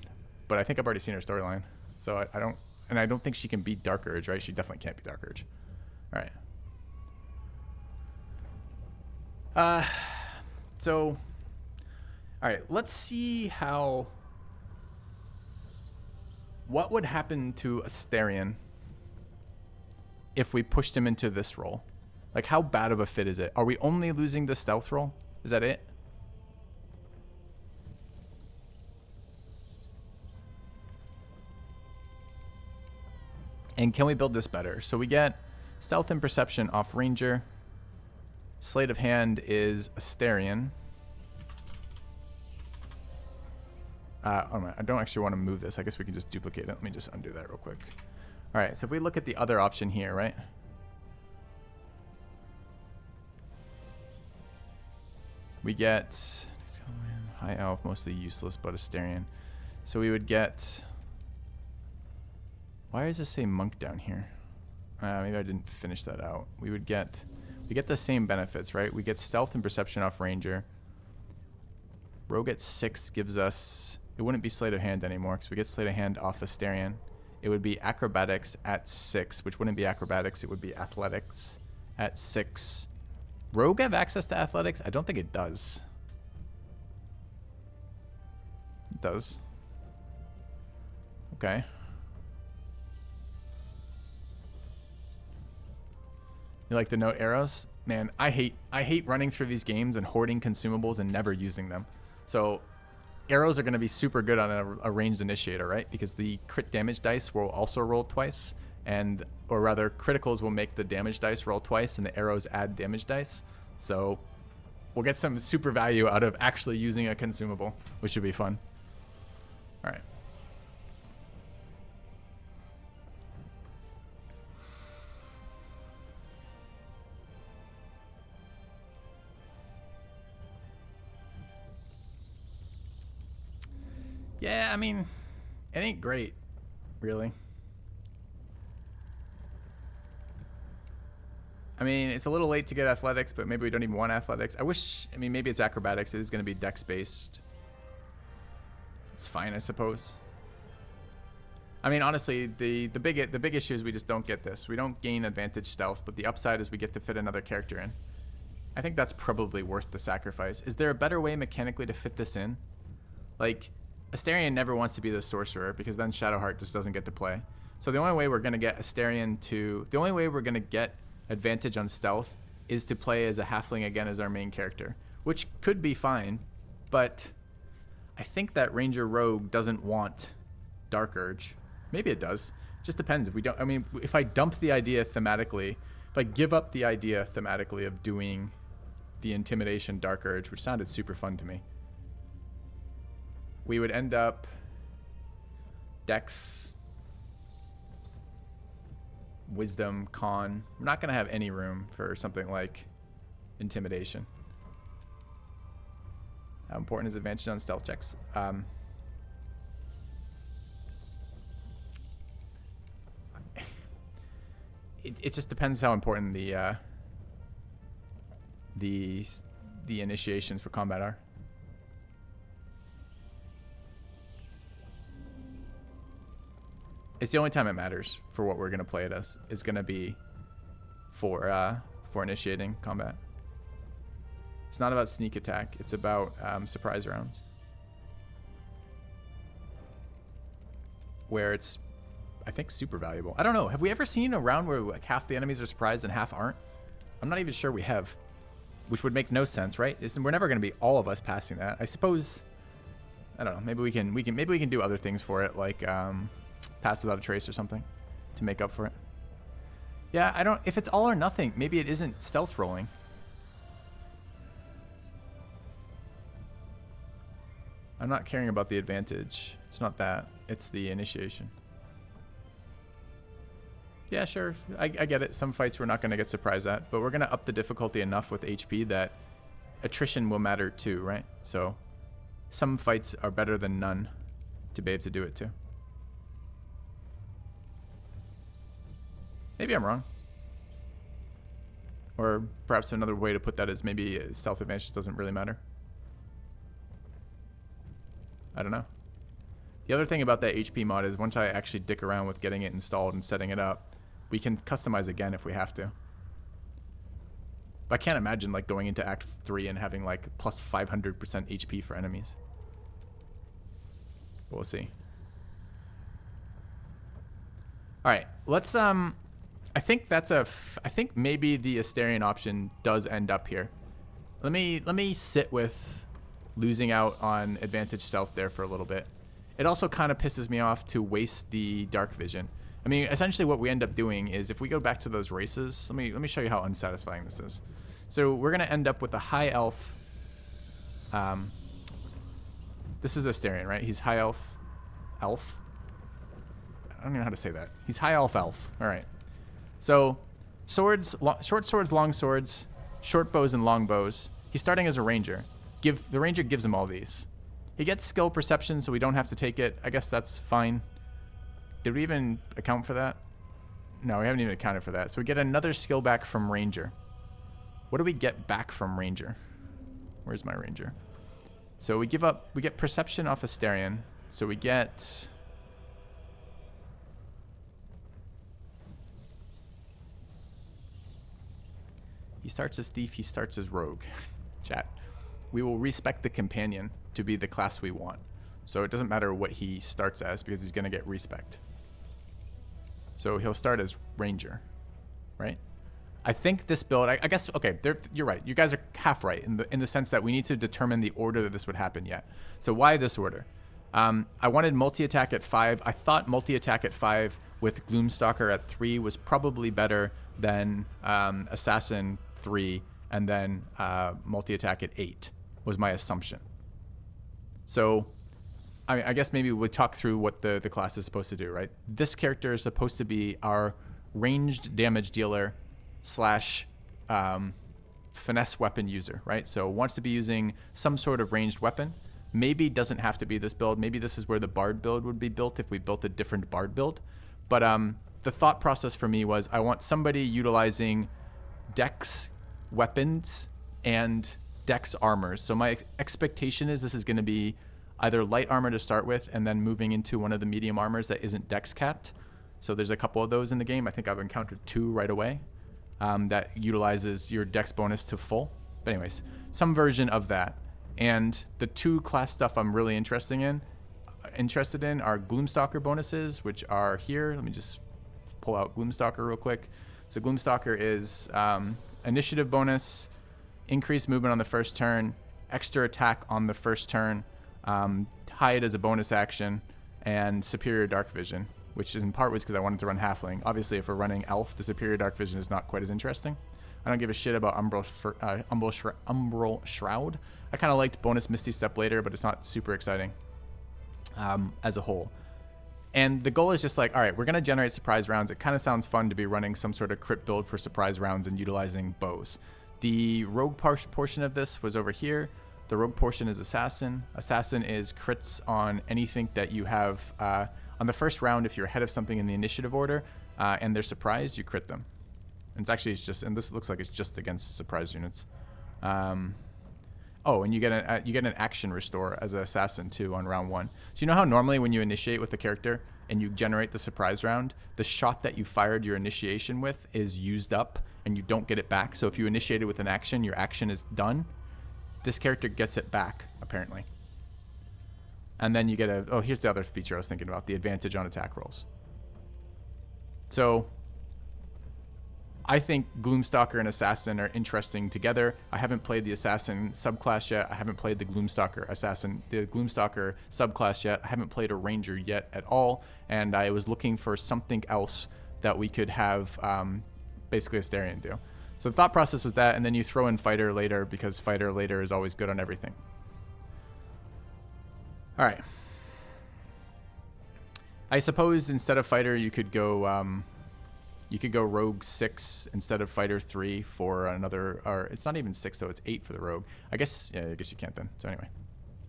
A: but I think I've already seen her storyline. So I don't think she can beat Dark Urge, right? She definitely can't beat Dark Urge. All right. So, all right, let's see what would happen to Astarion if we pushed him into this role? Like, how bad of a fit is it? Are we only losing the stealth role? Is that it? And can we build this better? So we get stealth and perception off ranger. Sleight of hand is Astarion. I don't actually want to move this. I guess we can just duplicate it. Let me just undo that real quick. All right, so if we look at the other option here, right? We get high elf, mostly useless, but Astarion. So we would get... Why does this say monk down here? Maybe I didn't finish that out. We get the same benefits, right? We get stealth and perception off ranger. Rogue at 6 gives us... It wouldn't be sleight of hand anymore because we get sleight of hand off Astarion. It would be acrobatics at 6, which wouldn't be acrobatics. It would be athletics at 6. Rogue have access to athletics? I don't think it does. It does. Okay. You like the note arrows? Man, I hate running through these games and hoarding consumables and never using them. So arrows are going to be super good on a ranged initiator, right? Because the crit damage dice will also roll twice, or rather criticals will make the damage dice roll twice and the arrows add damage dice. So we'll get some super value out of actually using a consumable, which should be fun. All right. Yeah, I mean, it ain't great, really. I mean, it's a little late to get athletics, but maybe we don't even want athletics. I mean, maybe it's acrobatics. It is going to be dex-based. It's fine, I suppose. I mean, honestly, the big issue is we just don't get this. We don't gain advantage stealth, but the upside is we get to fit another character in. I think that's probably worth the sacrifice. Is there a better way mechanically to fit this in? Like... Astarion never wants to be the sorcerer because then Shadowheart just doesn't get to play. So the only way we're going to get Astarion to... The only way we're going to get advantage on stealth is to play as a halfling again as our main character, which could be fine, but I think that Ranger Rogue doesn't want Dark Urge. Maybe it does. Just depends. If we don't... I mean, if I dump the idea thematically, if I give up the idea thematically of doing the Intimidation Dark Urge, which sounded super fun to me, we would end up Dex, Wisdom, Con. We're not going to have any room for something like Intimidation. How important is advantage on stealth checks? It just depends how important the initiations for combat are. It's the only time it matters for what we're going to play it as. Is going to be for initiating combat. It's not about sneak attack. It's about surprise rounds. Where it's, I think, super valuable. I don't know. Have we ever seen a round where like half the enemies are surprised and half aren't? I'm not even sure we have. Which would make no sense, right? We're never going to be all of us passing that. I suppose, I don't know. Maybe we can do other things for it, like pass without a trace or something to make up for it. Yeah, I don't... If it's all or nothing, maybe it isn't stealth rolling. I'm not caring about the advantage. It's not that. It's the initiation. Yeah, sure. I get it. Some fights we're not going to get surprised at, but we're going to up the difficulty enough with HP that attrition will matter too, right? So some fights are better than none to be able to do it too. Maybe I'm wrong. Or perhaps another way to put that is maybe stealth advantage doesn't really matter. I don't know. The other thing about that HP mod is once I actually dick around with getting it installed and setting it up, we can customize again if we have to. But I can't imagine like going into Act 3 and having like plus 500% HP for enemies. But we'll see. All right, let's I think that's I think maybe the Asterion option does end up here. Let me sit with losing out on advantage stealth there for a little bit. It also kind of pisses me off to waste the dark vision. I mean, essentially what we end up doing is if we go back to those races, let me show you how unsatisfying this is. So we're going to end up with a high elf. This is Asterion, right? He's high elf. Elf? I don't even know how to say that. He's high elf. All right. So swords, short swords, long swords, short bows and long bows. He's starting as a ranger. The ranger gives him all these. He gets skill perception, so we don't have to take it. I guess that's fine. Did we even account for that? No, we haven't even accounted for that. So we get another skill back from ranger. What do we get back from ranger? Where's my ranger? So we get perception off Asterion. So we get... He starts as thief, he starts as rogue. Chat. We will respect the companion to be the class we want. So it doesn't matter what he starts as because he's going to get respect. So he'll start as ranger, right? I think this build, I guess, okay, you're right. You guys are half right in the sense that we need to determine the order that this would happen yet. So why this order? I wanted multi-attack at 5. I thought multi-attack at 5 with Gloomstalker at 3 was probably better than Assassin 3 and then multi-attack at 8 was my assumption. So I guess maybe we'll talk through what the class is supposed to do, right? This character is supposed to be our ranged damage dealer slash finesse weapon user, right? So wants to be using some sort of ranged weapon. Maybe doesn't have to be this build. Maybe this is where the Bard build would be built if we built a different Bard build. But the thought process for me was I want somebody utilizing Dex weapons and Dex armors. So my expectation is this is going to be either light armor to start with and then moving into one of the medium armors that isn't Dex capped. So there's a couple of those in the game. I think I've encountered 2 right away that utilizes your Dex bonus to full. But anyways, some version of that. And the 2 class stuff I'm really interested in are Gloomstalker bonuses, which are here. Let me just pull out Gloomstalker real quick. So Gloomstalker is initiative bonus, increased movement on the first turn, extra attack on the first turn, hide as a bonus action, and superior dark vision, which is in part was because I wanted to run halfling. Obviously, if we're running elf, the superior dark vision is not quite as interesting. I don't give a shit about Umbral Shroud. I kind of liked bonus Misty Step later, but it's not super exciting as a whole. And the goal is just like, all right, we're going to generate surprise rounds. It kind of sounds fun to be running some sort of crit build for surprise rounds and utilizing bows. The rogue portion of this was over here. The rogue portion is assassin. Assassin is crits on anything that you have on the first round. If you're ahead of something in the initiative order and they're surprised, you crit them. And it's just, and this looks like it's just against surprise units. Oh, and you get an action restore as an assassin too on round 1. So you know how normally when you initiate with the character and you generate the surprise round, the shot that you fired your initiation with is used up and you don't get it back. So if you initiated with an action, your action is done. This character gets it back, apparently. And then you get here's the other feature I was thinking about, the advantage on attack rolls. So I think Gloomstalker and Assassin are interesting together. I haven't played the Assassin subclass yet. I haven't played the Gloomstalker subclass yet. I haven't played a Ranger yet at all. And I was looking for something else that we could have basically Asterion do. So the thought process was that, and then you throw in Fighter later because Fighter later is always good on everything. All right. I suppose instead of Fighter, you could go Rogue 6 instead of Fighter 3 for another, or it's not even 6 though, it's 8 for the Rogue. I guess you can't then. So anyway,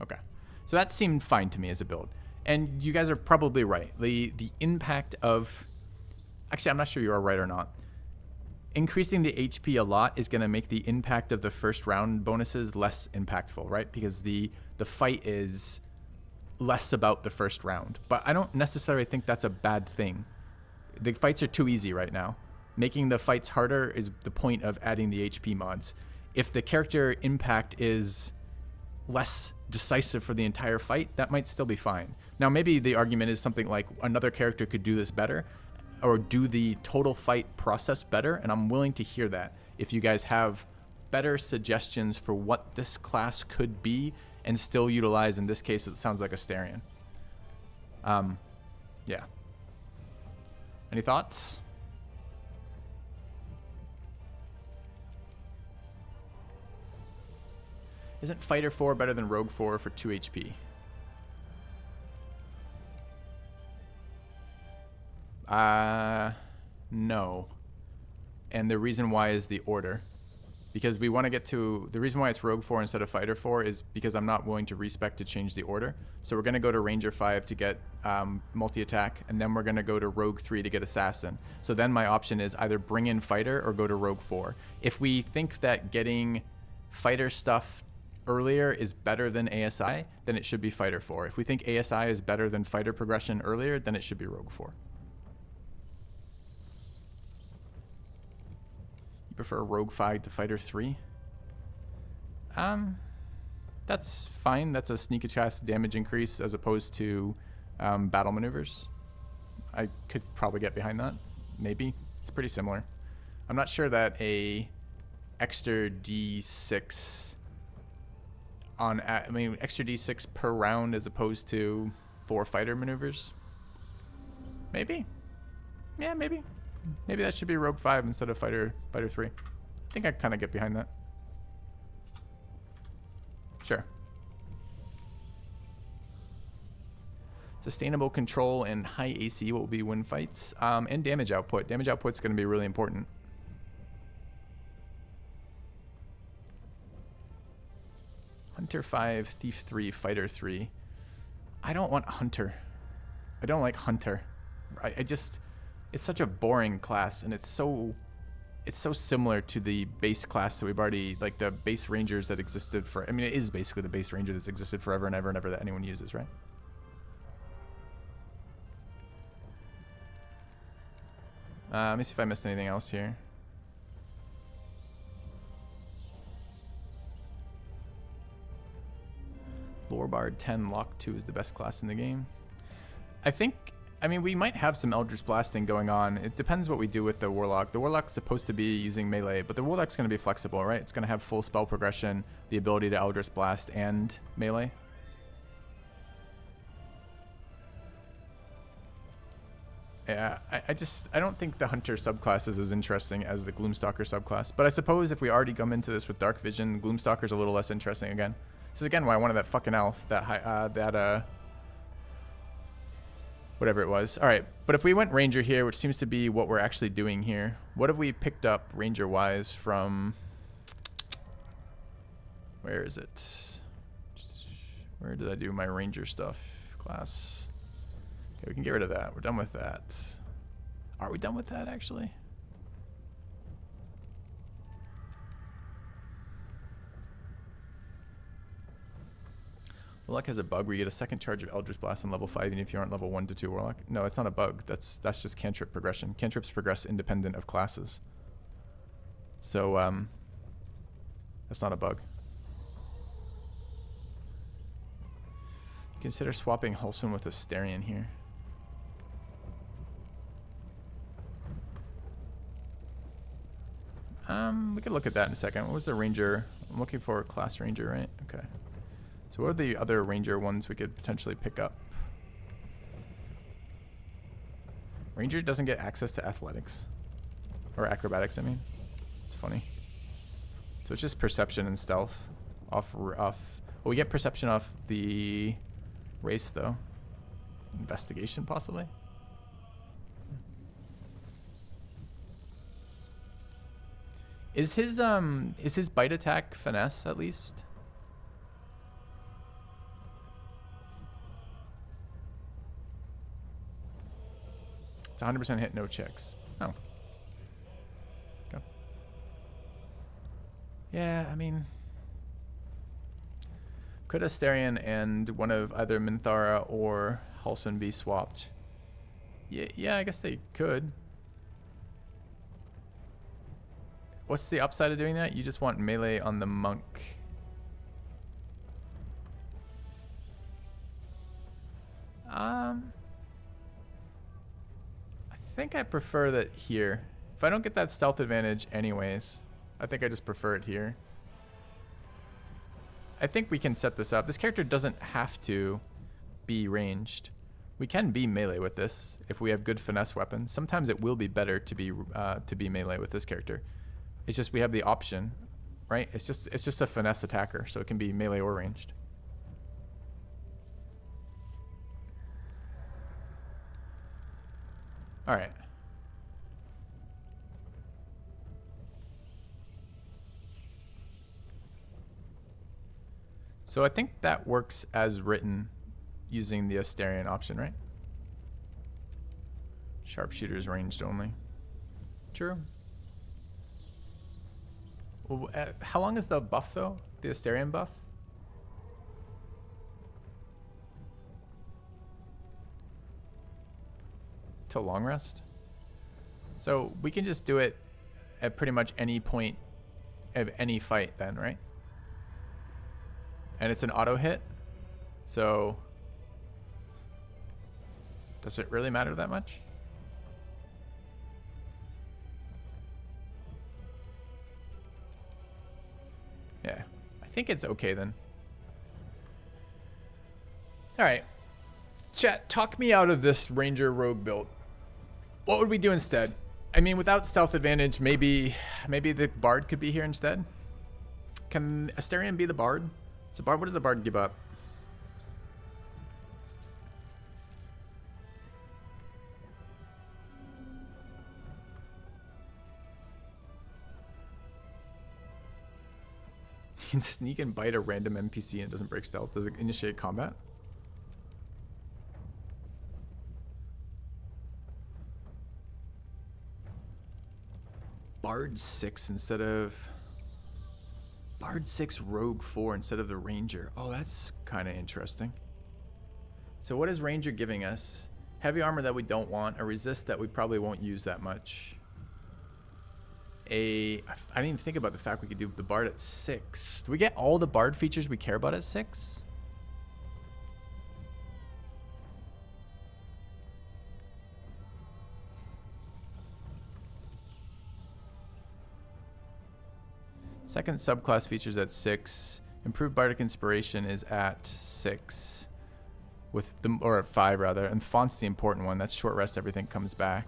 A: okay. So that seemed fine to me as a build. And you guys are probably right. The impact of, actually I'm not sure you are right or not. Increasing the HP a lot is going to make the impact of the first round bonuses less impactful, right? Because the fight is less about the first round. But I don't necessarily think that's a bad thing. The fights are too easy right now. Making the fights harder is the point of adding the HP mods. If the character impact is less decisive for the entire fight, that might still be fine. Now, maybe the argument is something like another character could do this better. or do the total fight process better, and I'm willing to hear that. If you guys have better suggestions for what this class could be and still utilize, in this case, it sounds like Astarion. Yeah. Any thoughts? Isn't Fighter 4 better than Rogue 4 for 2 HP? No. And the reason why is the order. Because we want to get to... The reason why it's Rogue 4 instead of Fighter 4 is because I'm not willing to respec to change the order. So we're going to go to Ranger 5 to get multi-attack, and then we're going to go to Rogue 3 to get Assassin. So then my option is either bring in Fighter or go to Rogue 4. If we think that getting Fighter stuff earlier is better than ASI, then it should be Fighter 4. If we think ASI is better than Fighter progression earlier, then it should be Rogue 4. You prefer Rogue 5 to Fighter 3? That's fine. That's a sneak attack damage increase as opposed to battle maneuvers. I could probably get behind that. Maybe. It's pretty similar. I'm not sure that a extra D6 on... I mean, extra D6 per round as opposed to 4 fighter maneuvers. Maybe. Yeah, maybe. Maybe that should be Rogue 5 instead of Fighter 3. I think I kind of get behind that. Sure. Sustainable control and high AC will be win fights. And damage output. Damage output's going to be really important. Hunter 5, Thief 3, Fighter 3. I don't want Hunter. I don't like Hunter. I just... It's such a boring class, and it's so similar to the base class that we've already, like the base rangers that existed for... I mean, it is basically the base ranger that's existed forever and ever and ever that anyone uses, right? Let me see if I missed anything else here. Lorebard 10 Lock 2 is the best class in the game. I mean, we might have some Eldritch Blasting going on. It depends what we do with the Warlock. The Warlock's supposed to be using melee, but the Warlock's going to be flexible, right? It's going to have full spell progression, the ability to Eldritch Blast and melee. Yeah, I don't think the Hunter subclass is as interesting as the Gloomstalker subclass. But I suppose if we already come into this with Dark Vision, Gloomstalker's a little less interesting again. This is again why I wanted that fucking elf, whatever it was. All right, but if we went Ranger here, which seems to be what we're actually doing here, what have we picked up Ranger-wise from... Where is it? Where did I do my Ranger stuff? Class. Okay, we can get rid of that. We're done with that. Are we done with that, actually? Warlock has a bug where you get a second charge of Eldritch Blast on level 5 even if you aren't level 1 to 2 Warlock. No, it's not a bug. That's just cantrip progression. Cantrips progress independent of classes. So, that's not a bug. Consider swapping Hulson with Astarion here. We could look at that in a second. What was the ranger? I'm looking for a class ranger, right? Okay. So what are the other ranger ones we could potentially pick up? Ranger doesn't get access to athletics. Or acrobatics, I mean. It's funny. So it's just perception and stealth. Well, we get perception off the race, though. Investigation, possibly? Is his bite attack finesse, at least? It's 100% hit, no checks. Oh. Okay. Yeah, I mean... Could Astarion and one of either Minthara or Halsin be swapped? Yeah, I guess they could. What's the upside of doing that? You just want melee on the monk. I think I prefer that here. If I don't get that stealth advantage anyways, I think I just prefer it here. I think we can set this up. This character doesn't have to be ranged. We can be melee with this if we have good finesse weapons. Sometimes it will be better to be melee with this character. It's just we have the option, right? It's just a finesse attacker, so it can be melee or ranged. All right. So I think that works as written using the Asterion option, right? Sharpshooter's ranged only. True. Well, how long is the buff though? The Asterion buff? Till long rest? So we can just do it at pretty much any point of any fight then, right? And it's an auto hit, so does it really matter that much? Yeah, I think it's okay then. All right, chat, talk me out of this Ranger Rogue build. What would we do instead? I mean, without stealth advantage, maybe the Bard could be here instead. Can Asterion be the Bard? So Bard, what does the Bard give up? You can sneak and bite a random NPC and it doesn't break stealth. Does it initiate combat? Bard 6 instead of... Bard 6, Rogue 4 instead of the Ranger. Oh, that's kind of interesting. So what is Ranger giving us? Heavy armor that we don't want. A resist that we probably won't use that much. I didn't even think about the fact we could do the Bard at 6. Do we get all the Bard features we care about at 6? Second subclass features at 6. Improved Bardic Inspiration is at 6. Or at 5 rather. And Font's the important one. That's short rest, everything comes back.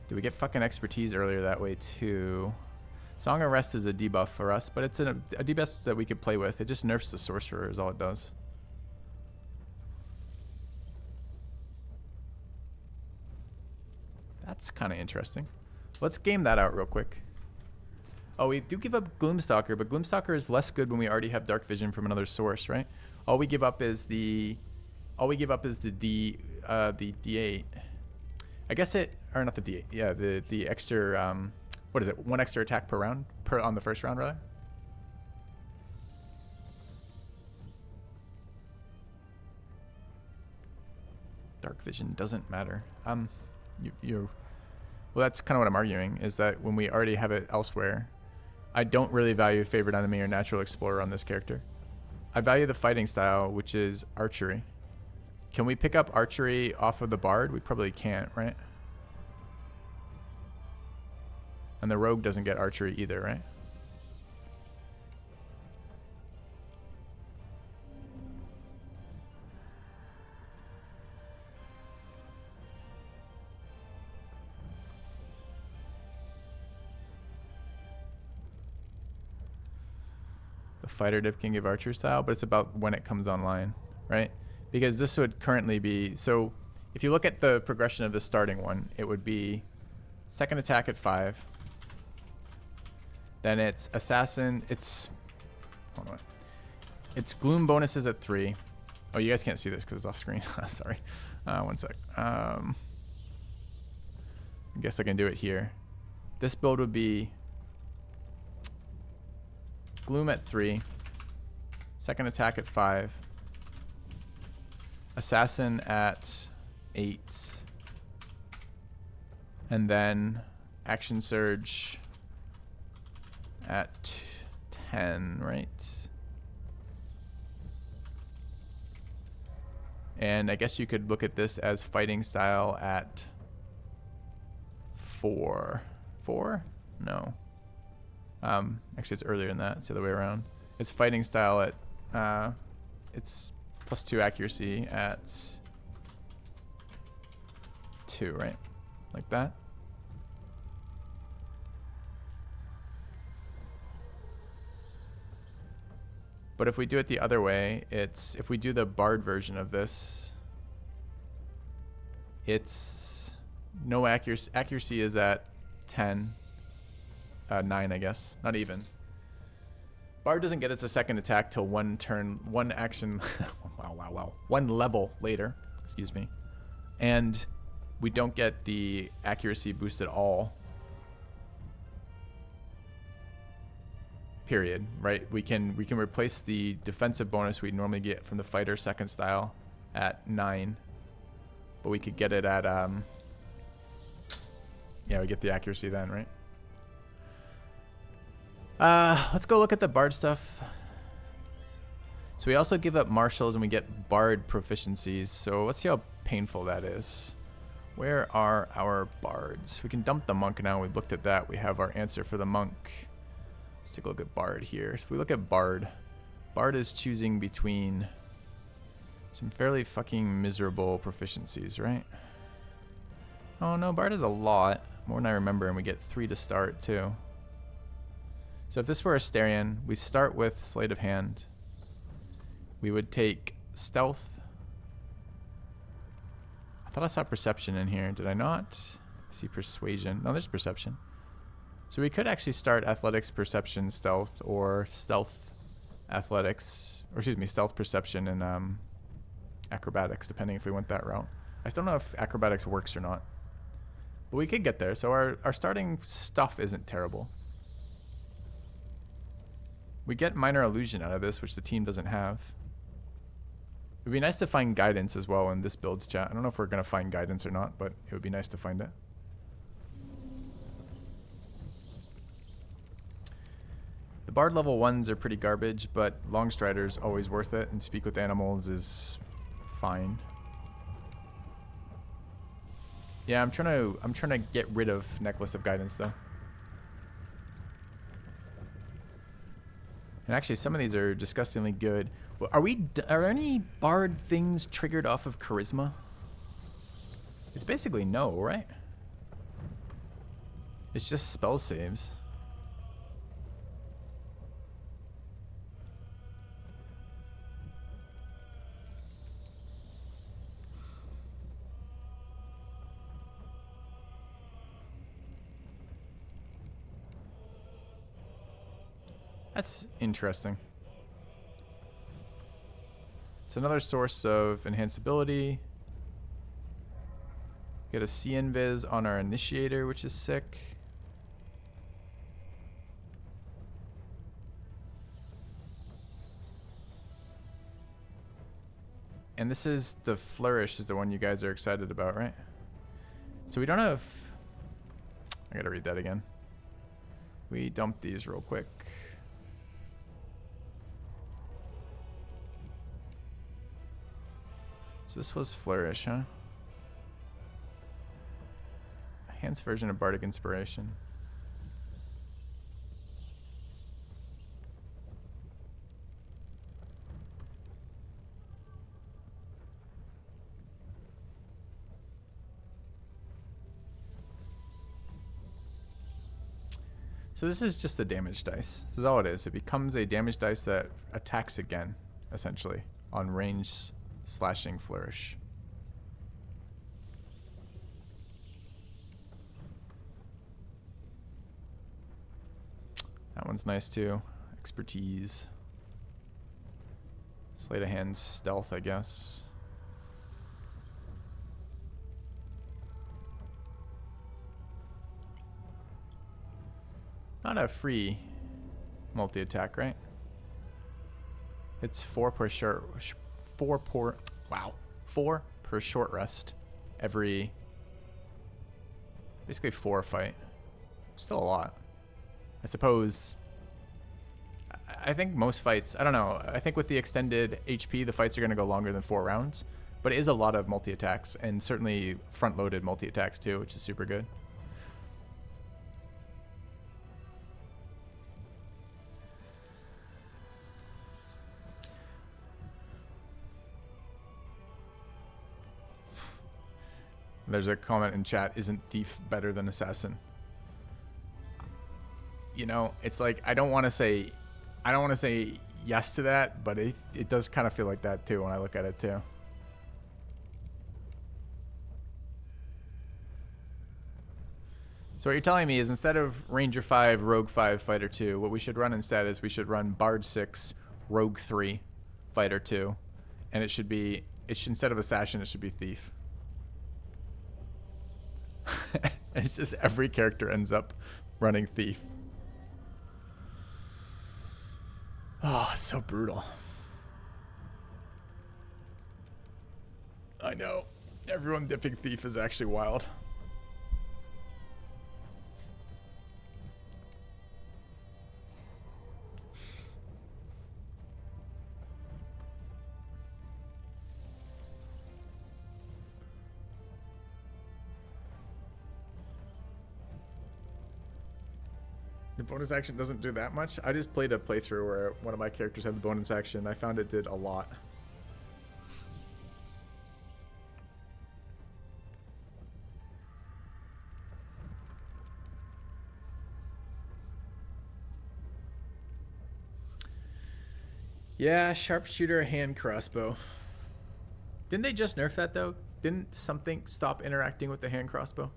A: Do we get fucking expertise earlier that way too? Song of Rest is a debuff for us, but it's a debuff that we could play with. It just nerfs the sorcerer is all it does. That's kind of interesting. Let's game that out real quick. Oh, we do give up Gloomstalker, but Gloomstalker is less good when we already have Dark Vision from another source, right? All we give up is the D8. I guess it, or not the D8. Yeah, the extra. What is it? 1 extra attack per round, on the first round rather. Dark Vision doesn't matter. Well, that's kind of what I'm arguing, is that when we already have it elsewhere, I don't really value Favorite Enemy or Natural Explorer on this character. I value the fighting style, which is Archery. Can we pick up Archery off of the Bard? We probably can't, right? And the Rogue doesn't get Archery either, right? The fighter dip can give archer style, but it's about when it comes online, right? Because this would currently be, so if you look at the progression of the starting one, it would be second attack at 5. Then it's assassin, hold on. It's gloom bonuses at 3. Oh, you guys can't see this because it's off screen. Sorry. 1 sec. I guess I can do it here. This build would be Gloom at 3, second attack at 5, Assassin at 8, and then Action Surge at 10, right? And I guess you could look at this as fighting style at 4. 4? No. Actually, it's earlier than that. It's the other way around. It's fighting style at, it's +2 accuracy at 2, right? Like that. But if we do it the other way, it's, if we do the Bard version of this, it's no accuracy. Accuracy is at 10. 9, I guess. Not even. Bard doesn't get its second attack till one turn, one action, wow. 1 level later, excuse me. And we don't get the accuracy boost at all. Period, right? We can replace the defensive bonus we normally get from the fighter second style at 9. But we could get it at, yeah, we get the accuracy then, right? Let's go look at the Bard stuff. So we also give up martials and we get Bard proficiencies. So let's see how painful that is. Where are our Bards? We can dump the monk now. We've looked at that. We have our answer for the monk. Let's take a look at Bard here. If we look at Bard, Bard is choosing between some fairly fucking miserable proficiencies, right? Oh no, Bard has a lot. More than I remember, and we get 3 to start too. So if this were Asterion, we start with Sleight of Hand. We would take Stealth. I thought I saw Perception in here. Did I not? I see Persuasion. No, there's Perception. So we could actually start Athletics, Perception, Stealth, or Stealth, Athletics, or excuse me, Stealth, Perception, and Acrobatics, depending if we went that route. I still don't know if Acrobatics works or not. But we could get there. So our starting stuff isn't terrible. We get Minor Illusion out of this, which the team doesn't have. It would be nice to find guidance as well in this build's chat. I don't know if we're going to find guidance or not, but it would be nice to find it. The Bard level 1s are pretty garbage, but Longstrider's always worth it, and Speak with Animals is fine. Yeah, I'm trying to get rid of Necklace of Guidance though. And actually, some of these are disgustingly good. Are any Bard things triggered off of Charisma? It's basically no, right? It's just spell saves. That's interesting. It's another source of enhanced ability. Get a C invis on our initiator, which is sick. And this is the Flourish, is the one you guys are excited about, right? So we don't have... I gotta read that again. We dumped these real quick. So this was Flourish, huh? Enhanced version of Bardic Inspiration. So this is just a damage dice. This is all it is. It becomes a damage dice that attacks again, essentially, on range slashing Flourish. That one's nice too. Expertise. Sleight of Hand Stealth, I guess. Not a free multi-attack, right? It's 4 per short... 4 per short rest every... Basically 4 fight. Still a lot. I suppose... I think most fights... I don't know. I think with the extended HP, the fights are going to go longer than 4 rounds. But it is a lot of multi-attacks, and certainly front-loaded multi-attacks too, which is super good. There's a comment in chat, isn't thief better than assassin? You know, it's like I don't want to say yes to that, but it does kind of feel like that too when I look at it too. So what you're telling me is instead of Ranger 5, Rogue 5, Fighter 2, what we should run instead is we should run Bard 6, Rogue 3, Fighter 2, and it should instead of Assassin, it should be Thief. It's just every character ends up running Thief. Oh, it's so brutal. I know. Everyone dipping Thief is actually wild. The bonus action doesn't do that much. I just played a playthrough where one of my characters had the bonus action. I found it did a lot. Yeah, sharpshooter, hand crossbow. Didn't they just nerf that though? Didn't something stop interacting with the hand crossbow?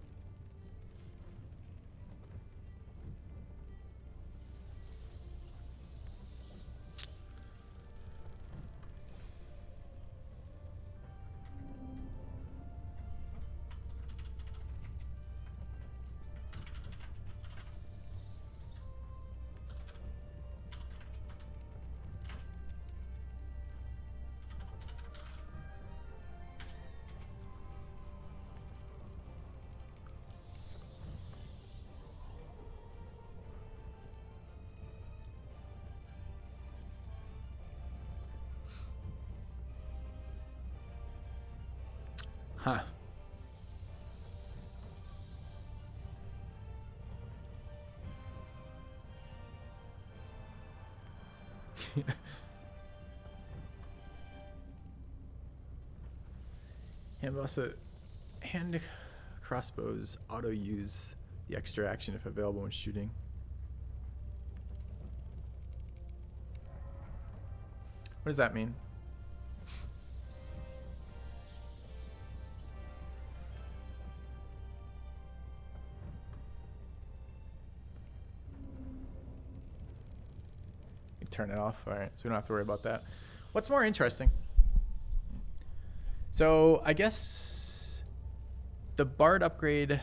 A: Huh. Hand crossbows auto use the extra action if available when shooting. What does that mean? Turn it off. All right, so we don't have to worry about that. What's more interesting? So I guess the Bard upgrade,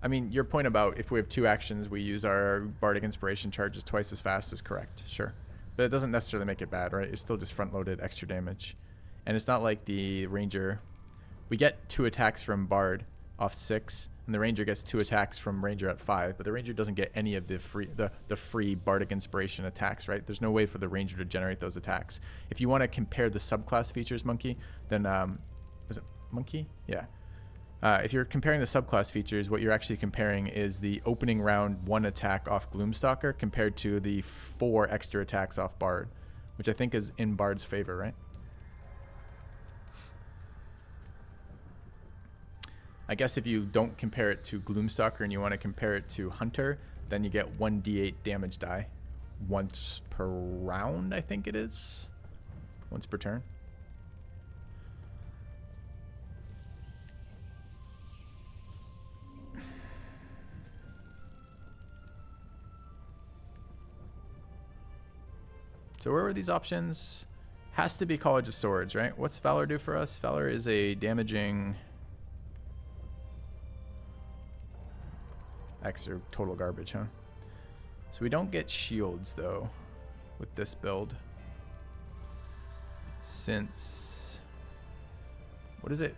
A: I mean, your point about if we have two actions, we use our Bardic Inspiration charges twice as fast is correct, sure. But it doesn't necessarily make it bad, right? It's still just front-loaded extra damage. And it's not like the Ranger. We get 2 attacks from Bard off 6, and the Ranger gets 2 attacks from Ranger at 5, but the Ranger doesn't get any of the free Bardic Inspiration attacks, right? There's no way for the Ranger to generate those attacks. If you want to compare the subclass features, Monkey, then is it Monkey? Yeah. If you're comparing the subclass features, what you're actually comparing is the opening round 1 attack off Gloomstalker compared to the 4 extra attacks off Bard, which I think is in Bard's favor, right? I guess if you don't compare it to Gloomstalker and you want to compare it to Hunter, then you get 1d8 damage die once per round, I think it is. Once per turn. So where were these options? Has to be College of Swords, right? What's Valor do for us? Valor is a damaging... X or total garbage, huh? So we don't get shields, though, with this build. Since... What is it?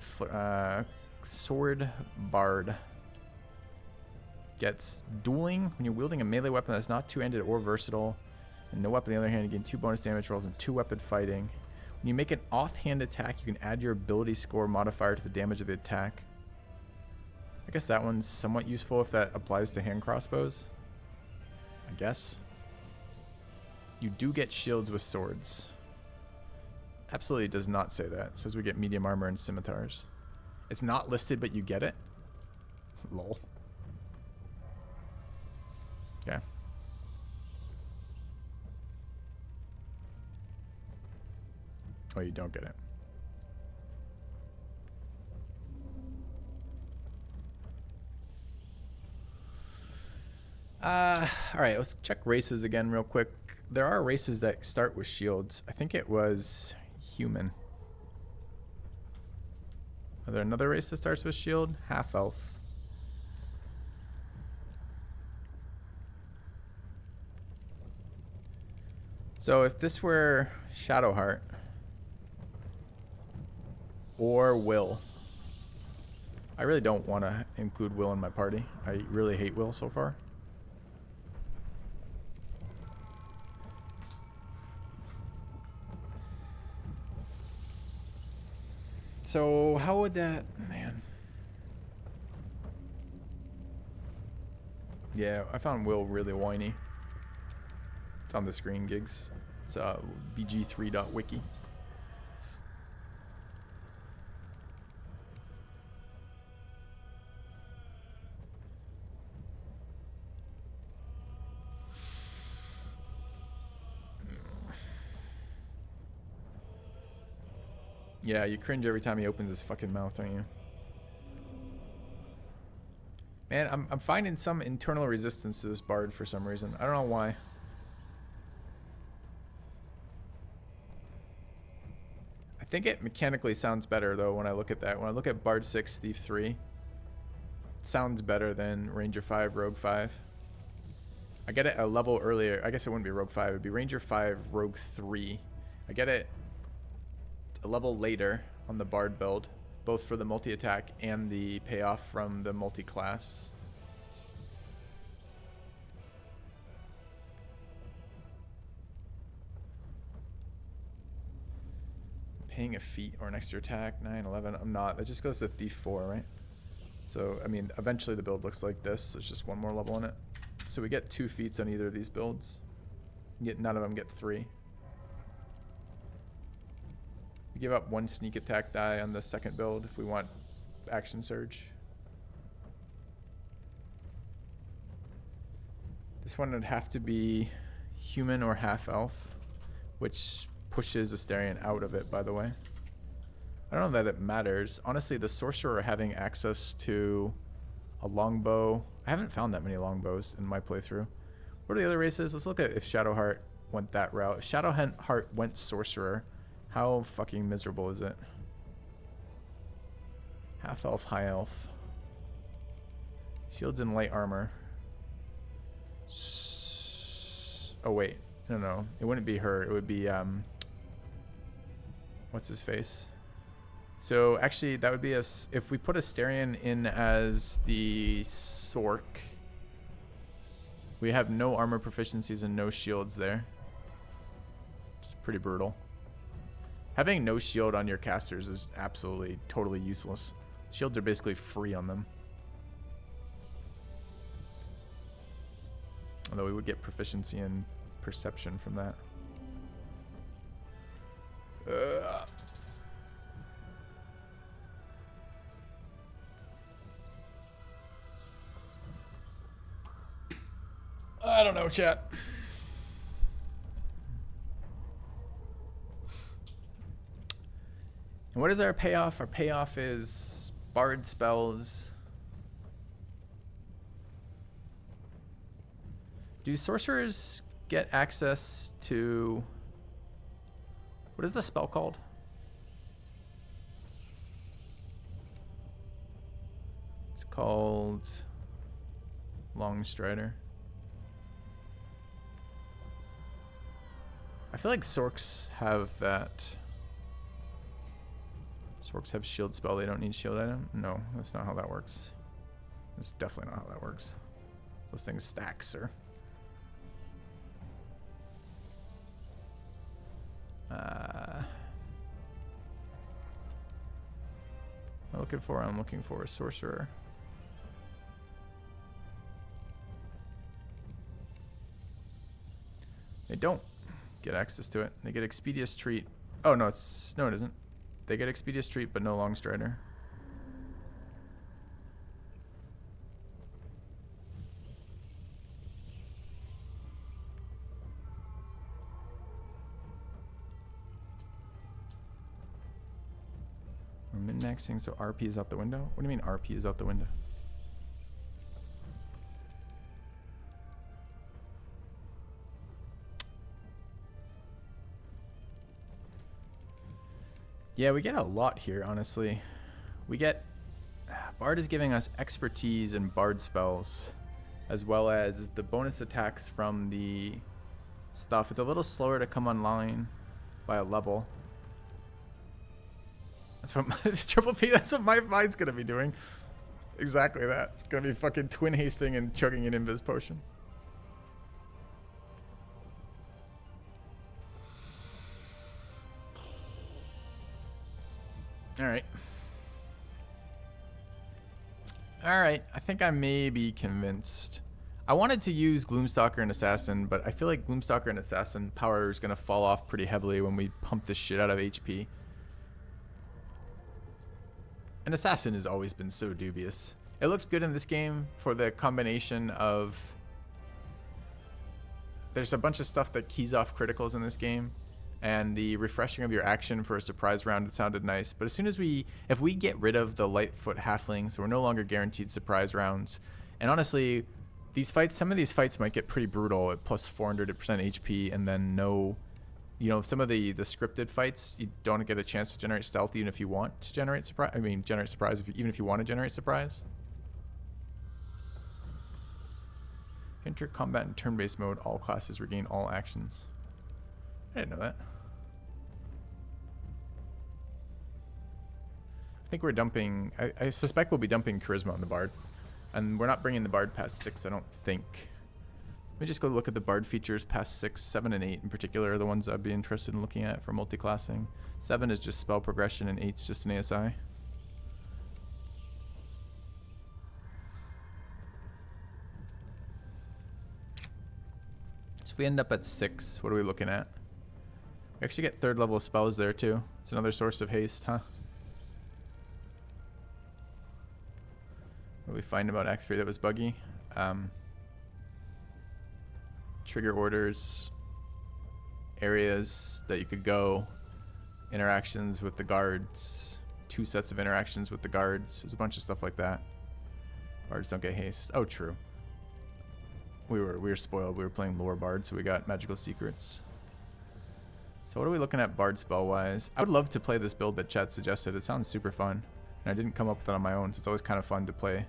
A: Sword Bard. Gets dueling when you're wielding a melee weapon that's not two-handed or versatile. And no weapon on the other hand, you gain 2 bonus damage rolls and 2 weapon fighting. When you make an offhand attack, you can add your ability score modifier to the damage of the attack. I guess that one's somewhat useful if that applies to hand crossbows. I guess. You do get shields with swords. Absolutely does not say that. It says we get medium armor and scimitars. It's not listed, but you get it? Lol. Okay. Oh, you don't get it. All right, let's check races again real quick. There are races that start with shields. I think it was human. Are there another race that starts with shield? Half elf. So if this were Shadowheart or Will, I really don't want to include Will in my party. I really hate Will so far. So how would that, man? Yeah, I found Will really whiny. It's on the screen, gigs. It's bg3.wiki. Yeah, you cringe every time he opens his fucking mouth, don't you? Man, I'm finding some internal resistance to this bard for some reason. I don't know why. I think it mechanically sounds better though when I look at that. When I look at Bard 6, Thief 3, it sounds better than Ranger 5, Rogue 5. I get it a level earlier. I guess it wouldn't be Rogue 5. It would be Ranger 5, Rogue 3. I get it a level later on the Bard build, both for the multi-attack and the payoff from the multi-class. Paying a feat or an extra attack, 9, 11. I'm not. That just goes to Thief 4, right? So, I mean, eventually the build looks like this. There's just one more level in it. So we get 2 feats on either of these builds. None of them get 3. We give up 1 sneak attack die on the second build if we want action surge. This one would have to be human or half elf, which pushes Astarion out of it, by the way. I don't know that it matters. Honestly, the sorcerer having access to a longbow. I haven't found that many longbows in my playthrough. What are the other races? Let's look at if Shadowheart went that route. If Shadowheart went sorcerer, how fucking miserable is it? Half elf, high elf. Shields and light armor. Oh wait, no. It wouldn't be her. It would be what's his face? So actually, that would be us if we put Astarion in as the Sork. We have no armor proficiencies and no shields there. It's pretty brutal. Having no shield on your casters is absolutely, totally useless. Shields are basically free on them. Although we would get proficiency in perception from that. I don't know, chat. And what is our payoff? Our payoff is bard spells. Do sorcerers get access to... What is the spell called? It's called Longstrider. I feel like Sorks have that. Sorks have shield spell. They don't need shield item. No, that's not how that works. That's definitely not how that works. Those things stack, sir. I'm looking for a sorcerer. They don't get access to it. They get Expedious Treat. Oh no, it isn't. They get Expedious Treat, but no Longstrider. min-maxing, so RP is out the window? What do you mean RP is out the window? Yeah, we get a lot here, honestly. We get... Bard is giving us expertise and Bard spells, as well as the bonus attacks from the stuff. It's a little slower to come online by a level. That's what my triple P, that's what my mine's gonna be doing. Exactly that. It's gonna be fucking twin hasting and chugging an invis potion. Alright. Alright, I think I may be convinced. I wanted to use Gloomstalker and Assassin, but I feel like Gloomstalker and Assassin power is going to fall off pretty heavily when we pump this shit out of HP. And Assassin has always been so dubious. It looked good in this game for the combination of... There's a bunch of stuff that keys off criticals in this game. And the refreshing of your action for a surprise round, it sounded nice. But as soon as if we get rid of the Lightfoot Halfling, so we're no longer guaranteed surprise rounds. And honestly, these fights, some of these fights might get pretty brutal at plus 400% HP, and then no, you know, some of the scripted fights, you don't get a chance to generate stealth even if you want to generate surprise. I mean, generate surprise even if you want to generate surprise. Enter combat in turn-based mode. All classes regain all actions. I didn't know that. I think we're dumping... I suspect we'll be dumping Charisma on the Bard. And we're not bringing the Bard past 6, I don't think. Let me just go look at the Bard features past 6. 7 and 8 in particular are the ones I'd be interested in looking at for multiclassing. 7 is just spell progression and 8's just an ASI. So if we end up at 6, what are we looking at? We actually get 3rd level spells there too. It's another source of haste, huh? What did we find about Act 3 that was buggy? Trigger orders, areas that you could go, interactions with the guards, 2 sets of interactions with the guards. There's a bunch of stuff like that. Bards don't get haste. Oh, true. We were spoiled. We were playing lore bard, so we got magical secrets. So what are we looking at Bard spell-wise? I would love to play this build that chat suggested. It sounds super fun. And I didn't come up with it on my own, so it's always kind of fun to play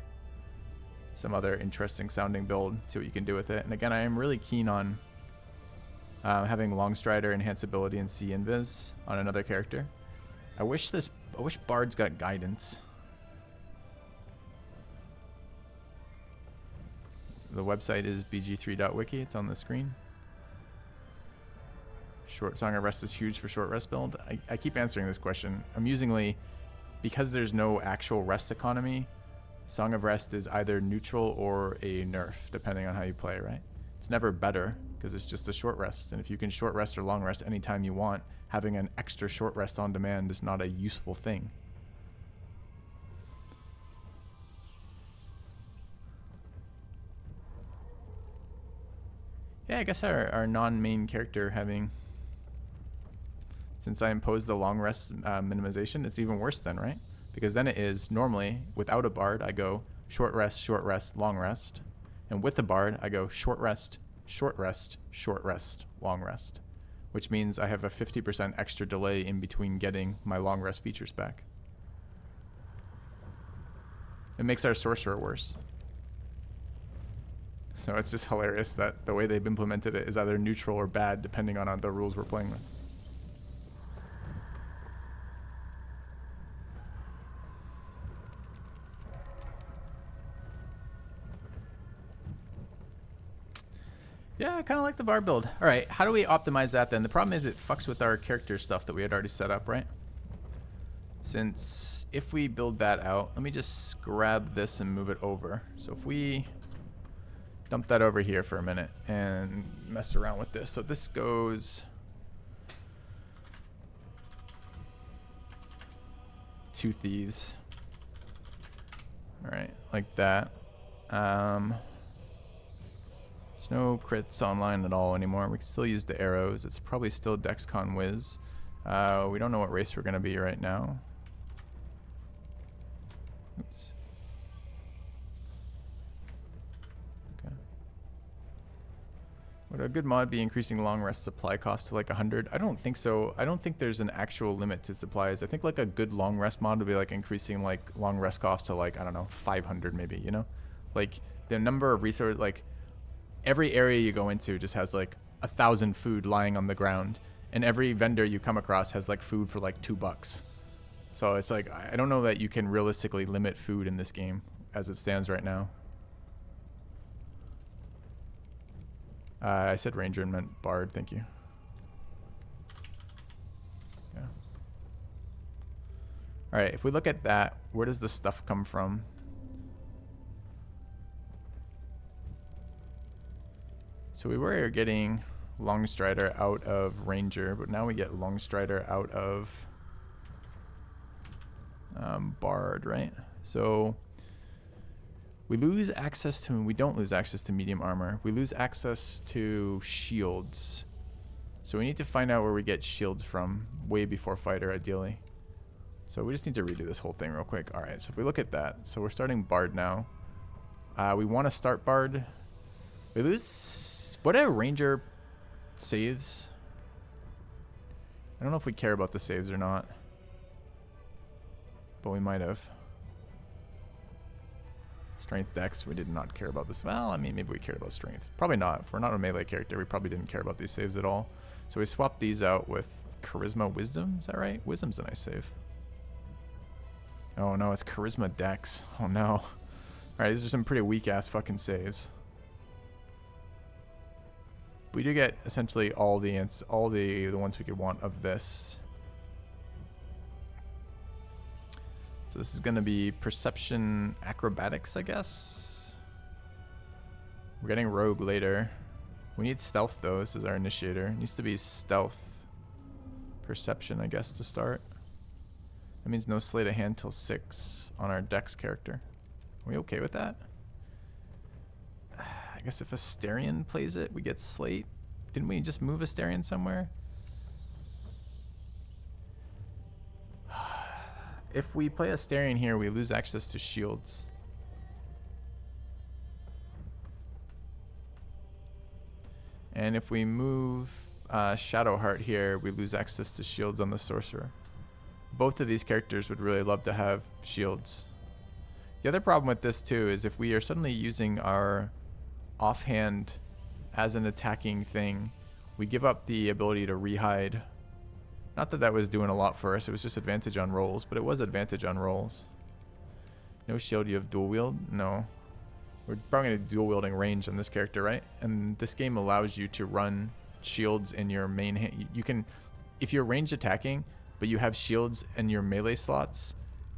A: some other interesting sounding build, see what you can do with it. And again, I am really keen on having Longstrider, Enhanceability, and C Invis on another character. I wish Bard's got guidance. The website is bg3.wiki. It's on the screen. Short Song of Rest is huge for short rest build. I keep answering this question. Amusingly, because there's no actual rest economy, Song of Rest is either neutral or a nerf, depending on how you play, right? It's never better, because it's just a short rest. And if you can short rest or long rest anytime you want, having an extra short rest on demand is not a useful thing. Yeah, I guess our non-main character having... Since I imposed the long rest minimization, it's even worse then, right? Because then it is normally, without a Bard, I go short rest, long rest. And with a Bard, I go short rest, long rest. Which means I have a 50% extra delay in between getting my long rest features back. It makes our sorcerer worse. So it's just hilarious that the way they've implemented it is either neutral or bad, depending on the rules we're playing with. Yeah, I kind of like the bar build. All right, how do we optimize that then? The problem is it fucks with our character stuff that we had already set up, right? Since if we build that out, let me just grab this and move it over. So if we dump that over here for a minute and mess around with this. So this goes two thieves. All right, like that. There's no crits online at all anymore. We can still use the arrows. It's probably still DexCon Wiz. We don't know what race we're going to be right now. Would a good mod be increasing long rest supply cost to like 100? I don't think so. I don't think there's an actual limit to supplies. I think like a good long rest mod would be like increasing like long rest cost to like, I don't know, 500 maybe, you know? Like the number of resources, like every area you go into just has like 1,000 food lying on the ground, and every vendor you come across has like food for like $2. So it's like, I don't know that you can realistically limit food in this game as it stands right now. I said ranger and meant bard, thank you. Yeah. Alright, if we look at that, where does the stuff come from? So we were getting Longstrider out of ranger, but now we get Longstrider out of bard, right? So we lose access to, we don't lose access to medium armor. We lose access to shields. So we need to find out where we get shields from way before fighter, ideally. So we just need to redo this whole thing real quick. All right, so if we look at that, so we're starting bard now. We want to start bard. We lose, what are ranger saves? I don't know if we care about the saves or not, but we might have. Strength dex, we did not care about this. Well, I mean, maybe we cared about strength. Probably not. If we're not a melee character, we probably didn't care about these saves at all. So we swapped these out with charisma wisdom. Is that right? Wisdom's a nice save. Oh no, it's charisma dex. Oh no. Alright, these are some pretty weak ass fucking saves. We do get essentially all the ones we could want of this. So this is going to be perception acrobatics, I guess. We're getting rogue later. We need stealth though. This is our initiator. It needs to be stealth perception, I guess, to start. That means no sleight of hand till 6 on our dex character. Are we okay with that? I guess if Asterion plays it, we get slate. Didn't we just move Asterion somewhere? If we play Asterion here, we lose access to shields. And if we move Shadowheart here, we lose access to shields on the sorcerer. Both of these characters would really love to have shields. The other problem with this too is if we are suddenly using our offhand as an attacking thing, we give up the ability to rehide. Not that that was doing a lot for us, it was just advantage on rolls, but it was advantage on rolls. No shield, you have dual wield? No. We're probably going to dual wielding range on this character, right? And this game allows you to run shields in your main hand. You can, if you're range attacking, but you have shields in your melee slots,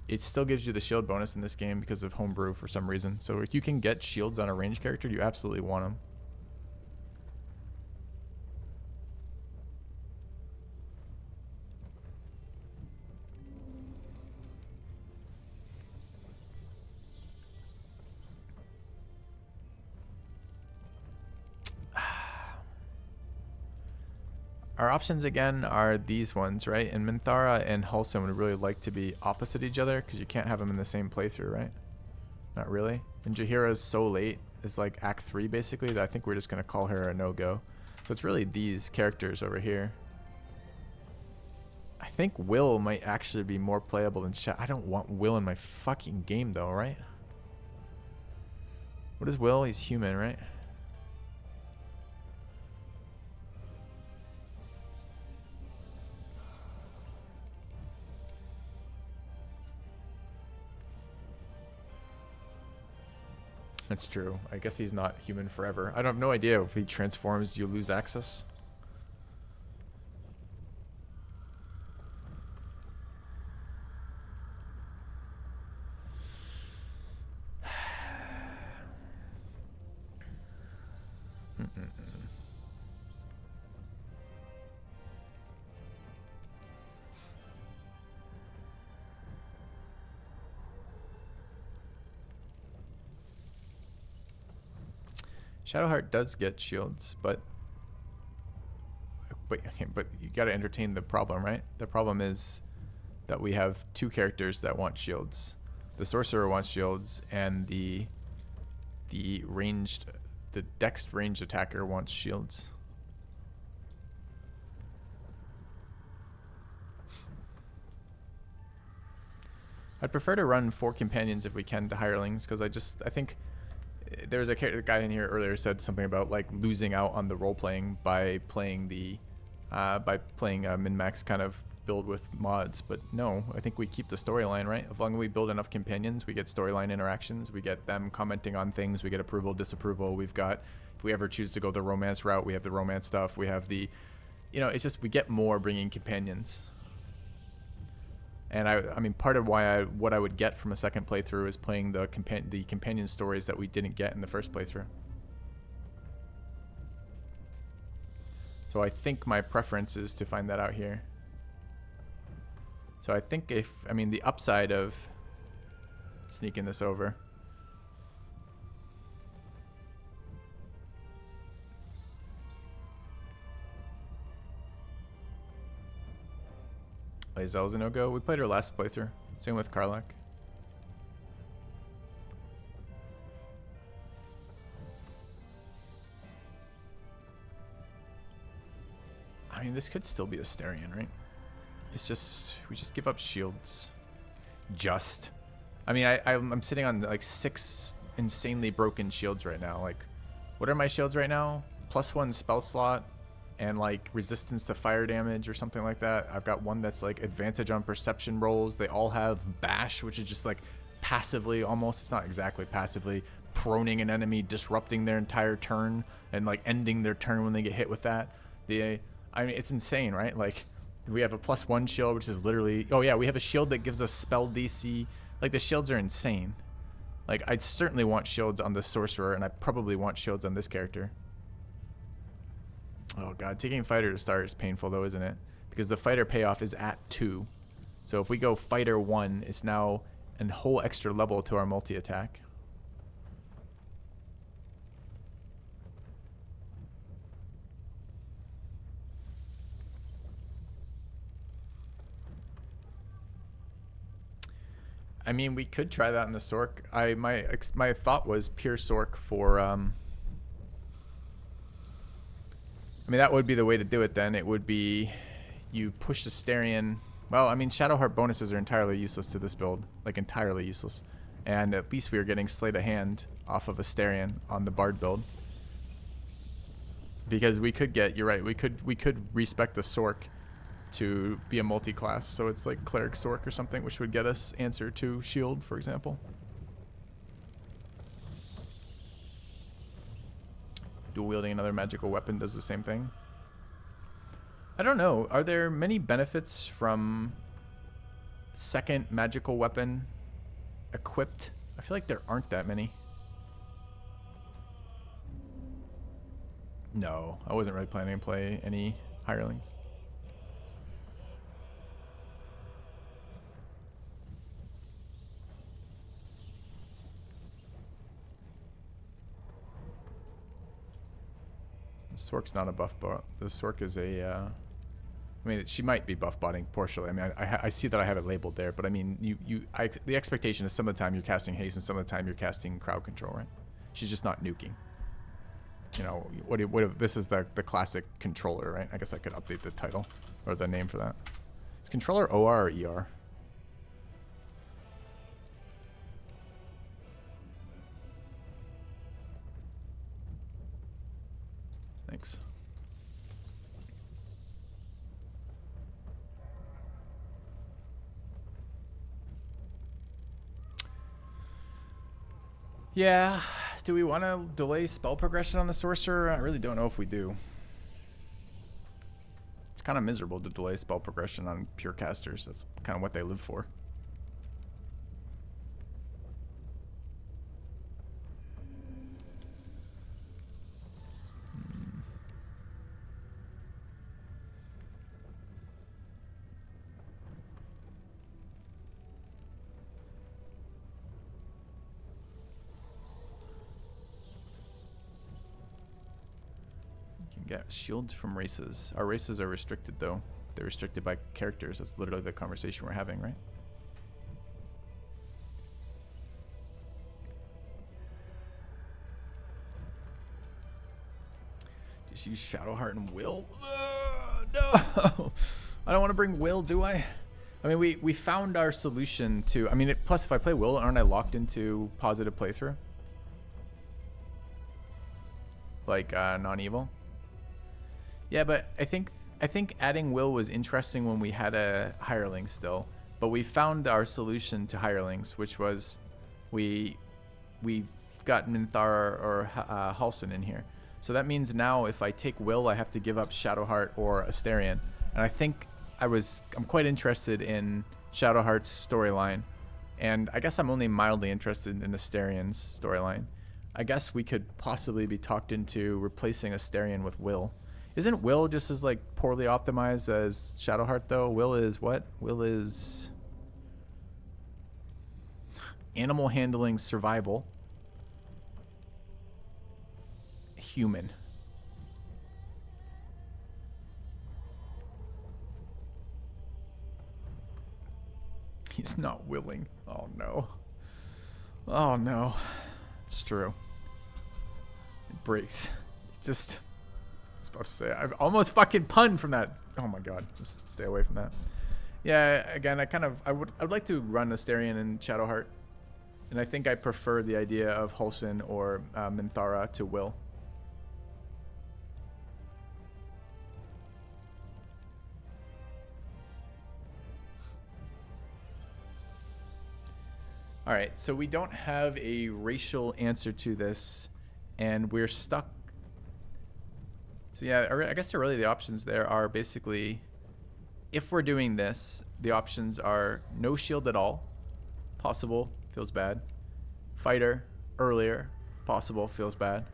A: it still gives you the shield bonus in this game because of homebrew for some reason. So if you can get shields on a range character, you absolutely want them. Our options again are these ones, right? And Minthara and Halcyon would really like to be opposite each other because you can't have them in the same playthrough, right? Not really. And Jaheira's so late. It's like Act 3 basically that I think we're just going to call her a no-go. So it's really these characters over here. I think Will might actually be more playable than I don't want Will in my fucking game though, right? What is Will? He's human, right? That's true. I guess he's not human forever. I have no idea if he transforms, you lose access. Shadowheart does get shields, but you got to entertain the problem, right? The problem is that we have two characters that want shields. The sorcerer wants shields, and the ranged the dex ranged attacker wants shields. I'd prefer to run 4 companions if we can to hirelings, because I think there was a guy in here earlier said something about like losing out on the role playing by playing the min-max kind of build with mods. But no, I think we keep the storyline, right? As long as we build enough companions, we get storyline interactions, we get them commenting on things, we get approval, disapproval. We've got, if we ever choose to go the romance route, we have the romance stuff, we have the, you know, it's just we get more bringing companions. And I mean, part of what I would get from a second playthrough is playing the companion stories that we didn't get in the first playthrough. So I think my preference is to find that out here. So I think the upside of sneaking this over. Lazel's a no-go. We played her last playthrough. Same with Karlak. I mean, this could still be a Asterion, right? It's just, we just give up shields. Just. I mean, I'm sitting on like 6 insanely broken shields right now. Like, what are my shields right now? +1 spell slot and like resistance to fire damage or something like that. I've got one that's like advantage on perception rolls. They all have bash, which is just like passively almost. It's not exactly passively proning an enemy, disrupting their entire turn and like ending their turn when they get hit with that. I mean, it's insane, right? Like, we have a +1 shield, which is literally... Oh, yeah, we have a shield that gives us spell DC. Like, the shields are insane. Like, I'd certainly want shields on the sorcerer, and I probably want shields on this character. Oh, God. Taking fighter to start is painful, though, isn't it? Because the fighter payoff is at 2. So if we go fighter 1, it's now a whole extra level to our multi-attack. I mean, we could try that in the Sorc. My thought was pure Sorc for... I mean, that would be the way to do it then. It would be you push the Asterion. Well, I mean, Shadowheart bonuses are entirely useless to this build. Like, entirely useless. And at least we are getting Sleight of Hand off of Asterion on the Bard build. Because we could get... You're right. We could respec the Sorc to be a multi-class, so it's like Cleric Sorc or something, which would get us answer to shield, for example. Dual wielding another magical weapon does the same thing. I don't know. Are there many benefits from second magical weapon equipped? I feel like there aren't that many. No, I wasn't really planning to play any hirelings. The Sorc's not a buff bot. The Sorc is a... I mean, she might be buff botting partially. I mean, I see that I have it labeled there, but I mean, the expectation is some of the time you're casting haste and some of the time you're casting crowd control, right? She's just not nuking. You know, this is the classic controller, right? I guess I could update the title or the name for that. Is controller OR or ER? Thanks. Yeah, do we want to delay spell progression on the sorcerer? I really don't know if we do. It's kind of miserable to delay spell progression on pure casters. That's kind of what they live for. Get shields from races. Our races are restricted, though. They're restricted by characters. That's literally the conversation we're having, right? Just use Shadowheart and Will. No. I don't want to bring Will, do I? I mean, we found our solution to... I mean, plus if I play Will, aren't I locked into positive playthrough? Like non-evil? Yeah, but I think adding Will was interesting when we had a hireling still. But we found our solution to hirelings, which was we got Minthara or Halsin in here. So that means now if I take Will, I have to give up Shadowheart or Asterion. And I think I'm quite interested in Shadowheart's storyline. And I guess I'm only mildly interested in Asterion's storyline. I guess we could possibly be talked into replacing Asterion with Will. Isn't Will just as like poorly optimized as Shadowheart though? Will is what? Will is animal handling, survival, human. He's not willing. Oh no. Oh no. It's true. It breaks. Just... I was about to say, I've almost fucking punned from that. Oh my god. Just stay away from that. Yeah, again, I would like to run Asterion and Shadowheart. And I think I prefer the idea of Halsin or Minthara to Will. All right, so we don't have a racial answer to this, and we're stuck. So yeah, I guess really the options there are basically, if we're doing this, the options are no shield at all, possible, feels bad. Fighter, earlier, possible, feels bad.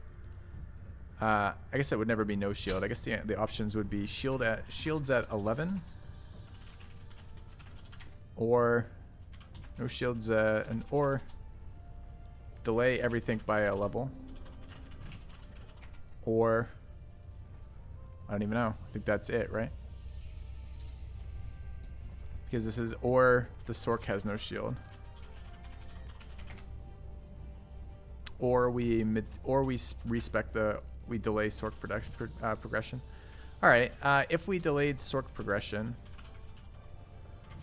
A: I guess that would never be no shield. I guess the options would be shields at 11, or no shields, or delay everything by a level, or I don't even know. I think that's it, right? Because this is or the Sorc has no shield, or we respect we delay Sorc progression. All right, if we delayed Sorc progression,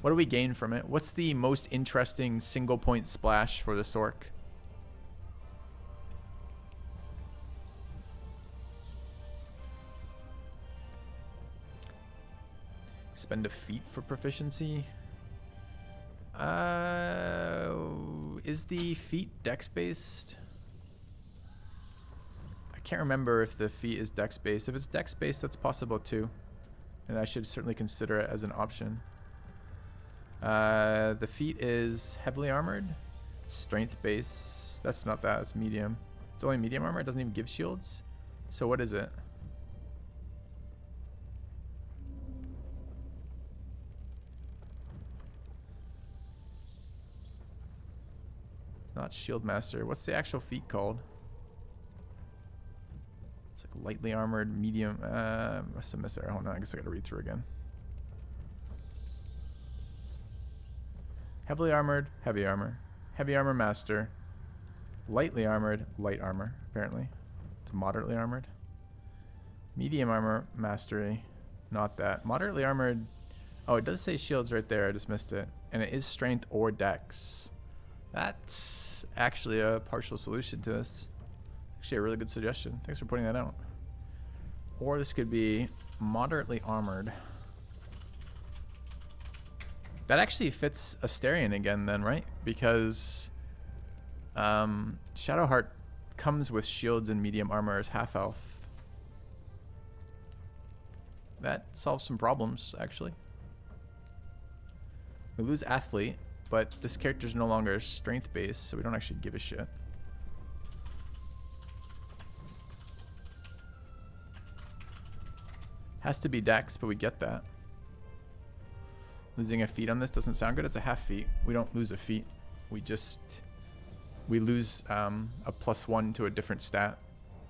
A: what do we gain from it? What's the most interesting single point splash for the Sorc? Spend a feat for proficiency. Is the feat dex based? I can't remember if the feat is dex based. If it's dex based, that's possible too, and I should certainly consider it as an option. The feat is heavily armored, strength base. That's not that. It's medium. It's only medium armor. It doesn't even give shields. So what is it? Not shield master. What's the actual feat called? It's like lightly armored, medium. Must have missed there. Hold on, I guess I gotta read through again. Heavily armored, heavy armor. Heavy armor master. Lightly armored, light armor, apparently. It's moderately armored. Medium armor mastery. Not that. Moderately armored. Oh, it does say shields right there. I just missed it. And it is strength or dex. That's actually a partial solution to this. Actually a really good suggestion. Thanks for pointing that out. Or this could be moderately armored. That actually fits Asterion again then, right? Because Shadowheart comes with shields and medium armor as half elf. That solves some problems, actually. We lose athlete, but this character's no longer strength based, so we don't actually give a shit. Has to be dex, but we get that. Losing a feat on this doesn't sound good. It's a half feat. We don't lose a feat. We lose a +1 to a different stat.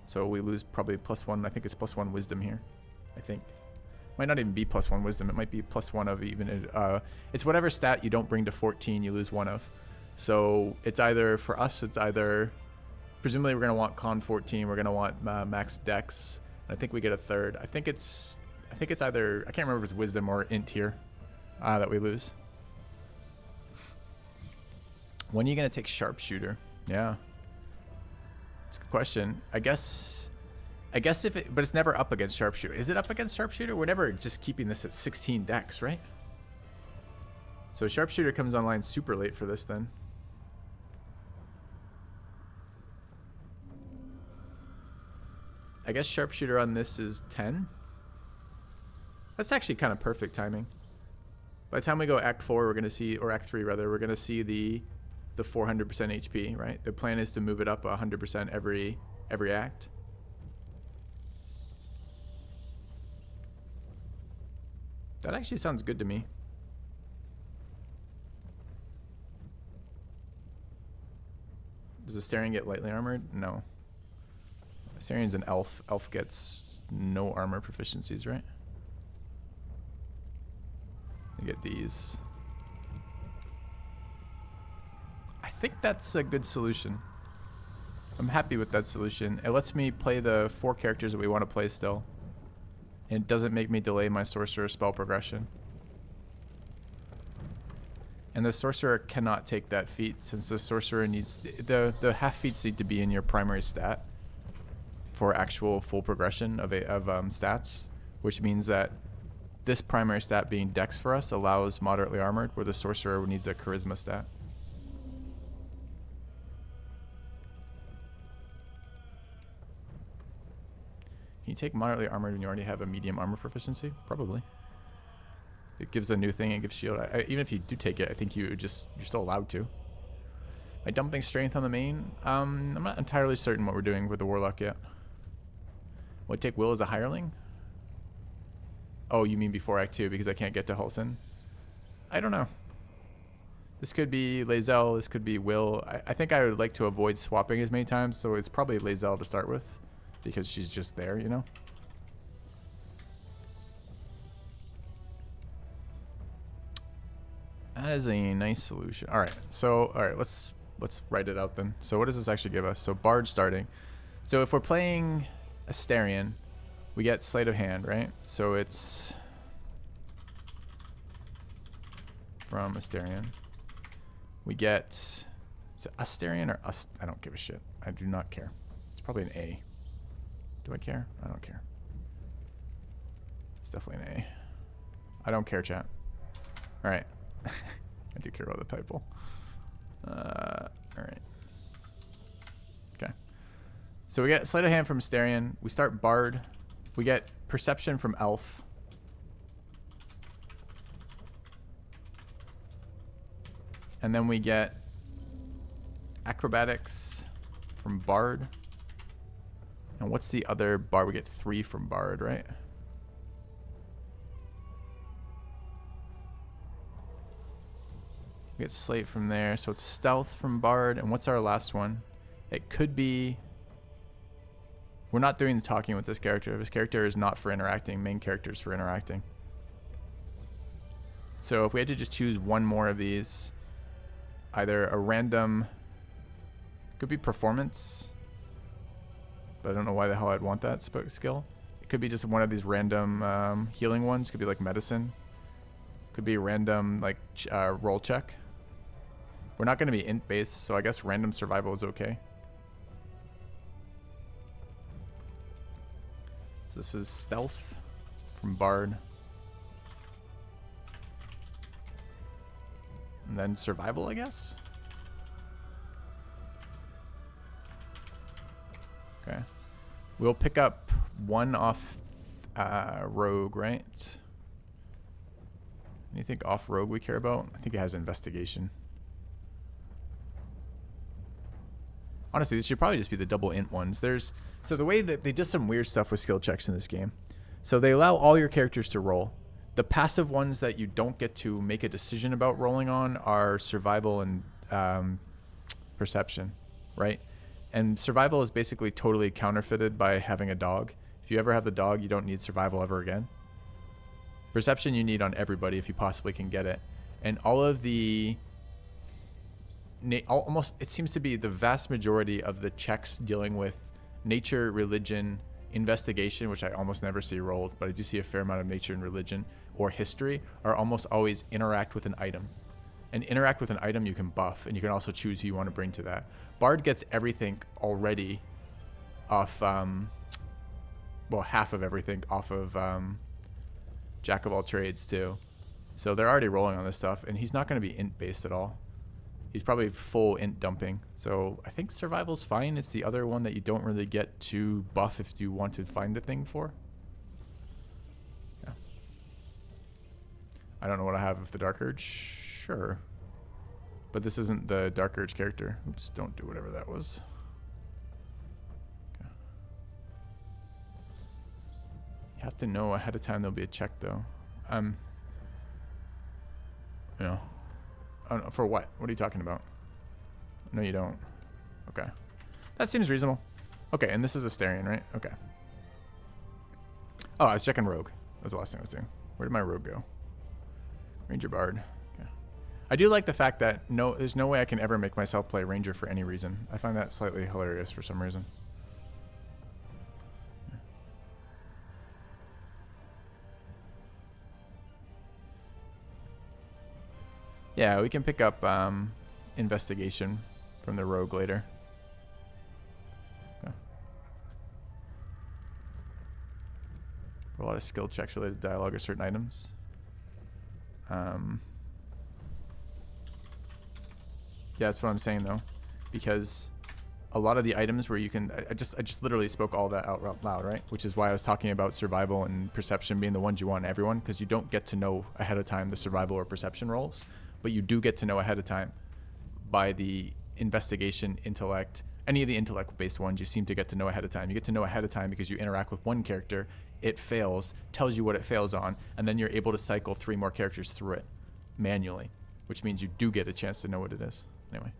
A: So we lose probably +1. I think it's +1 wisdom here. I think. Might not even be +1 wisdom. It might be +1 of even. It's whatever stat you don't bring to 14, you lose 1 of. So it's either, for us, it's either, presumably we're going to want con 14. We're going to want max dex. I think we get a third. I think it's either, I can't remember if it's wisdom or int here that we lose. When are you gonna take sharpshooter? Yeah, it's a good question. I guess if it, but it's never up against sharpshooter. Is it up against sharpshooter? We're never just keeping this at 16 dex, right? So sharpshooter comes online super late for this then. I guess sharpshooter on this is 10. That's actually kind of perfect timing. By the time we go Act 4, we're going to see, or Act 3 rather, we're going to see the 400% HP, right? The plan is to move it up 100% every act. That actually sounds good to me. Does Astarion get lightly armored? No. Astarion's an elf. Elf gets no armor proficiencies, right? You get these. I think that's a good solution. I'm happy with that solution. It lets me play the 4 characters that we want to play still. And it doesn't make me delay my sorcerer spell progression. And the sorcerer cannot take that feat since the sorcerer needs the half feats need to be in your primary stat for actual full progression of stats, which means that this primary stat being dex for us allows moderately armored, where the sorcerer needs a charisma stat. Can you take moderately armored when you already have a medium armor proficiency? Probably. It gives a new thing. It gives shield. Even if you do take it, I think you're still allowed to. Am I dumping strength on the main? I'm not entirely certain what we're doing with the Warlock yet. Would take Will as a hireling? Oh, you mean before Act 2 because I can't get to Halsin? I don't know. This could be Lae'zel. This could be Will. I think I would like to avoid swapping as many times, so it's probably Lae'zel to start with because she's just there, you know? That is a nice solution. All right, so let's write it out then. So what does this actually give us? So Bard starting. So if we're playing Astarion, we get Sleight of Hand, right? So it's from Astarion. We get, is it Astarion or I don't give a shit. I do not care. It's probably an A. Do I care? I don't care. It's definitely an A. I don't care, chat. All right. I do care about the typo. All right. Okay. So we get Sleight of Hand from Astarion. We start Bard. We get Perception from Elf. And then we get Acrobatics from Bard. And what's the other Bard? We get 3 from Bard, right? We get Slate from there. So it's Stealth from Bard. And what's our last one? It could be... We're not doing the talking with this character. This character is not for interacting. Main character is for interacting. So if we had to just choose one more of these, either a random... Could be Performance. But I don't know why the hell I'd want that skill. It could be just one of these random healing ones. Could be like Medicine. Could be random like roll check. We're not going to be int based, so I guess random survival is okay. So this is Stealth from Bard. And then survival, I guess. Okay. We'll pick up 1 off Rogue, right? Anything off Rogue we care about? I think it has Investigation. Honestly, this should probably just be the double int ones. So the way that they did some weird stuff with skill checks in this game. So they allow all your characters to roll. The passive ones that you don't get to make a decision about rolling on are survival and perception, right? And survival is basically totally counterfeited by having a dog. If you ever have the dog, you don't need survival ever again. Perception you need on everybody if you possibly can get it. And all of the... almost, it seems to be the vast majority of the checks dealing with nature, religion, investigation, which I almost never see rolled, but I do see a fair amount of nature and religion or history, are almost always interact with an item. And interact with an item you can buff, and you can also choose who you want to bring to that. Bard gets everything already off, well, half of everything off of Jack of all trades too. So they're already rolling on this stuff, and he's not going to be int based at all. He's probably full int dumping. So I think survival's fine. It's the other one that you don't really get to buff if you want to find a thing for. Yeah. I don't know what I have with the Dark Urge. Sure. But this isn't the Dark Urge character. Oops, don't do whatever that was. Okay. You have to know ahead of time there'll be a check though. You know. I don't know, for what? What are you talking about? No, you don't. Okay. That seems reasonable. Okay, and this is Asterion, right? Okay. Oh, I was checking Rogue. That was the last thing I was doing. Where did my Rogue go? Ranger Bard. Okay. I do like the fact that there's no way I can ever make myself play Ranger for any reason. I find that slightly hilarious for some reason. Yeah, we can pick up investigation from the Rogue later. Okay. A lot of skill checks related to dialogue or certain items. Yeah, that's what I'm saying though, because a lot of the items where you can, I just literally spoke all that out loud, right? Which is why I was talking about survival and perception being the ones you want in everyone, because you don't get to know ahead of time the survival or perception rolls. But you do get to know ahead of time by the investigation, intellect, any of the intellect-based ones you seem to get to know ahead of time. You get to know ahead of time because you interact with one character, it fails, tells you what it fails on, and then you're able to cycle 3 more characters through it manually, which means you do get a chance to know what it is. Anyway.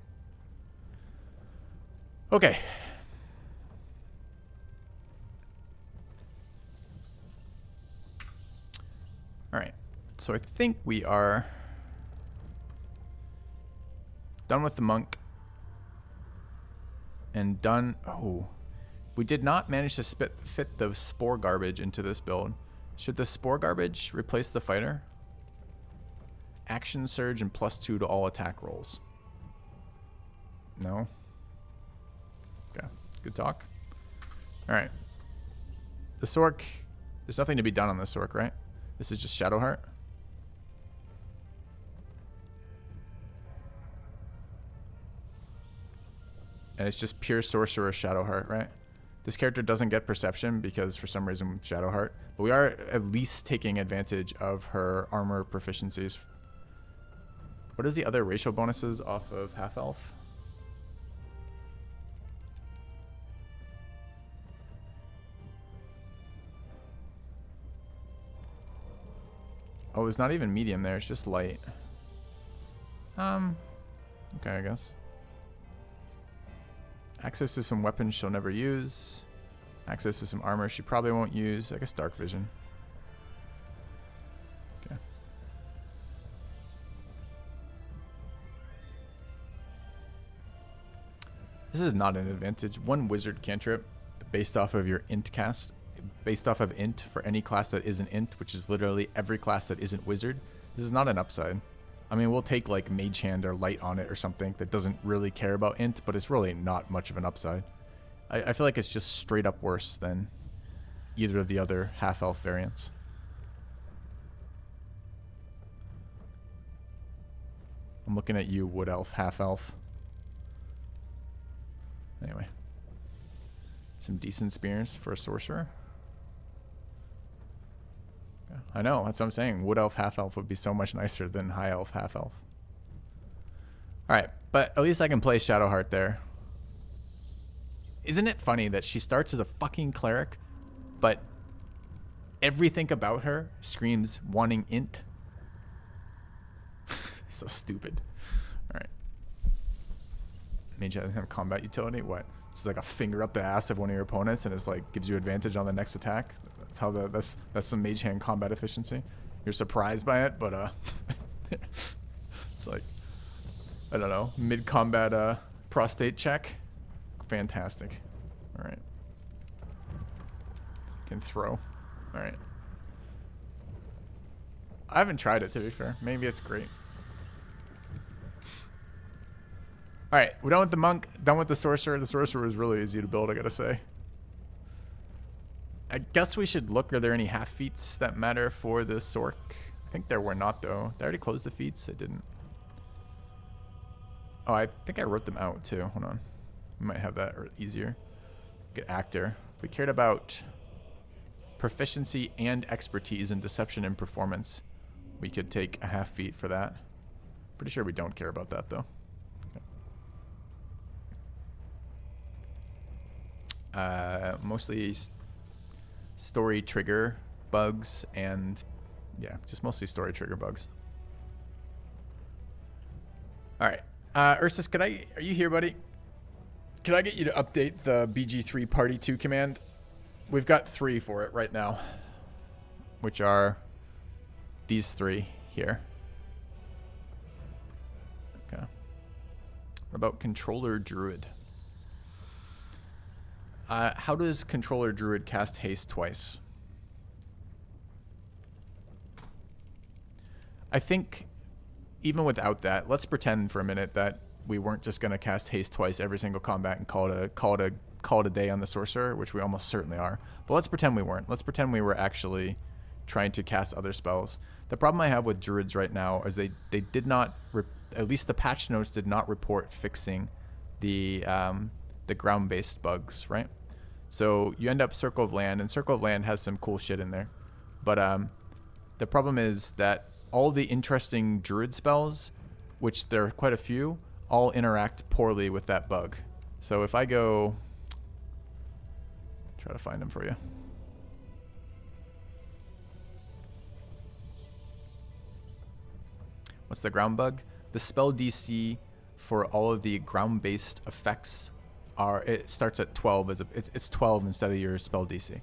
A: Okay. All right. So I think we are done with the monk. And done. Oh, we did not manage to fit the spore garbage into this build. Should the spore garbage replace the fighter? Action surge and +2 to all attack rolls. No. Okay. Good talk. All right. The Sork. There's nothing to be done on the Sork, right? This is just Shadowheart. And it's just pure sorcerer Shadowheart, right? This character doesn't get perception because for some reason Shadowheart, but we are at least taking advantage of her armor proficiencies. What is the other racial bonuses off of Half Elf? Oh, it's not even medium there, it's just light. Okay, I guess. Access to some weapons she'll never use. Access to some armor she probably won't use. I guess dark vision. Okay. This is not an advantage. One wizard cantrip based off of your int cast. Based off of int for any class that isn't int, which is literally every class that isn't wizard. This is not an upside. I mean, we'll take like Mage Hand or Light on it or something that doesn't really care about int, but it's really not much of an upside. I feel like it's just straight up worse than either of the other half-elf variants. I'm looking at you, Wood Elf, half-elf. Anyway. Some decent spears for a sorcerer. I know, that's what I'm saying. Wood Elf, half-elf would be so much nicer than High Elf, half-elf. Alright, but at least I can play Shadowheart there. Isn't it funny that she starts as a fucking cleric, but everything about her screams wanting int? So stupid. Alright. Mage doesn't have combat utility? What? It's like a finger up the ass of one of your opponents and it's like gives you advantage on the next attack. That's how that's some Mage Hand combat efficiency. You're surprised by it, but it's like, I don't know, mid combat prostate check. Fantastic. All right. can throw. All right. I haven't tried it, to be fair. Maybe it's great. All right, we're done with the monk, done with the sorcerer. The sorcerer was really easy to build, I gotta say. I guess we should look, are there any half feats that matter for the sorc? I think there were not, though. Did I already close the feats? I didn't. Oh, I think I wrote them out, too. Hold on. We might have that or easier. Get actor. If we cared about proficiency and expertise in deception and performance, we could take a half feat for that. Pretty sure we don't care about that, though. Mostly story trigger bugs and yeah, just mostly story trigger bugs. All right, Ursus, are you here, buddy? Can I get you to update the BG3 Party 2 command? We've got 3 for it right now, which are these 3 here. Okay. What about Controller Druid? How does Controller Druid cast haste twice? I think even without that, let's pretend for a minute that we weren't just going to cast haste twice every single combat and call it a day on the sorcerer, which we almost certainly are. But let's pretend we weren't. Let's pretend we were actually trying to cast other spells. The problem I have with druids right now is they did not, at least the patch notes did not report fixing the ground-based bugs, right? So you end up Circle of Land, and Circle of Land has some cool shit in there. But the problem is that all the interesting druid spells, which there are quite a few, all interact poorly with that bug. So if I go... try to find them for you. What's the ground bug? The spell DC for all of the ground-based effects it starts at 12 it's 12 instead of your spell DC.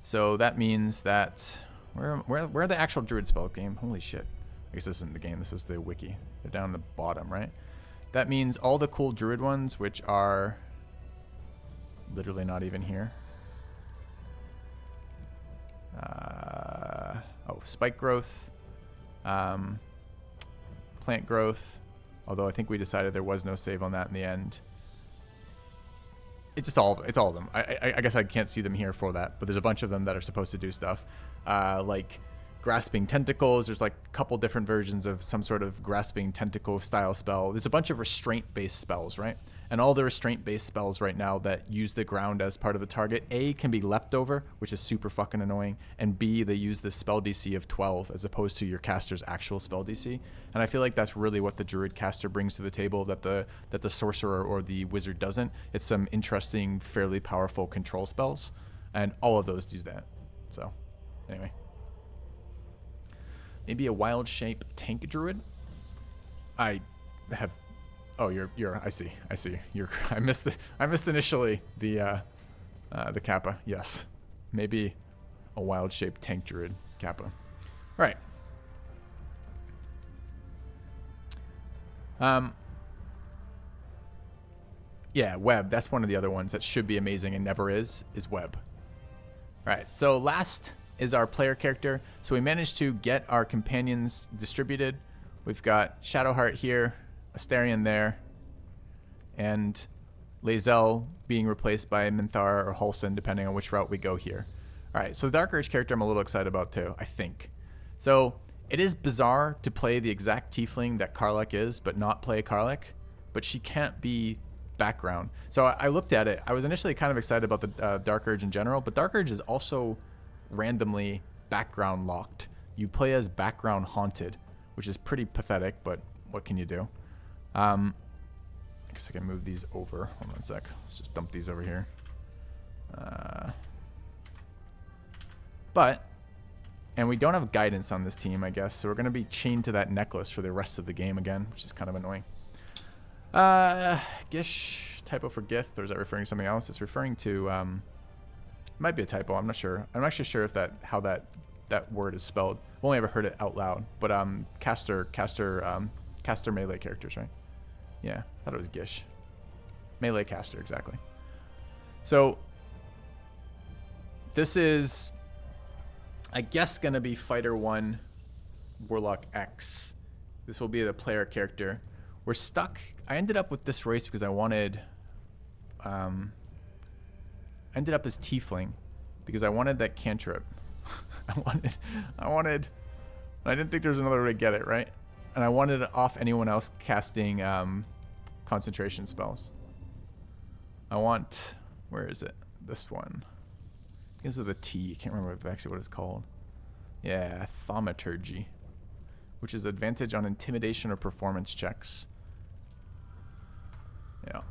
A: So that means that where are the actual druid spell game? Holy shit. I guess this isn't the game, this is the wiki. They're down the bottom, right? That means all the cool druid ones, which are literally not even here. Spike growth, plant growth, although I think we decided there was no save on that in the end. It's all of them. I guess I can't see them here for that, but there's a bunch of them that are supposed to do stuff. Like grasping tentacles. There's like a couple different versions of some sort of grasping tentacle style spell. There's a bunch of restraint based spells, right? And all the restraint based spells right now that use the ground as part of the target, A, can be leapt over, which is super fucking annoying, and B, they use the spell DC of 12 as opposed to your caster's actual spell DC. And I feel like that's really what the druid caster brings to the table that the sorcerer or the wizard doesn't. It's some interesting, fairly powerful control spells, and all of those do that. So, anyway. Maybe a wild shape tank druid? I have... Oh, I see. I missed initially the kappa. Yes. Maybe a wild shape tank druid kappa. All right. Yeah, web. That's one of the other ones that should be amazing and never is web. All right. So last is our player character. So we managed to get our companions distributed. We've got Shadowheart here, Astarion there, and Lae'zel being replaced by Minthar or Halsin, depending on which route we go here. All right, so the Dark Urge character I'm a little excited about too, I think. So it is bizarre to play the exact tiefling that Karlach is, but not play Karlach, but she can't be background. So I looked at it. I was initially kind of excited about the Dark Urge in general, but Dark Urge is also randomly background locked. You play as background haunted, which is pretty pathetic, but what can you do? I guess I can move these over. Hold on a sec. Let's just dump these over here. And we don't have guidance on this team, I guess, so we're going to be chained to that necklace for the rest of the game again, which is kind of annoying. Gish, typo for Gith, or is that referring to something else? It's referring to, it might be a typo, I'm not sure. I'm actually sure if how that word is spelled. I've only ever heard it out loud, but caster melee characters, right? Yeah, I thought it was Gish. Melee caster, exactly. So this is, I guess, going to be Fighter 1 Warlock X. This will be the player character. We're stuck. I ended up with this race because I wanted... I ended up as Tiefling because I wanted that cantrip. I didn't think there was another way to get it, right? And I wanted it off anyone else casting concentration spells. I want... Where is it? This one. Begins with a T. I can't remember actually what it's called. Yeah, Thaumaturgy, which is advantage on intimidation or performance checks. Yeah,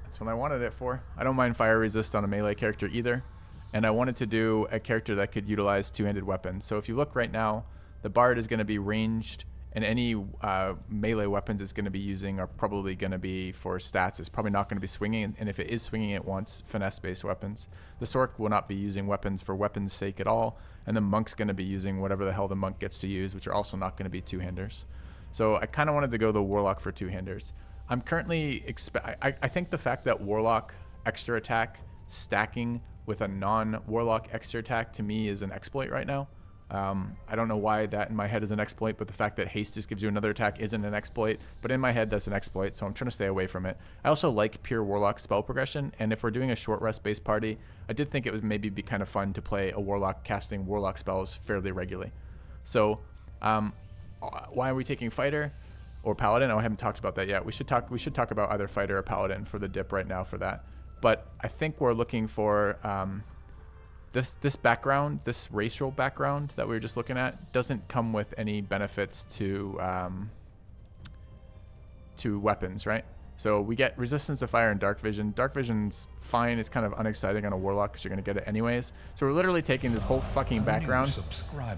A: that's what I wanted it for. I don't mind fire resist on a melee character either. And I wanted to do a character that could utilize two-handed weapons. So if you look right now, the Bard is going to be ranged, and any melee weapons it's going to be using are probably going to be for stats. It's probably not going to be swinging, and if it is swinging, it wants finesse-based weapons. The Sorc will not be using weapons for weapons' sake at all, and the Monk's going to be using whatever the hell the Monk gets to use, which are also not going to be two-handers. So I kind of wanted to go the Warlock for two-handers. I'm currently... I think the fact that Warlock extra attack stacking with a non-Warlock extra attack to me is an exploit right now. I don't know why that in my head is an exploit, but the fact that haste just gives you another attack isn't an exploit. But in my head, that's an exploit, so I'm trying to stay away from it. I also like pure Warlock spell progression, and if we're doing a short rest based party, I did think it would maybe be kind of fun to play a Warlock casting Warlock spells fairly regularly. So why are we taking Fighter or Paladin? Oh, I haven't talked about that yet. We should talk about either Fighter or Paladin for the dip right now for that. But I think we're looking for this background, this racial background that we were just looking at, doesn't come with any benefits to weapons, right? So we get resistance to fire and dark vision. Dark vision's fine. It's kind of unexciting on a Warlock because you're going to get it anyways. So we're literally taking this whole fucking background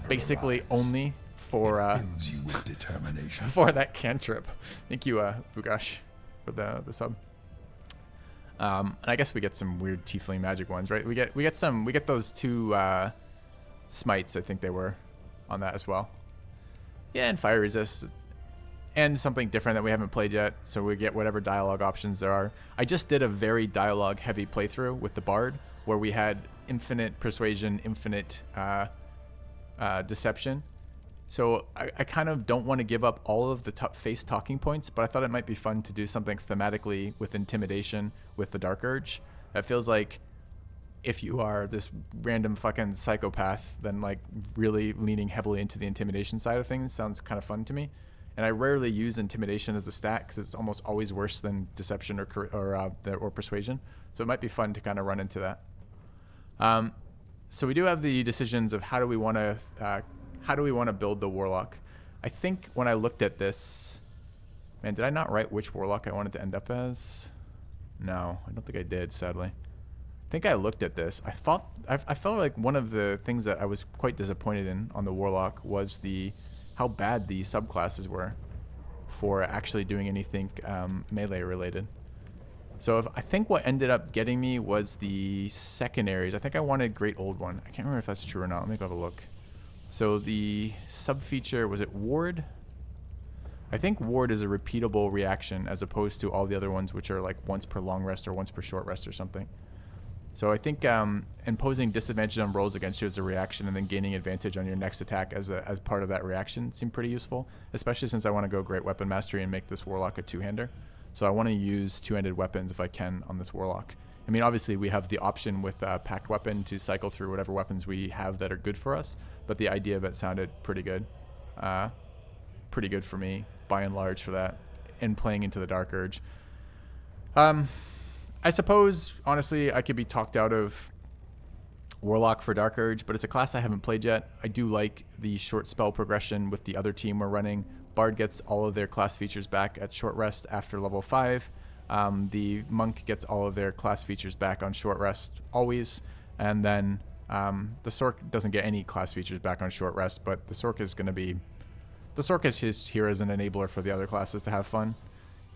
A: basically only for
B: you with determination.
A: for that cantrip. Thank you, Bugash, for the sub. And I guess we get some weird tiefling magic ones, right? We get those two smites, I think they were on that as well. Yeah, and fire resist, and something different that we haven't played yet. So we get whatever dialogue options there are. I just did a very dialogue heavy playthrough with the Bard, where we had infinite persuasion, infinite deception. So I kind of don't want to give up all of the face talking points, but I thought it might be fun to do something thematically with intimidation with the Dark Urge. That feels like if you are this random fucking psychopath, then like really leaning heavily into the intimidation side of things sounds kind of fun to me. And I rarely use intimidation as a stat because it's almost always worse than deception or persuasion. So it might be fun to kind of run into that. So we do have the decisions of how do we want to build the Warlock. I think when I looked at this, man, did I not write which Warlock I wanted to end up as? No, I don't think I did, sadly. I think I looked at this. I felt like one of the things that I was quite disappointed in on the Warlock was how bad the subclasses were for actually doing anything melee related. So I think what ended up getting me was the secondaries. I think I wanted Great Old One. I can't remember if that's true or not. Let me go have a look. So the sub-feature, was it Ward? I think Ward is a repeatable reaction as opposed to all the other ones which are like once per long rest or once per short rest or something. So I think imposing disadvantage on rolls against you as a reaction and then gaining advantage on your next attack as part of that reaction seemed pretty useful, especially since I want to go Great Weapon Mastery and make this Warlock a two-hander. So I want to use two-handed weapons if I can on this Warlock. I mean, obviously we have the option with Packed Weapon to cycle through whatever weapons we have that are good for us, but the idea of it sounded pretty good. Pretty good for me, by and large, for that, and playing into the Dark Urge. I suppose, honestly, I could be talked out of Warlock for Dark Urge, but it's a class I haven't played yet. I do like the short spell progression with the other team we're running. Bard gets all of their class features back at short rest after level 5. The Monk gets all of their class features back on short rest always, and then the Sorc doesn't get any class features back on short rest, but the Sorc is just here as an enabler for the other classes to have fun.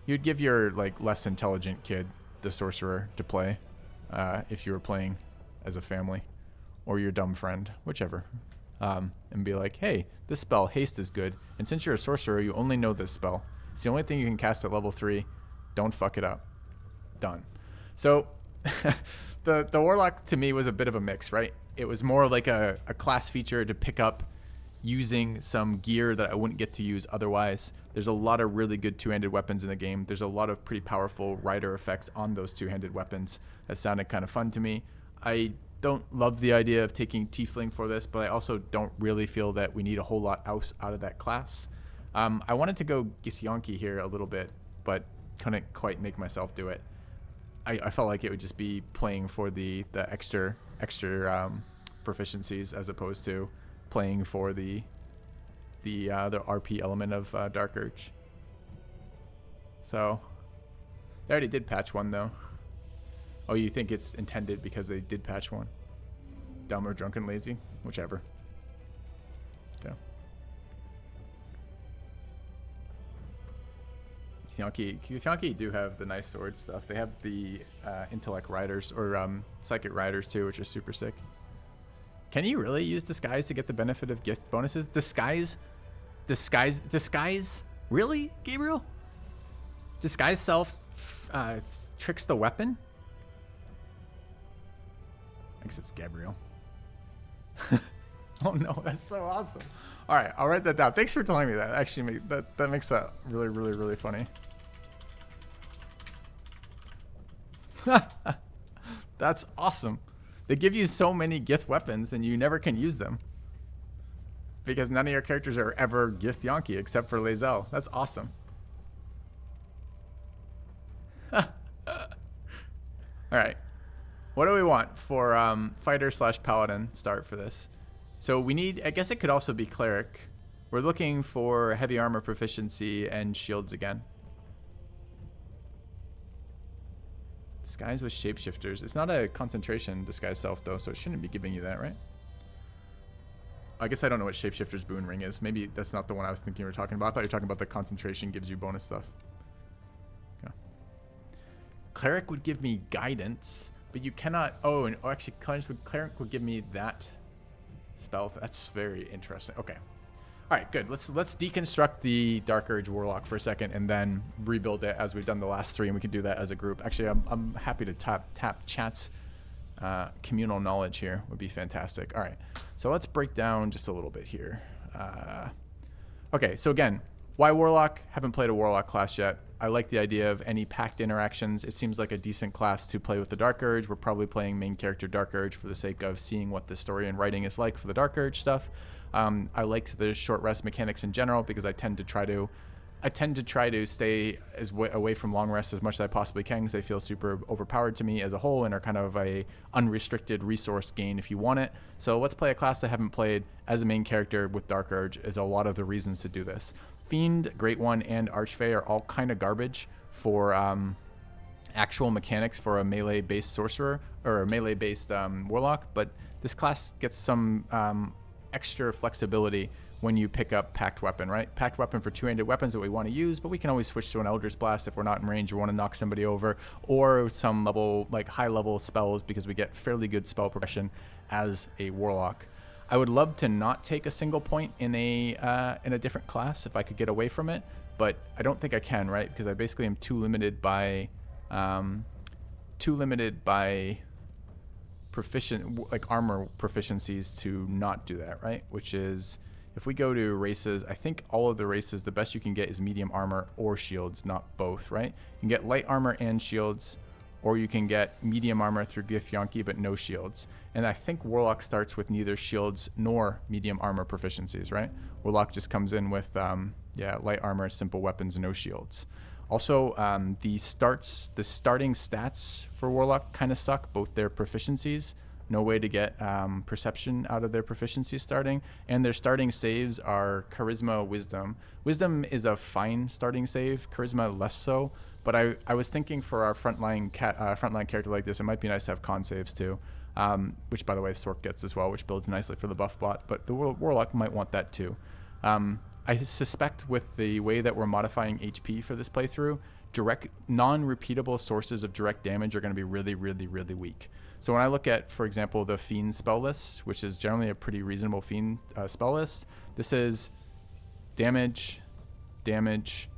A: You'd give your like less intelligent kid the sorcerer to play if you were playing as a family, or your dumb friend, whichever, and be like, hey, this spell haste is good, and since you're a sorcerer you only know this spell, it's the only thing you can cast at level 3, don't fuck it up. Done. So the Warlock to me was a bit of a mix, right? it was more like a class feature to pick up using some gear that I wouldn't get to use otherwise. There's a lot of really good two-handed weapons in the game. There's a lot of pretty powerful rider effects on those two-handed weapons. That sounded kind of fun to me. I don't love the idea of taking Tiefling for this, but I also don't really feel that we need a whole lot else out of that class. I wanted to go Githyanki here a little bit, but couldn't quite make myself do it. I felt like it would just be playing for the extra proficiencies as opposed to playing for the RP element of Dark Urge. So they already did patch 1 though. Oh, you think it's intended because they did patch 1? Dumb or drunk and lazy, whichever. Okay. Githyanki do have the nice sword stuff. They have the intellect riders or psychic riders too, which are super sick. Can you really use disguise to get the benefit of gift bonuses? Disguise? Really, Gabriel? Disguise self tricks the weapon? I guess it's Gabriel. Oh no, that's so awesome. All right, I'll write that down. Thanks for telling me that. Actually, that makes that really, really, really funny. That's awesome. They give you so many Gith weapons and you never can use them because none of your characters are ever Githyanki except for Lae'zel. That's awesome. All right. What do we want for fighter/paladin start for this? So we need, I guess it could also be cleric. We're looking for heavy armor proficiency and shields again. Disguise with shapeshifters. It's not a concentration disguise self though, so it shouldn't be giving you that, right? I guess I don't know what shapeshifter's boon ring is. Maybe that's not the one I was thinking you were talking about. I thought you were talking about the concentration gives you bonus stuff. Okay. Cleric would give me guidance, but you cannot. Oh, and actually, cleric would give me that spell. That's very interesting. Okay. All right, good. Let's deconstruct the Dark Urge Warlock for a second and then rebuild it as we've done the last 3, and we can do that as a group. Actually, I'm happy to tap chat's communal knowledge here. Would be fantastic. All right, so let's break down just a little bit here. Okay, so again, why Warlock? Haven't played a Warlock class yet. I like the idea of any packed interactions. It seems like a decent class to play with the Dark Urge. We're probably playing main character Dark Urge for the sake of seeing what the story and writing is like for the Dark Urge stuff. I like the short rest mechanics in general because I tend to try to stay away from long rests as much as I possibly can because they feel super overpowered to me as a whole and are kind of a unrestricted resource gain if you want it. So let's play a class I haven't played as a main character with Dark Urge is a lot of the reasons to do this. Fiend, Great One, and Archfey are all kind of garbage for actual mechanics for a melee-based sorcerer or a melee-based warlock, but this class gets some extra flexibility when you pick up Packed Weapon, right? Packed Weapon for two-handed weapons that we want to use, but we can always switch to an Eldritch Blast if we're not in range or want to knock somebody over, or some level, like high-level spells because we get fairly good spell progression as a Warlock. I would love to not take a single point in a different class if I could get away from it, but I don't think I can, right? Because I basically am too limited by armor proficiencies to not do that, right? Which is, if we go to races, I think all of the races, the best you can get is medium armor or shields, not both, right? You can get light armor and shields, or you can get medium armor through Githyanki but no shields. And I think Warlock starts with neither shields nor medium armor proficiencies, right? Warlock just comes in with light armor, simple weapons, no shields. Also, the starting stats for Warlock kind of suck, both their proficiencies, no way to get perception out of their proficiency starting, and their starting saves are Charisma, Wisdom. Wisdom is a fine starting save, Charisma less so, but I was thinking for our frontline character like this, it might be nice to have con saves too, which by the way Sork gets as well, which builds nicely for the buff bot, but the Warlock might want that too. I suspect with the way that we're modifying HP for this playthrough, direct non-repeatable sources of direct damage are going to be really, really, really weak. So when I look at, for example, the Fiend spell list, which is generally a pretty reasonable Fiend spell list, this is damage, damage,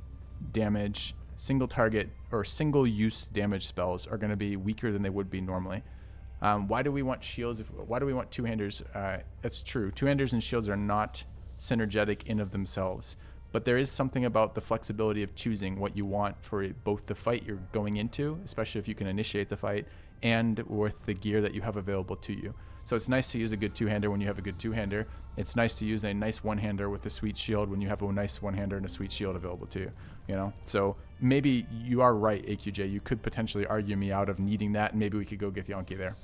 A: damage, single target or single use damage spells are going to be weaker than they would be normally. Why do we want shields? Why do we want two-handers? That's true. Two-handers and shields are not synergetic in of themselves, but there is something about the flexibility of choosing what you want for both the fight you're going into, especially if you can initiate the fight, and with the gear that you have available to you. So it's nice to use a good two-hander when you have a good two-hander. It's nice to use a nice one-hander with a sweet shield when you have a nice one-hander and a sweet shield available to you, you know? So maybe you are right, AQJ. You could potentially argue me out of needing that, and maybe we could go get Yonki there.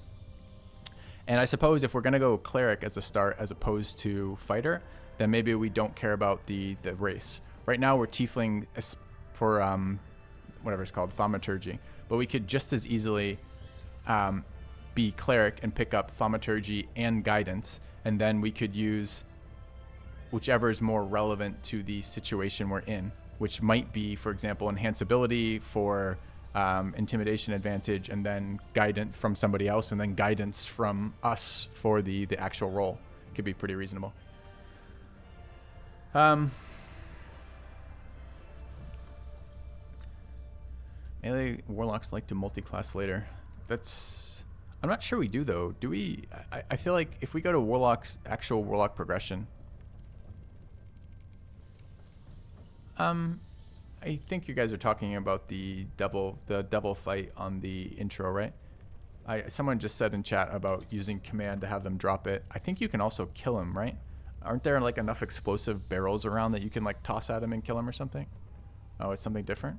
A: And I suppose if we're going to go cleric as a start as opposed to fighter, then maybe we don't care about the race. Right now we're tiefling for whatever it's called, thaumaturgy. But we could just as easily be cleric and pick up thaumaturgy and guidance, and then we could use whichever is more relevant to the situation we're in, which might be, for example, enhanceability for intimidation advantage, and then guidance from somebody else, and then guidance from us for the actual roll. Could be pretty reasonable. Melee warlocks like to multi-class later. I'm not sure we do though. Do we? I feel like if we go to warlock's actual warlock progression, I think you guys are talking about the double fight on the intro, right? Someone just said in chat about using command to have them drop it. I think you can also kill him, right? Aren't there like enough explosive barrels around that you can like toss at him and kill him or something? Oh, it's something different?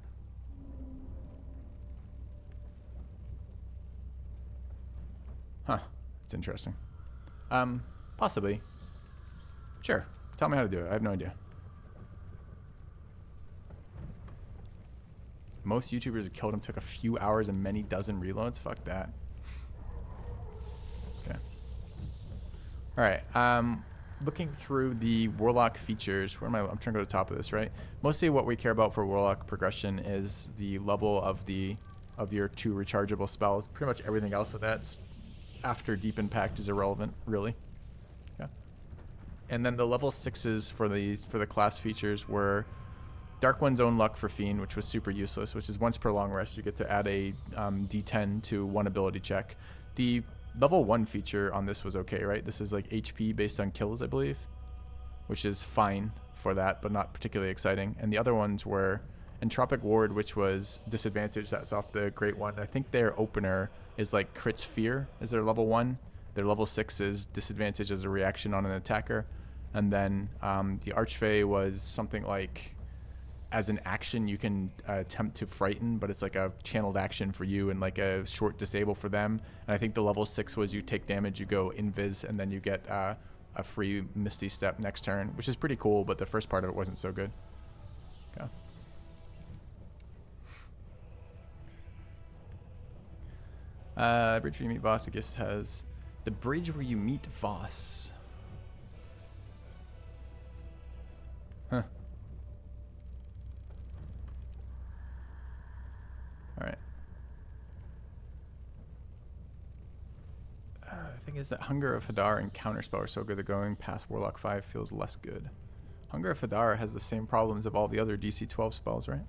A: Huh. It's interesting. Possibly. Sure. Tell me how to do it. I have no idea. Most YouTubers who killed him took a few hours and many dozen reloads. Fuck that. Okay. Alright. Looking through the Warlock features, where am I? I'm trying to go to the top of this, right? Mostly what we care about for Warlock progression is the level of your 2 rechargeable spells. Pretty much everything else with that's after Deep Impact is irrelevant, really. Yeah. And then the level 6s for the class features were Dark One's Own Luck for Fiend, which was super useless, which is once per long rest you get to add a D10 to one ability check. The level 1 feature on this was okay, right? This is like HP based on kills, I believe, which is fine for that, but not particularly exciting. And the other ones were Entropic Ward, which was disadvantage. That's off the Great One. I think their opener is like Crit's Fear is their level 1. Their level 6 is disadvantage as a reaction on an attacker. And then the Archfey was something like, as an action, you can attempt to frighten, but it's like a channeled action for you and like a short disable for them. And I think the level 6 was you take damage, you go invis, and then you get a free Misty Step next turn, which is pretty cool, but the first part of it wasn't so good. Okay. Bridge where you meet Voss. The gift has the bridge where you meet Voss. Huh. Alright. The thing is that Hunger of Hadar and Counterspell are so good that going past Warlock 5 feels less good. Hunger of Hadar has the same problems of all the other DC 12 spells, right?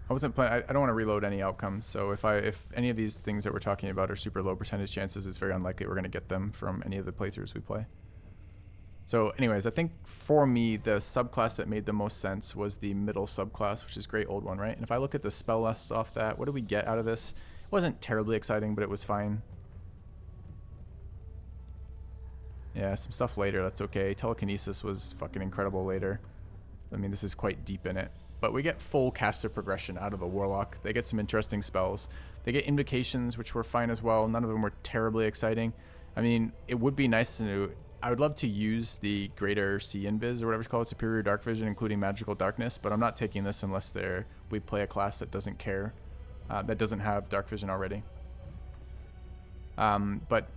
A: I wasn't planning. I don't want to reload any outcomes, so if any of these things that we're talking about are super low percentage chances, it's very unlikely we're going to get them from any of the playthroughs we play. So anyways, I think for me, the subclass that made the most sense was the middle subclass, which is Great Old One, right? And if I look at the spell list off that, what do we get out of this? It wasn't terribly exciting, but it was fine. Yeah, some stuff later, that's okay. Telekinesis was fucking incredible later. I mean, this is quite deep in it. But we get full caster progression out of a Warlock. They get some interesting spells. They get invocations, which were fine as well. None of them were terribly exciting. I mean, it would be nice to know. I would love to use the Greater Sea Invis, or whatever it's called, Superior Dark Vision, including Magical Darkness, but I'm not taking this unless we play a class that doesn't care, that doesn't have Dark Vision already. But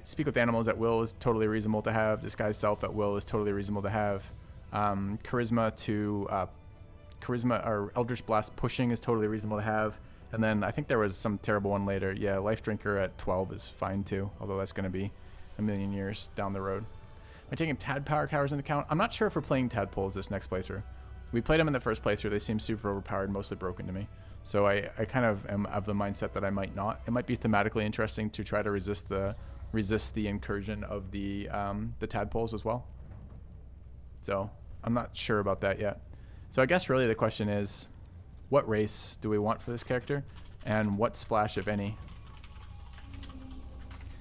A: Speak with Animals at will is totally reasonable to have. Disguise Self at will is totally reasonable to have. Charisma or Eldritch Blast pushing is totally reasonable to have. And then I think there was some terrible one later. Yeah, Life Drinker at 12 is fine too, although that's going to be a million years down the road. Am I taking Tad Power Towers into account? I'm not sure if we're playing Tadpoles this next playthrough. We played them in the first playthrough. They seem super overpowered, mostly broken to me. So I kind of am of the mindset that I might not. It might be thematically interesting to try to resist the incursion of the tadpoles as well. So I'm not sure about that yet. So I guess really the question is, what race do we want for this character, and what splash, if any?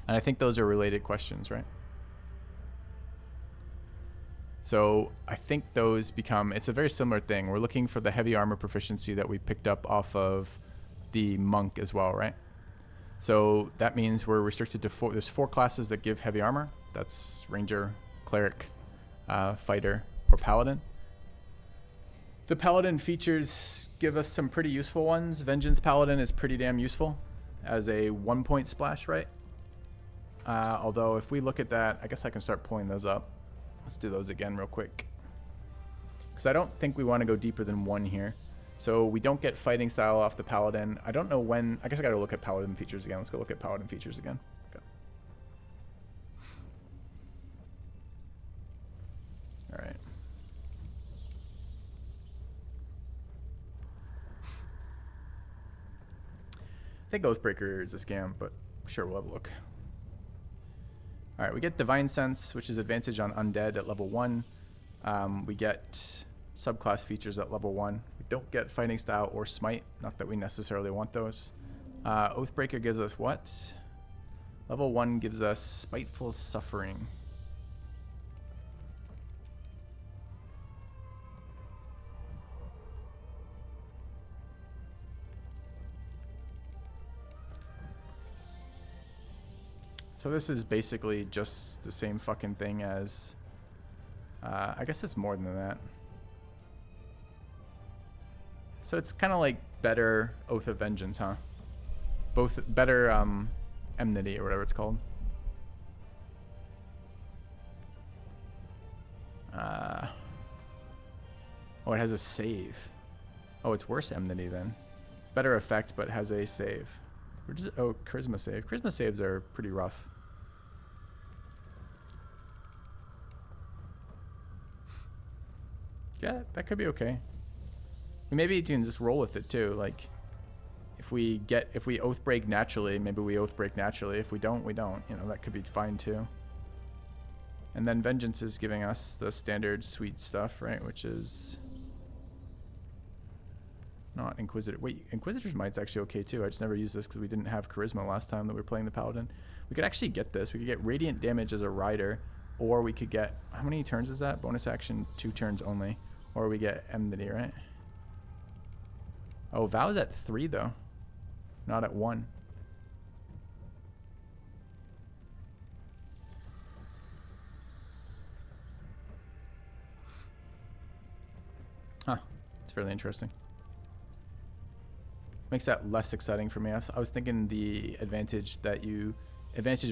A: And I think those are related questions, right? So I think those become, it's a very similar thing. We're looking for the heavy armor proficiency that we picked up off of the monk as well, right? So that means we're restricted to there's 4 classes that give heavy armor. That's ranger, cleric, fighter, or paladin. The paladin features give us some pretty useful ones. Vengeance paladin is pretty damn useful as a 1-point splash, right? Although if we look at that, I guess I can start pulling those up. Let's do those again real quick. Because I don't think we want to go deeper than 1 here. So we don't get fighting style off the paladin. I don't know when. I guess I got to look at paladin features again. Let's go look at paladin features again. Okay. All right. I think Oathbreaker is a scam, but sure, we'll have a look. All right, we get Divine Sense, which is advantage on Undead at level 1. We get subclass features at level 1. We don't get Fighting Style or Smite, not that we necessarily want those. Oathbreaker gives us what? Level 1 gives us Spiteful Suffering. So this is basically just the same fucking thing as, I guess it's more than that. So it's kind of like better Oath of Vengeance, huh? Both better Enmity or whatever it's called. Oh, it has a save. Oh, it's worse Enmity then. Better effect, but has a save. Where does it? Oh, Charisma save. Charisma saves are pretty rough. Yeah, that could be okay. Maybe you can just roll with it too. Like, if we oath break naturally, maybe we oath break naturally. If we don't, we don't. You know, that could be fine too. And then Vengeance is giving us the standard sweet stuff, right? Which is not Inquisitor. Wait, Inquisitor's Might's actually okay too. I just never used this because we didn't have Charisma last time that we were playing the Paladin. We could actually get this. We could get Radiant Damage as a rider, or we could get, how many turns is that? Bonus action, 2 turns only. Or we get Enmity, right? Oh, Vow's at 3 though, not at 1. Huh, it's fairly interesting. Makes that less exciting for me. I was thinking the advantage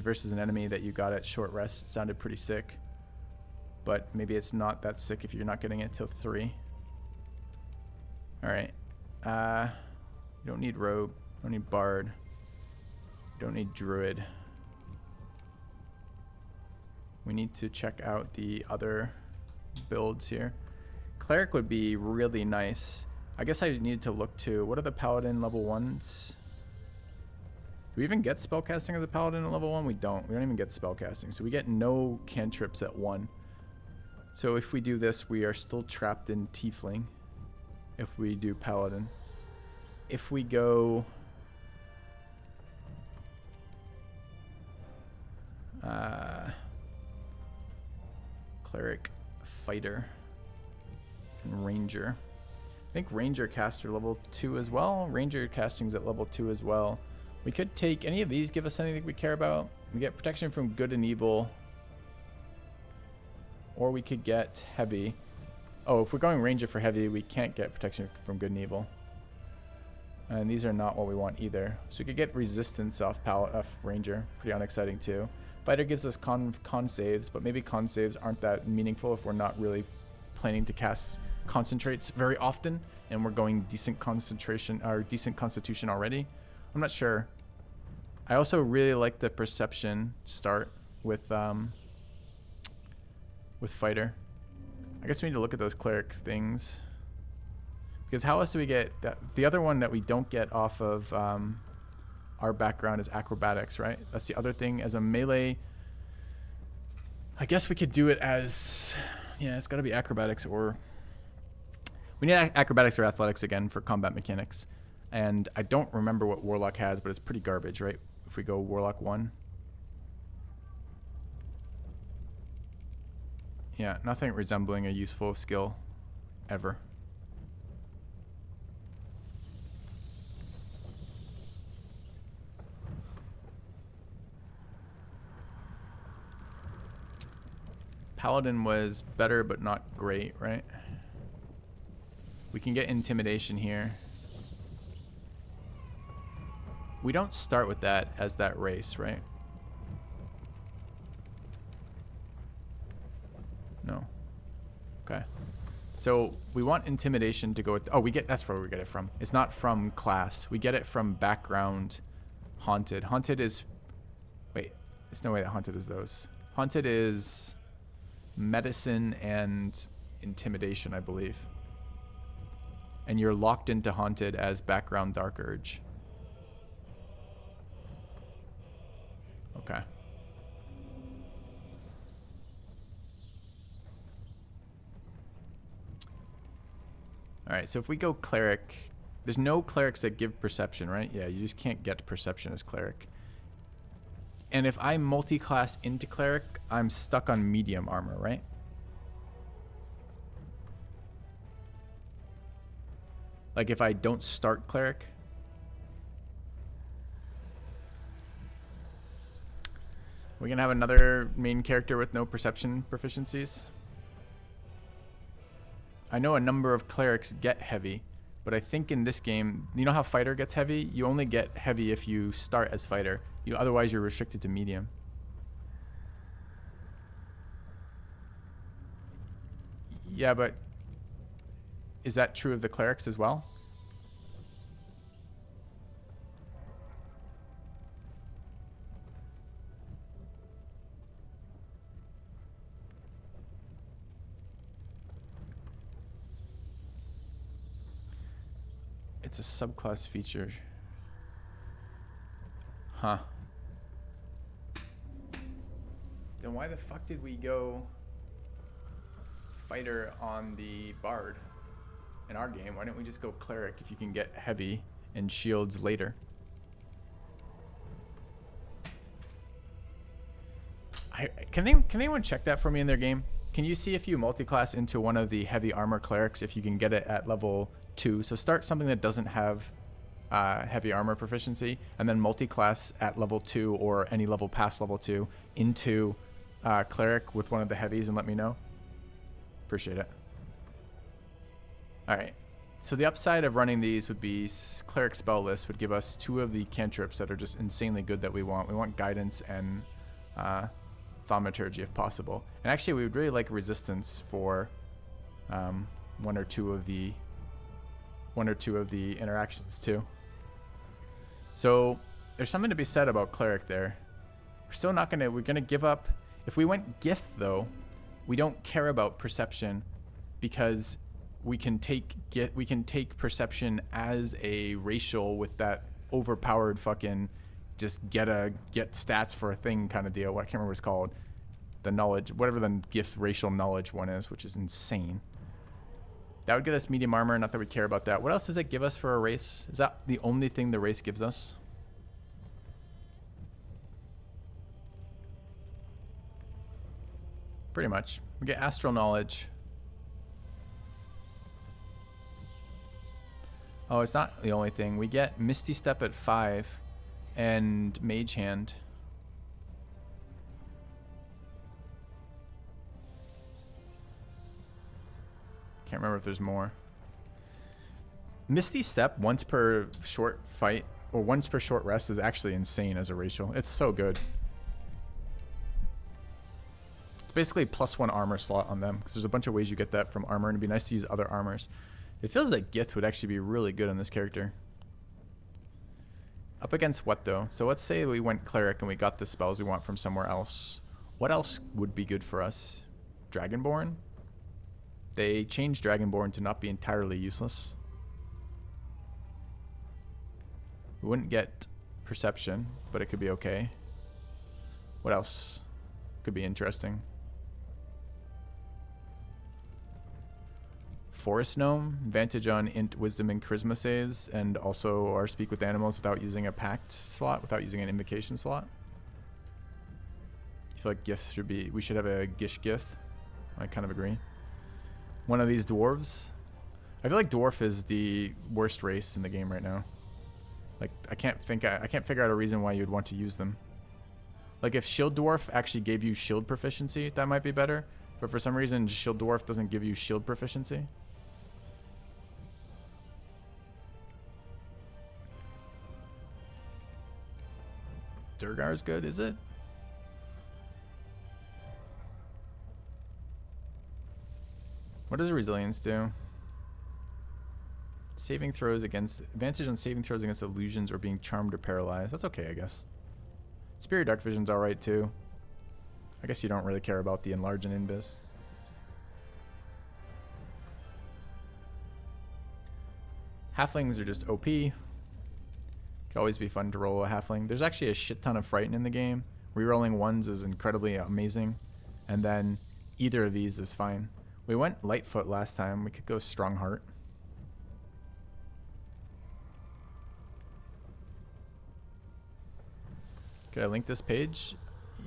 A: versus an enemy that you got at short rest sounded pretty sick. But maybe it's not that sick if you're not getting it till 3. Alright. You don't need Rogue. Don't need Bard. Don't need Druid. We need to check out the other builds here. Cleric would be really nice. I guess I needed to look to, what are the Paladin level 1s? Do we even get spellcasting as a Paladin at level 1? We don't. We don't even get spellcasting. So we get no cantrips at 1. So if we do this, we are still trapped in Tiefling. If we do Paladin. If we go... Cleric, Fighter, and Ranger. I think Ranger caster level 2 as well. Ranger casting's at level 2 as well. We could take any of these, give us anything we care about. We get protection from good and evil. Or we could get heavy. Oh, if we're going Ranger for heavy, we can't get protection from good and evil. And these are not what we want either. So we could get resistance off Ranger. Pretty unexciting too. Fighter gives us con saves, but maybe con saves aren't that meaningful if we're not really planning to cast concentrates very often and we're going decent concentration or decent constitution already. I'm not sure. I also really like the perception start with Fighter. I guess we need to look at those cleric things. Because how else do we get that? The other one that we don't get off of our background is acrobatics, right? That's the other thing. As a melee, I guess we could do it as, yeah, it's got to be acrobatics, or we need acrobatics or athletics again for combat mechanics. And I don't remember what Warlock has, but it's pretty garbage, right? If we go Warlock 1. Yeah, nothing resembling a useful skill ever. Paladin was better, but not great, right? We can get intimidation here. We don't start with that as that race, right? No. Okay. So we want intimidation to go with, oh, we get, that's where we get it from. It's not from class. We get it from background haunted. Haunted is, wait, there's no way that haunted is those. Haunted is medicine and intimidation, I believe. And you're locked into haunted as background dark urge. Okay. Alright, so if we go cleric, there's no clerics that give perception, right? Yeah, you just can't get perception as cleric. And if I multi-class into cleric, I'm stuck on medium armor, right? Like if I don't start cleric. We're gonna have another main character with no perception proficiencies. I know a number of clerics get heavy, but I think in this game, you know how fighter gets heavy? You only get heavy if you start as fighter. Otherwise, you're restricted to medium. Yeah, but is that true of the clerics as well? It's a subclass feature. Huh. Then why the fuck did we go fighter on the bard in our game? Why didn't we just go cleric if you can get heavy and shields later? Can anyone check that for me in their game? Can you see if you multi-class into one of the heavy armor clerics if you can get it at level 2? So start something that doesn't have heavy armor proficiency, and then multi-class at level 2 or any level past level 2 into cleric with one of the heavies, and let me know. Appreciate it. All right. So the upside of running these would be cleric spell list would give us 2 of the cantrips that are just insanely good that we want. We want guidance and thaumaturgy if possible. And actually, we would really like resistance for one or two of the interactions too. So there's something to be said about cleric there. We're gonna give up. If we went Gith though, we don't care about perception because we can take perception as a racial with that overpowered fucking just get stats for a thing kind of deal. I can't remember what it's called. The knowledge, whatever the Gith racial knowledge one is, which is insane. That would get us medium armor, not that we care about that. What else does it give us for a race? Is that the only thing the race gives us? Pretty much. We get astral knowledge. Oh, it's not the only thing. We get Misty Step at 5 and Mage Hand. Can't remember if there's more. Misty Step once per short fight or once per short rest is actually insane as a racial. It's so good. It's basically +1 armor slot on them because there's a bunch of ways you get that from armor, and it'd be nice to use other armors. It feels like Gith would actually be really good on this character. Up against what though? So let's say we went cleric and we got the spells we want from somewhere else. What else would be good for us? Dragonborn? They changed Dragonborn to not be entirely useless. We wouldn't get perception, but it could be okay. What else could be interesting? Forest Gnome, advantage on int, wisdom, and charisma saves, and also our speak with animals without using a pact slot, without using an invocation slot. I feel like Gith should be, we should have a Gish Gith. I kind of agree. One of these dwarves. I feel like dwarf is the worst race in the game right now. Like, I can't figure out a reason why you'd want to use them. Like, if Shield Dwarf actually gave you shield proficiency, that might be better. But for some reason, Shield Dwarf doesn't give you shield proficiency. Durgar's good, is it? What does resilience do? Saving throws against... Advantage on saving throws against illusions or being charmed or paralyzed. That's okay, I guess. Superior Dark Vision's alright, too. I guess you don't really care about the Enlarge and Invis. Halflings are just OP. Could always be fun to roll a Halfling. There's actually a shit ton of Frighten in the game. Rerolling ones is incredibly amazing. And then either of these is fine. We went Lightfoot last time. We could go Strongheart. Could I link this page?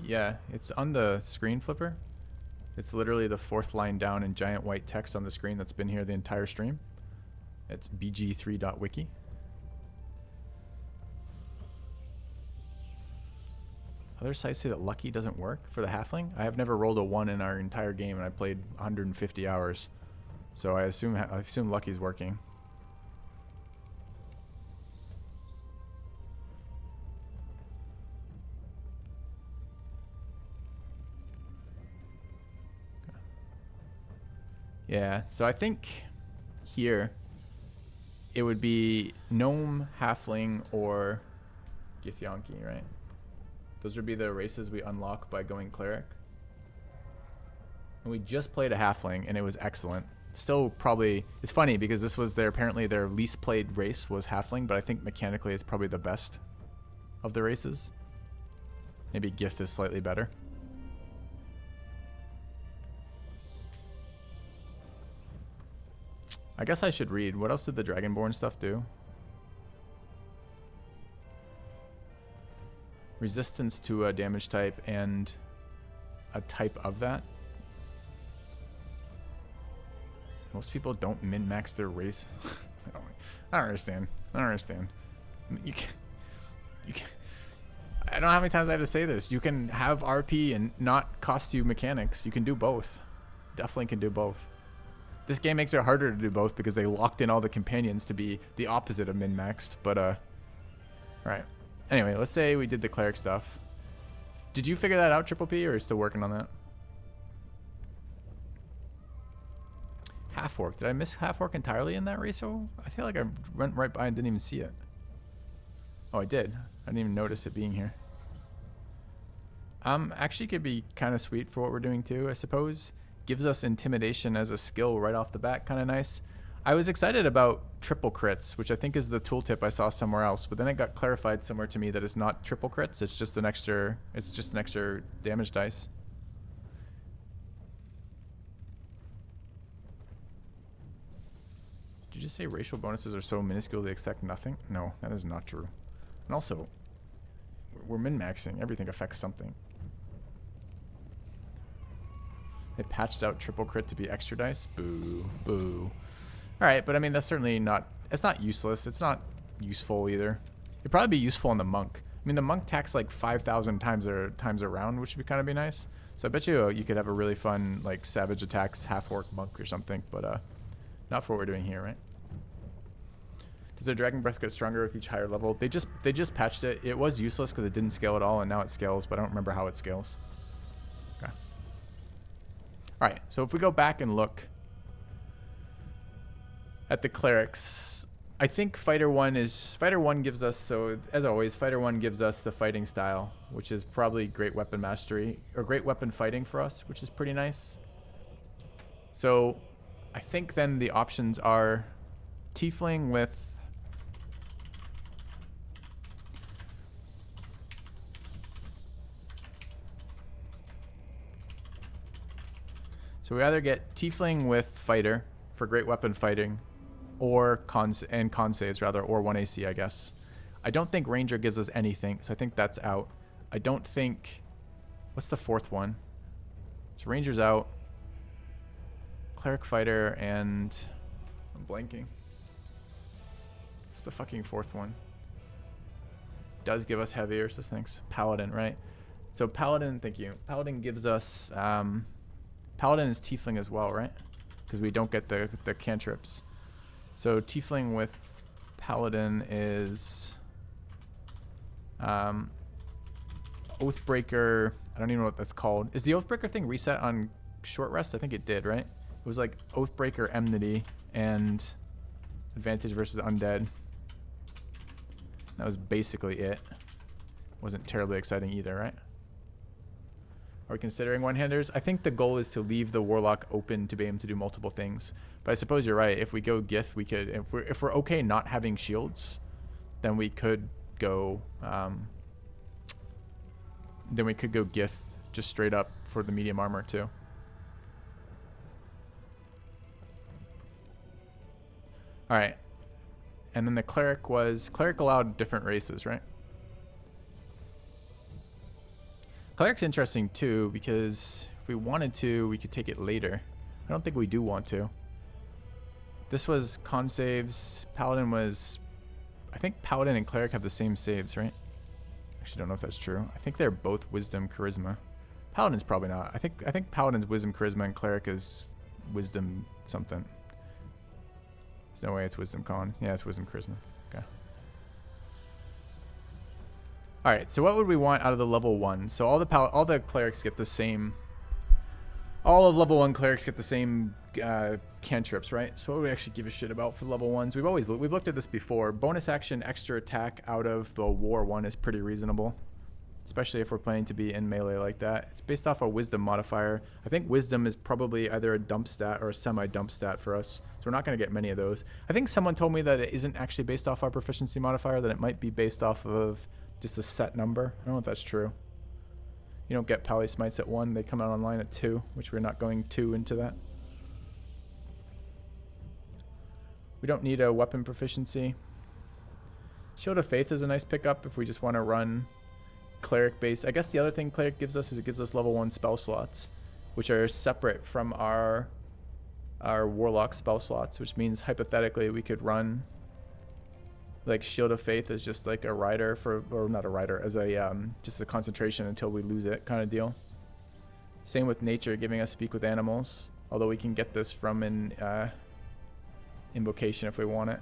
A: Yeah, it's on the screen flipper. It's literally the 4th line down in giant white text on the screen that's been here the entire stream. It's bg3.wiki. Other sites say that Lucky doesn't work for the Halfling. I have never rolled a 1 in our entire game, and I played 150 hours. So I assume Lucky's working. Yeah, so I think here it would be Gnome, Halfling, or Githyanki, right? Those would be the races we unlock by going Cleric. And we just played a Halfling, and it was excellent. Still probably... It's funny, because this was apparently their least played race was Halfling, but I think mechanically it's probably the best of the races. Maybe Gith is slightly better. I guess I should read. What else did the Dragonborn stuff do? Resistance to a damage type and a type of that. Most people don't min-max their race. I don't understand. I don't understand. You can, I don't know how many times I have to say this. You can have RP and not cost you mechanics. You can do both. Definitely can do both. This game makes it harder to do both because they locked in all the companions to be the opposite of min-maxed. But, right. Anyway, let's say we did the cleric stuff. Did you figure that out, Triple P, or are you still working on that? Half-orc. Did I miss half-orc entirely in that ratio? I feel like I went right by and didn't even see it. Oh, I did. I didn't even notice it being here. Actually could be kind of sweet for what we're doing too, I suppose. Gives us intimidation as a skill right off the bat, kind of nice. I was excited about triple crits, which I think is the tooltip I saw somewhere else, but then it got clarified somewhere to me that it's not triple crits, it's just an extra damage dice. Did you just say racial bonuses are so minuscule they expect nothing? No, that is not true. And also, we're min-maxing. Everything affects something. They patched out triple crit to be extra dice. Boo. Boo. Alright, but I mean, that's certainly not... It's not useless. It's not useful either. It'd probably be useful on the monk. I mean, the monk attacks like 5,000 times a round, which would kind of be nice. So I bet you could have a really fun, like, savage attacks, half-orc monk or something. But not for what we're doing here, right? Does their Dragon Breath get stronger with each higher level? They just patched it. It was useless because it didn't scale at all, and now it scales, but I don't remember how it scales. Okay. Alright, so if we go back and look at the clerics, I think Fighter 1 gives us, so as always, Fighter 1 gives us the fighting style, which is probably great weapon mastery, or great weapon fighting for us, which is pretty nice. So I think then the options are Tiefling with So we either get Tiefling with Fighter for great weapon fighting, or con saves rather, or 1 AC, I guess. I don't think Ranger gives us anything, so I think that's out. I don't think... What's the fourth one? So Ranger's out. Cleric Fighter and... I'm blanking. It's the fucking fourth one. Does give us heavier, so thanks. Paladin, right? So Paladin, thank you. Paladin gives us... Paladin is Tiefling as well, right? Because we don't get the cantrips. So Tiefling with Paladin is... Oathbreaker... I don't even know what that's called. Is the Oathbreaker thing reset on short rest? I think it did, right? It was like Oathbreaker Enmity and advantage versus undead. That was basically it. Wasn't terribly exciting either, right? Are we considering one-handers? I think the goal is to leave the Warlock open to be able to do multiple things. But I suppose you're right. If we go Gith, we could... If we're okay not having shields, then we could go... then we could go Gith just straight up for the medium armor too. Alright. And then the Cleric was... Cleric allowed different races, right? Cleric's interesting too, because if we wanted to, we could take it later. I don't think we do want to. This was con saves. Paladin was... I think Paladin and Cleric have the same saves, right? Actually, don't know if that's true. I think they're both Wisdom, Charisma. Paladin's probably not. I think Paladin's Wisdom, Charisma, and Cleric is Wisdom something. There's no way it's Wisdom Con. Yeah, it's Wisdom, Charisma. Okay. All right. So what would we want out of the level 1? So all the clerics get the same. All of level 1 clerics get the same cantrips, right? So what would we actually give a shit about for level 1s? We've looked at this before. Bonus action, extra attack out of the War 1 is pretty reasonable, especially if we're planning to be in melee like that. It's based off a Wisdom modifier. I think Wisdom is probably either a dump stat or a semi-dump stat for us, so we're not going to get many of those. I think someone told me that it isn't actually based off our proficiency modifier, that it might be based off of just a set number. I don't know if that's true. You don't get Pally Smites at 1. They come out online at 2, which we're not going 2 into that. We don't need a weapon proficiency. Shield of Faith is a nice pickup if we just want to run Cleric base. I guess the other thing Cleric gives us is it gives us level 1 spell slots, which are separate from our Warlock spell slots, which means hypothetically we could run like Shield of Faith as just like a rider for, or not a rider, as a just a concentration until we lose it kind of deal. Same with Nature giving us Speak with Animals, although we can get this from an Invocation if we want it.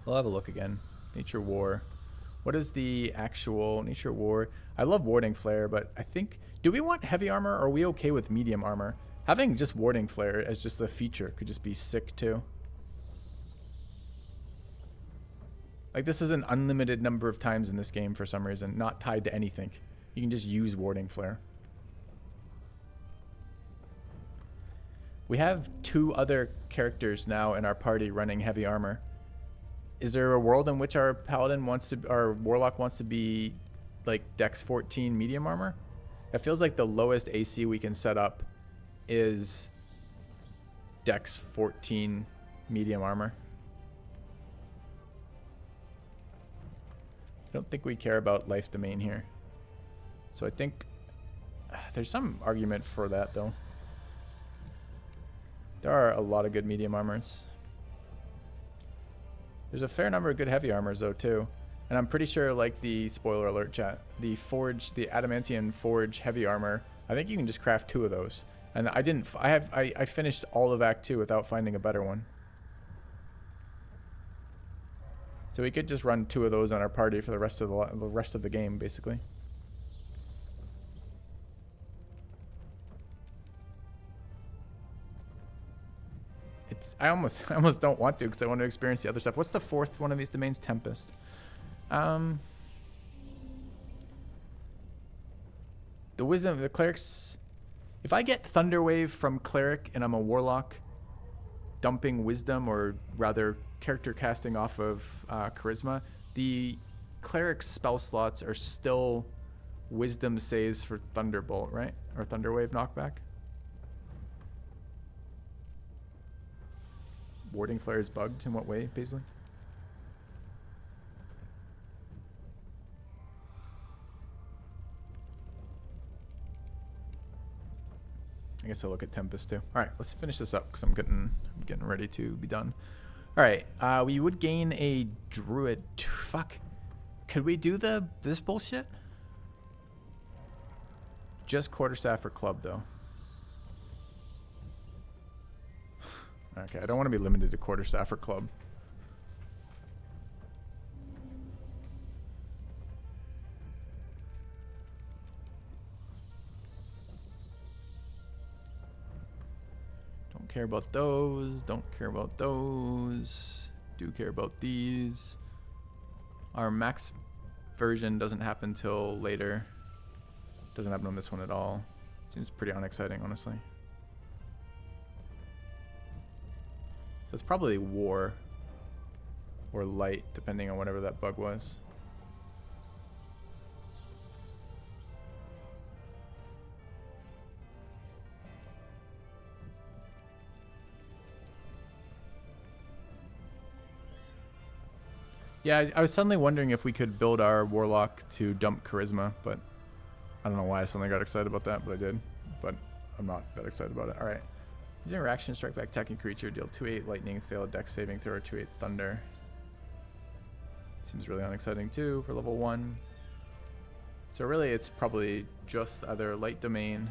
A: We'll have a look again. Nature War. What is the actual Nature War? I love Warding Flare, but I think... Do we want heavy armor, or are we okay with medium armor? Having just Warding Flare as just a feature could just be sick too. Like, this is an unlimited number of times in this game for some reason, not tied to anything. You can just use Warding Flare. We have 2 other characters now in our party running heavy armor. Is there a world in which our Paladin wants to, our Warlock wants to be like Dex 14 medium armor? It feels like the lowest AC we can set up is Dex 14 medium armor. I don't think we care about life domain here. So I think there's some argument for that though. There are a lot of good medium armors. There's a fair number of good heavy armors though too. And I'm pretty sure, like the spoiler alert chat, the Forge, the Adamantium Forge heavy armor, I think you can just craft 2 of those. And I finished all of Act 2 without finding a better one. So we could just run 2 of those on our party for the rest of the game, basically. I almost don't want to because I want to experience the other stuff. What's the 4th one of these domains? Tempest. The Wisdom, the Clerics. If I get Thunderwave from Cleric and I'm a Warlock, dumping Wisdom, or rather character casting off of Charisma, the Cleric's spell slots are still wisdom saves for Thunderbolt, right? Or Thunderwave knockback. Warding Flare is bugged. In what way, Paisley? I guess I'll look at Tempest too. All right, let's finish this up because I'm getting ready to be done. All right, we would gain a Druid. Fuck, could we do this bullshit? Just quarterstaff or club though. Okay, I don't want to be limited to quarterstaff or club. Don't care about those. Don't care about those. Do care about these. Our max version doesn't happen till later. Doesn't happen on this one at all. Seems pretty unexciting, honestly. So it's probably war or light, depending on whatever that bug was. Yeah, I was suddenly wondering if we could build our Warlock to dump Charisma, but I don't know why I suddenly got excited about that, but I did. But I'm not that excited about it. All right. Using reaction, strike back attacking creature, deal 2/8 lightning, fail a dex saving throw, or 2/8 thunder. Seems really unexciting too for level 1. So really it's probably just either light domain.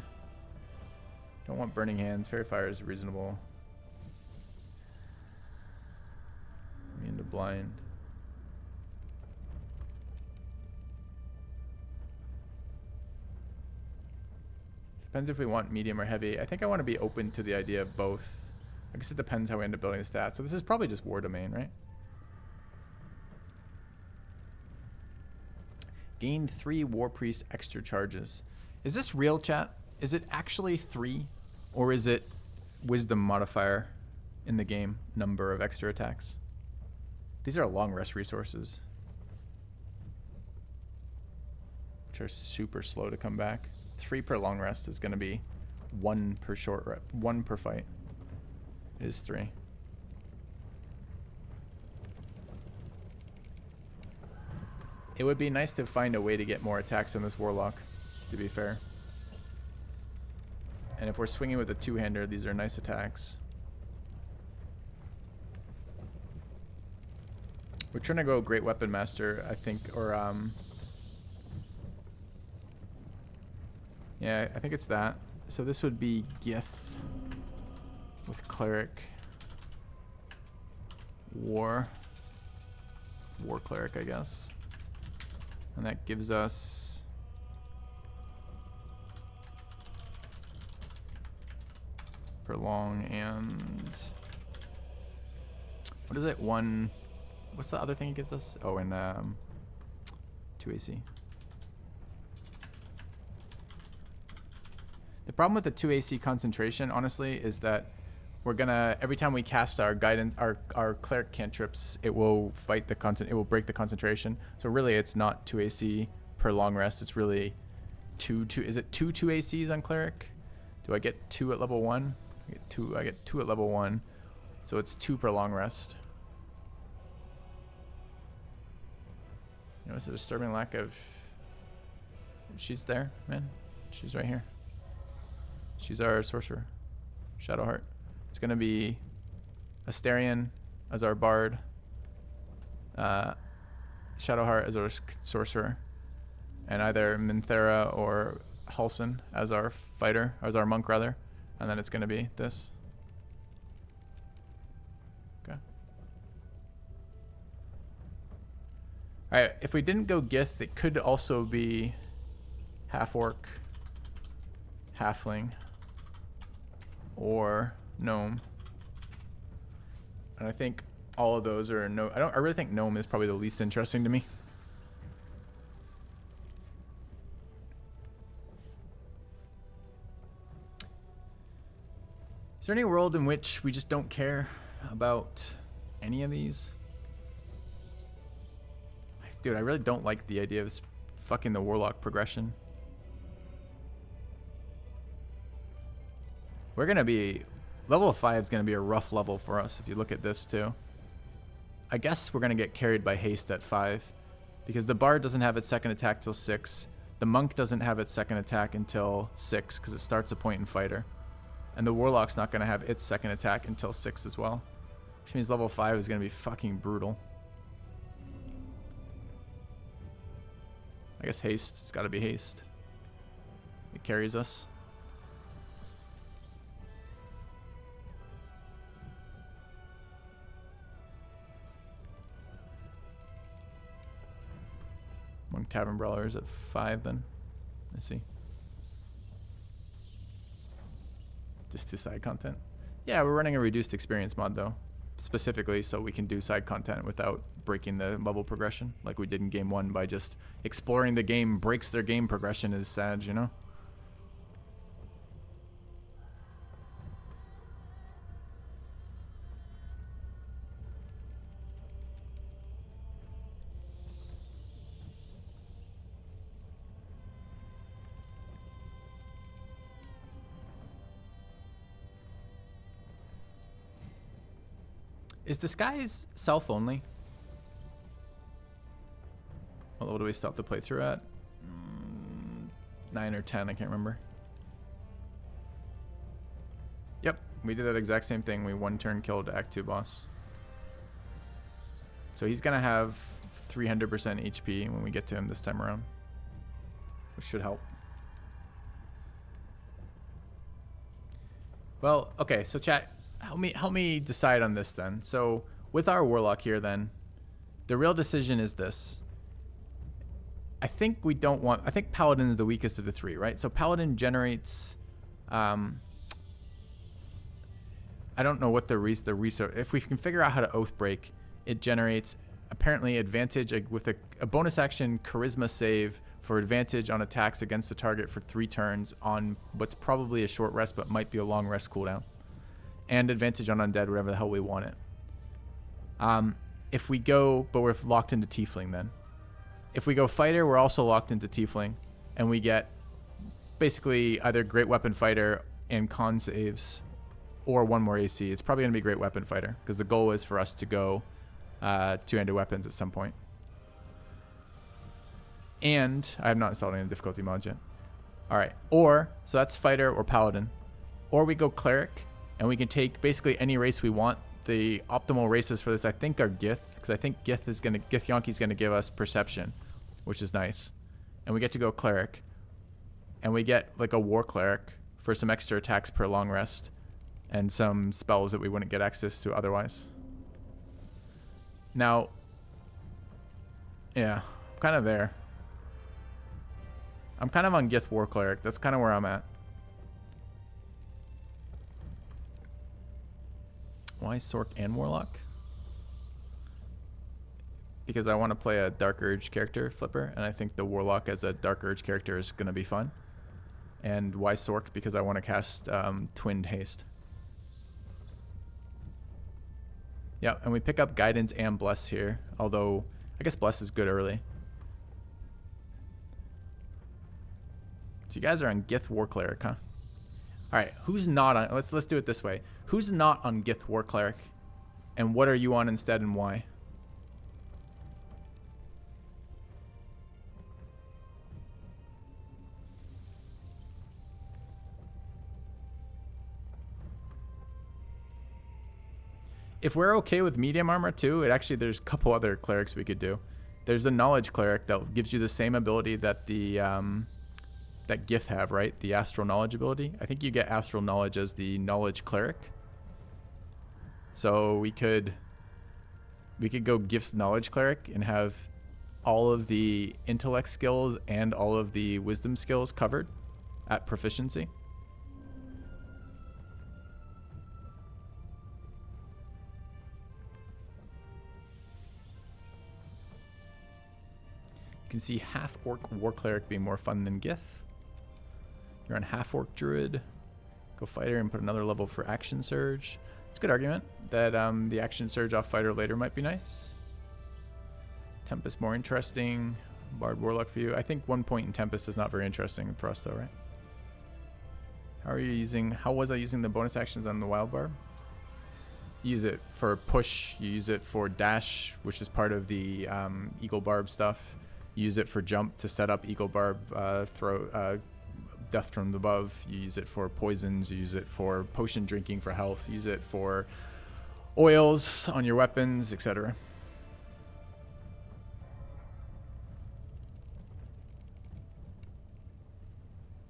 A: Don't want burning hands. Fairy fire is reasonable. Immune to blind. Depends if we want medium or heavy. I think I want to be open to the idea of both. I guess it depends how we end up building the stats. So this is probably just war domain, right? Gain 3 war priest extra charges. Is this real, chat? Is it actually 3? Or is it wisdom modifier in the game number of extra attacks? These are long rest resources, which are super slow to come back. 3 per long rest is going to be 1 per short rep, 1 per fight. It is 3. It would be nice to find a way to get more attacks on this Warlock, to be fair. And if we're swinging with a 2-hander, these are nice attacks. We're trying to go Great Weapon Master, I think, or yeah, I think it's that. So this would be Gith with Cleric. War Cleric, I guess. And that gives us Prolong and what is it? What's the other thing it gives us? Oh, and 2 AC. The problem with the 2 AC concentration, honestly, is that we're gonna every time we cast our guidance, our cleric cantrips, it will fight the it will break the concentration. So really, it's not 2 AC per long rest. It's really two. Is it two 2 ACs on cleric? Do I get 2 at level 1? I get 2 at level 1, so it's 2 per long rest. You know, it's a disturbing lack of. She's there, man. She's right here. She's our sorcerer, Shadowheart. It's gonna be Asterion as our bard, Shadowheart as our sorcerer, and either Minthera or Halsin as our fighter, as our monk rather, and then it's gonna be this. Okay. All right. If we didn't go Gith, it could also be half orc, halfling, or gnome. And I think all of those are no. I really think gnome is probably the least interesting to me. Is there any world in which we just don't care about any of these? Dude, I really don't like the idea of fucking the Warlock progression. We're going to be... Level 5 is going to be a rough level for us if you look at this too. I guess we're going to get carried by haste at 5. Because the Bard doesn't have its second attack till 6. The Monk doesn't have its second attack until 6 because it starts a point in Fighter. And the Warlock's not going to have its second attack until 6 as well. Which means level 5 is going to be fucking brutal. I guess haste. It's got to be haste. It carries us. Monk Tavern Brawler is at 5 then. I see. Just to side content. Yeah, we're running a reduced experience mod though. Specifically so we can do side content without breaking the level progression. Like we did in game 1 by just exploring the game breaks their game progression is sad, you know? Is disguise self only? What level do we stop the playthrough at? 9 or 10, I can't remember. Yep, we did that exact same thing. We one turn killed Act 2 boss. So he's gonna have 300% HP when we get to him this time around, which should help. Well, okay, so chat, help me decide on this then. So with our Warlock here then, the real decision is this. I think we don't want... I think Paladin is the weakest of the 3, right? So Paladin generates... I don't know what the resource... If we can figure out how to Oath Break, it generates apparently advantage with a bonus action Charisma save for advantage on attacks against the target for 3 turns on what's probably a short rest but might be a long rest cooldown. And advantage on undead, whatever the hell we want it. If we go... But we're locked into Tiefling then. If we go Fighter, we're also locked into Tiefling. And we get basically either Great Weapon Fighter and con saves or 1 more AC. It's probably going to be Great Weapon Fighter because the goal is for us to go two-handed weapons at some point. And I have not installed any difficulty mods yet. All right. Or, so that's Fighter or Paladin. Or we go Cleric, and we can take basically any race we want. The optimal races for this, I think, are Gith, because I think Gith Yonki's going to give us Perception, which is nice. And we get to go Cleric. And we get like a War Cleric for some extra attacks per long rest and some spells that we wouldn't get access to otherwise. Now, yeah, I'm kind of there. I'm kind of on Gith War Cleric. That's kind of where I'm at. Why Sork and Warlock? Because I want to play a Dark Urge character, Flipper, and I think the Warlock as a Dark Urge character is going to be fun. And why Sork? Because I want to cast Twinned Haste. Yeah, and we pick up Guidance and Bless here, although I guess Bless is good early. So you guys are on Gith War Cleric, huh? All right, who's not on... Let's do it this way. Who's not on Gith War Cleric? And what are you on instead and why? If we're okay with medium armor too, there's a couple other clerics we could do. There's a Knowledge Cleric that gives you the same ability that the... that Gith have, right? The Astral Knowledge ability. I think you get Astral Knowledge as the Knowledge Cleric. So we could go Gith Knowledge Cleric and have all of the intellect skills and all of the wisdom skills covered at proficiency. You can see half-orc War Cleric being more fun than Gith. You're on half-orc Druid. Go Fighter and put another level for Action Surge. It's a good argument that the Action Surge off Fighter later might be nice. Tempest more interesting. Bard Warlock for you. I think 1 point in Tempest is not very interesting for us though, right? How was I using the bonus actions on the wild barb? Use it for push. You use it for dash, which is part of the eagle barb stuff. Use it for jump to set up eagle barb death from above. You use it for poisons. You use it for potion drinking for health. Use it for oils on your weapons, etc.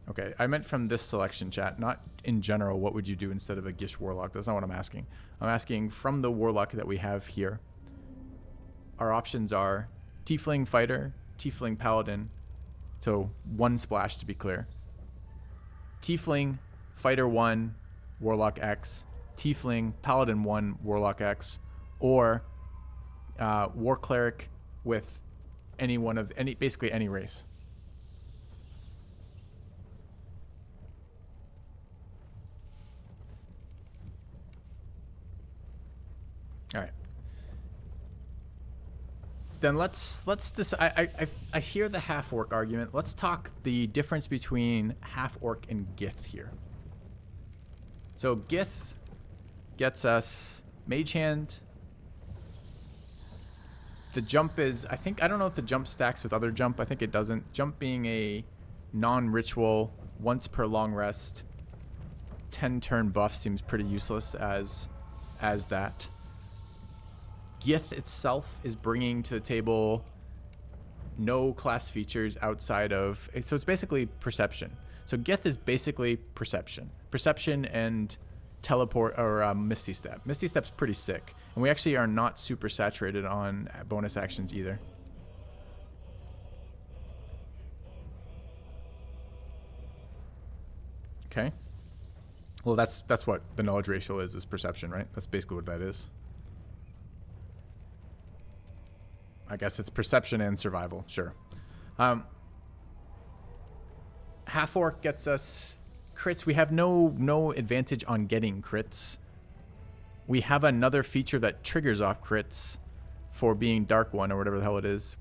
A: Okay, I meant from this selection, chat, not in general. What would you do instead of a Gish Warlock? That's not what I'm asking. I'm asking from the Warlock that we have here. Our options are Tiefling Fighter, Tiefling Paladin, so 1 splash to be clear. Tiefling Fighter 1, Warlock X, Tiefling Paladin 1, Warlock X, or War Cleric with basically any race. All right. Then let's decide. I hear the half orc argument. Let's talk the difference between half orc and Gith here. So Gith gets us Mage Hand. The jump is, I don't know if the jump stacks with other jump. I think it doesn't. Jump being a non-ritual, once per long rest, 10-turn buff seems pretty useless as that. Gith itself is bringing to the table no class features outside of... So it's basically perception. So Gith is basically perception. Perception and teleport or Misty Step. Misty Step's pretty sick. And we actually are not super saturated on bonus actions either. Okay. Well, that's what the knowledge ratio is perception, right? That's basically what that is. I guess it's perception and survival, sure. Half orc gets us crits. We have no advantage on getting crits. We have another feature that triggers off crits for being Dark One or whatever the hell it is,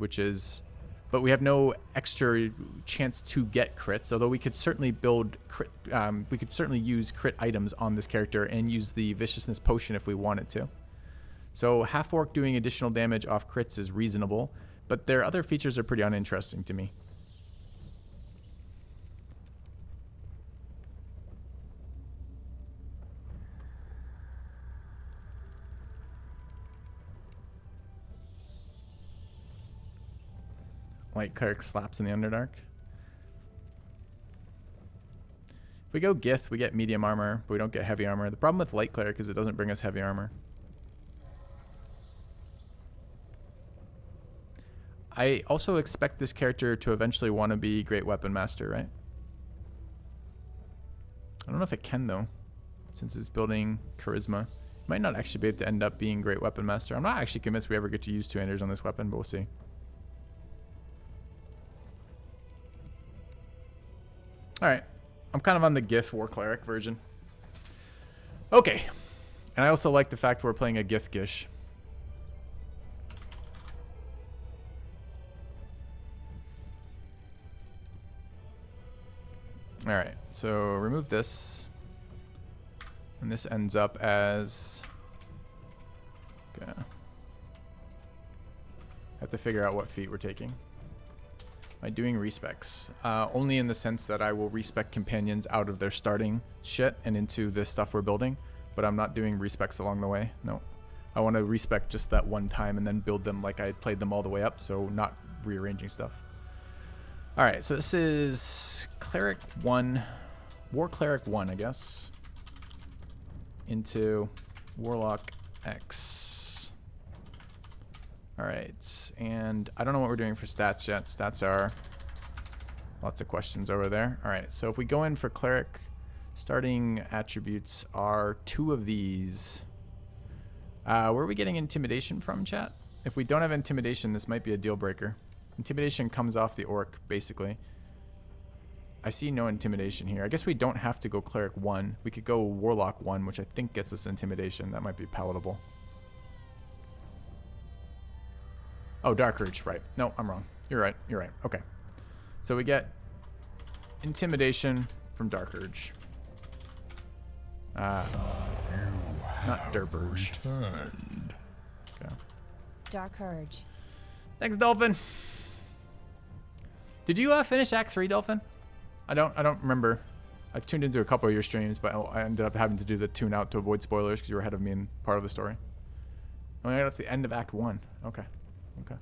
A: but we have no extra chance to get crits, although we could certainly build crit, we could certainly use crit items on this character and use the viciousness potion if we wanted to. So half orc doing additional damage off crits is reasonable, but their other features are pretty uninteresting to me. Light cleric slaps in the Underdark. If we go Gith, we get medium armor, but we don't get heavy armor. The problem with light cleric is it doesn't bring us heavy armor. I also expect this character to eventually want to be Great Weapon Master, right? I don't know if it can, though, since it's building Charisma. It might not actually be able to end up being Great Weapon Master. I'm not actually convinced we ever get to use two-handers on this weapon, but we'll see. Alright. I'm kind of on the Gith War Cleric version. Okay. And I also like the fact we're playing a Gith Gish. Alright, so remove this. And this ends up as... Okay. Have to figure out what feat we're taking. Am I doing respecs? Only in the sense that I will respec companions out of their starting shit and into the stuff we're building. But I'm not doing respecs along the way. No. I want to respec just that one time and then build them like I played them all the way up, so not rearranging stuff. Alright, so this is Cleric 1, War Cleric 1, I guess, into Warlock X. Alright, and I don't know what we're doing for stats yet. Stats are lots of questions over there. Alright, so if we go in for Cleric, starting attributes are 2 of these. Where are we getting Intimidation from, chat? If we don't have Intimidation, this might be a deal breaker. Intimidation comes off the orc, basically. I see no intimidation here. I guess we don't have to go Cleric 1. We could go Warlock 1, which I think gets us Intimidation. That might be palatable. Oh, Dark Urge, right. No, I'm wrong. You're right. You're right. Okay. So we get Intimidation from Dark Urge. Not Derp Urge.
B: Returned.
A: Okay.
C: Dark Urge.
A: Thanks, Dolphin. Did you finish Act 3, Dolphin? I don't remember. I tuned into a couple of your streams, but I ended up having to do the tune out to avoid spoilers because you were ahead of me in part of the story. I got up to the end of Act 1. Okay. Okay.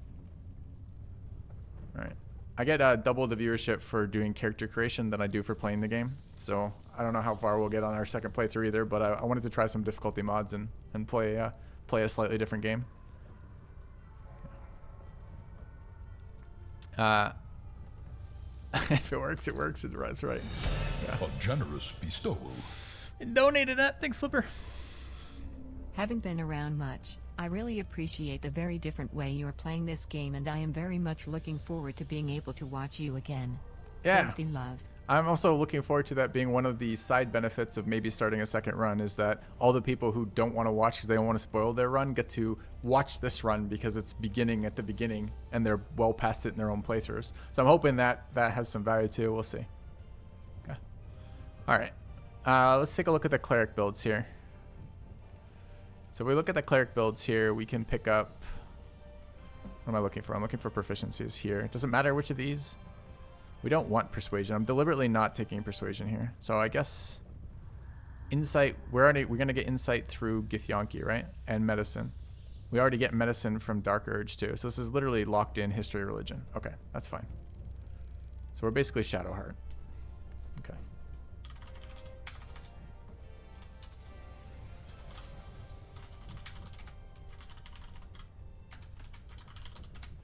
A: All right. I get double the viewership for doing character creation than I do for playing the game. So I don't know how far we'll get on our second playthrough either, but I wanted to try some difficulty mods and play a slightly different game. If it works, it works. That's right. Yeah.
B: A generous bestowal.
A: And donated that. Thanks, Flipper.
D: Having been around much, I really appreciate the very different way you're playing this game, and I am very much looking forward to being able to watch you again.
A: Yeah.
D: Healthy love.
A: I'm also looking forward to that being one of the side benefits of maybe starting a second run, is that all the people who don't want to watch because they don't want to spoil their run get to watch this run because it's beginning at the beginning and they're well past it in their own playthroughs. So I'm hoping that has some value too. We'll see. Okay. All right. Let's take a look at the cleric builds here. So we look at the cleric builds here. We can pick up. What am I looking for? I'm looking for proficiencies here. It doesn't matter which of these. We don't want persuasion. I'm deliberately not taking persuasion here. So I guess insight. We're gonna get insight through Githyanki, right? And medicine. We already get medicine from Dark Urge too. So this is literally locked in history religion. Okay, that's fine. So we're basically Shadowheart. Okay.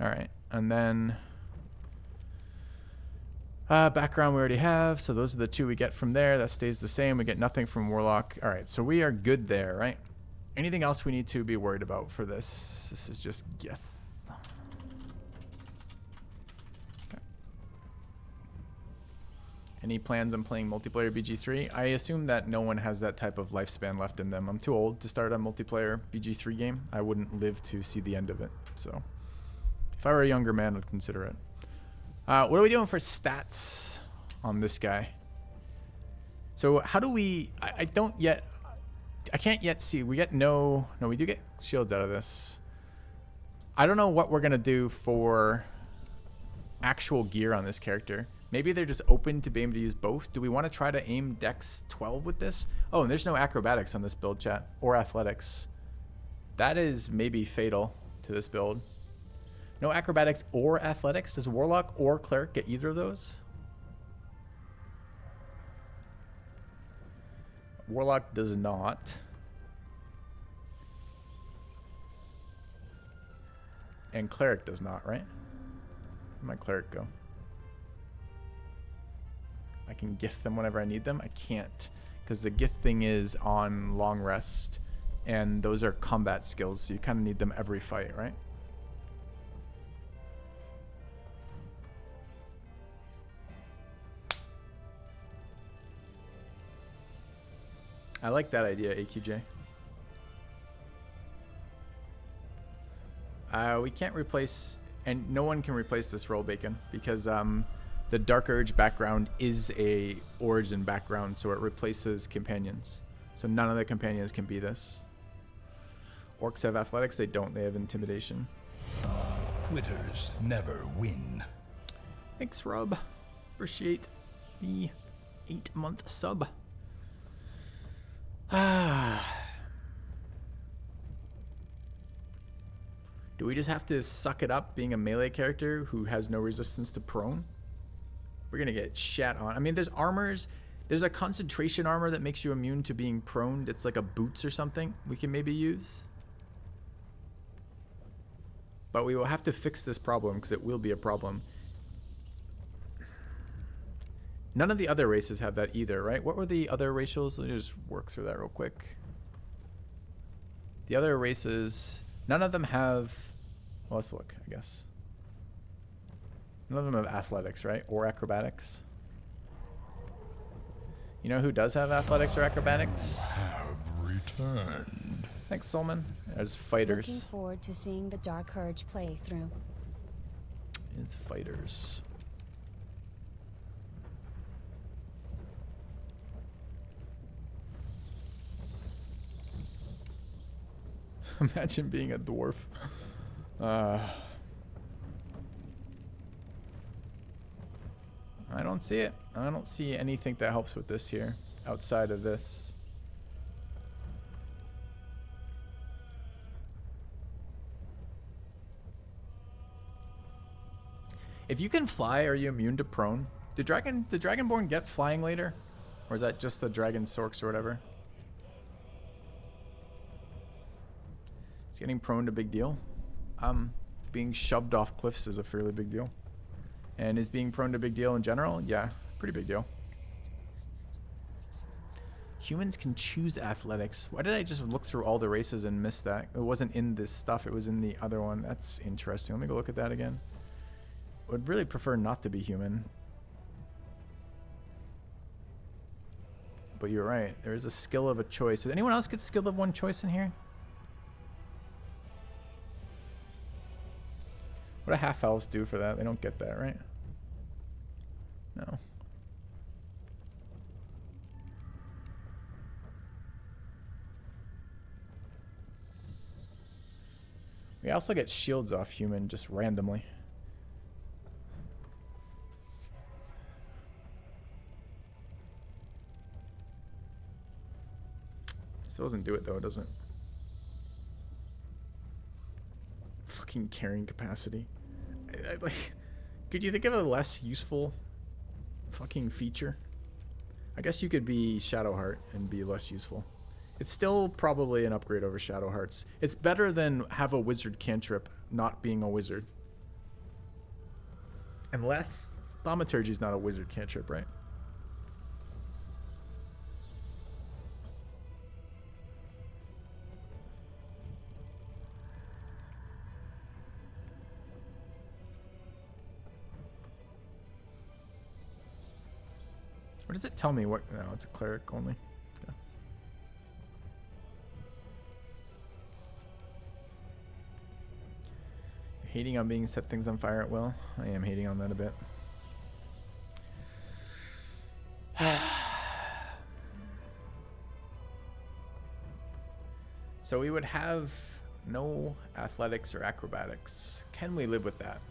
A: All right, and then background we already have, so those are the two we get from there. That stays the same. We get nothing from Warlock. All right, so we are good there, right? Anything else we need to be worried about for this? This is just Gith. Okay. Any plans on playing multiplayer BG3? I assume that no one has that type of lifespan left in them. I'm too old to start a multiplayer BG3 game. I wouldn't live to see the end of it, so if I were a younger man, I'd consider it. What are we doing for stats on this guy? So how do we... I can't yet see. We get no, we do get shields out of this. I don't know what we're going to do for actual gear on this character. Maybe they're just open to being able to use both. Do we want to try to aim Dex 12 with this? Oh, and there's no acrobatics on this build, chat, or athletics. That is maybe fatal to this build. No acrobatics or athletics. Does Warlock or Cleric get either of those? Warlock does not. And Cleric does not, right? Where'd my Cleric go? I can gift them whenever I need them. I can't, because the gift thing is on long rest, and those are combat skills, so you kind of need them every fight, right? I like that idea, AQJ. We can't replace, and no one can replace this roll bacon because the Dark Urge background is a origin background, so it replaces companions. So none of the companions can be this. Orcs have athletics, they don't, they have intimidation.
B: Quitters never win.
A: Thanks, Rob. Appreciate the 8-month sub. Do we just have to suck it up being a melee character who has no resistance to prone? We're gonna get shat on. I mean, there's armors. There's a concentration armor that makes you immune to being prone. It's like a boots or something we can maybe use. But we will have to fix this problem because it will be a problem. None of the other races have that either, right? What were the other racials? Let me just work through that real quick. The other races, none of them have... Well, let's look, I guess. None of them have athletics, right? Or acrobatics. You know who does have athletics or acrobatics?
B: Have returned.
A: Thanks, Solman. There's fighters.
C: Looking forward to seeing the Dark Urge playthrough.
A: It's fighters. Imagine being a dwarf. I don't see it. I don't see anything that helps with this here outside of this. If you can fly, are you immune to prone? Did Dragonborn get flying later? Or is that just the Dragon Sorks or whatever? Is getting prone a big deal? Being shoved off cliffs is a fairly big deal. And is being prone a big deal in general? Yeah, pretty big deal. Humans can choose athletics. Why did I just look through all the races and miss that? It wasn't in this stuff, it was in the other one. That's interesting. Let me go look at that again. Would really prefer not to be human. But you're right. There is a skill of a choice. Did anyone else get skill of one choice in here? What do half elves do for that? They don't get that, right? No. We also get shields off human just randomly. Still doesn't do it though, does it? Fucking carrying capacity. Like, could you think of a less useful fucking feature? I guess you could be Shadowheart and be less useful. It's still probably an upgrade over Shadowhearts. It's better than have a wizard cantrip not being a wizard. Unless Thaumaturgy is not a wizard cantrip, right? What does it tell me? What? No, it's a cleric only. Yeah. You're hating on being set things on fire at will. I am hating on that a bit. So we would have no athletics or acrobatics. Can we live with that?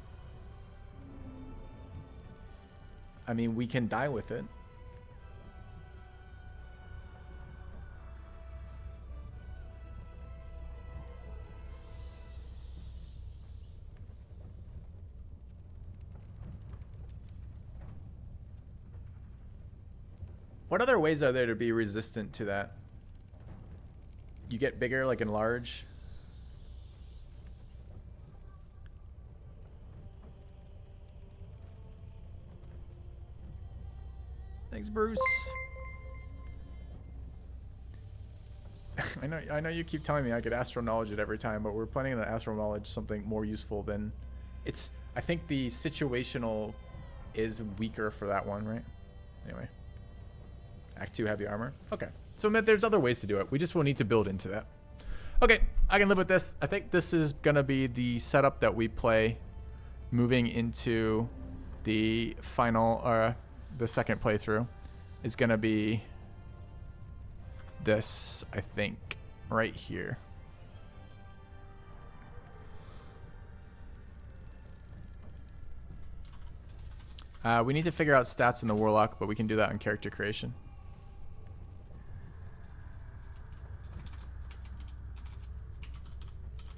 A: I mean, we can die with it. What other ways are there to be resistant to that? You get bigger, like enlarge. Thanks, Bruce. I know you keep telling me I could astral knowledge it every time, but we're planning on astral knowledge something more useful than it's. I think the situational is weaker for that one, right? Anyway. Act 2 heavy armor. Okay. So there's other ways to do it. We just will need to build into that. Okay. I can live with this. I think this is going to be the setup that we play moving into the final, or the second playthrough is going to be this, I think, right here. We need to figure out stats in the Warlock, but we can do that in character creation.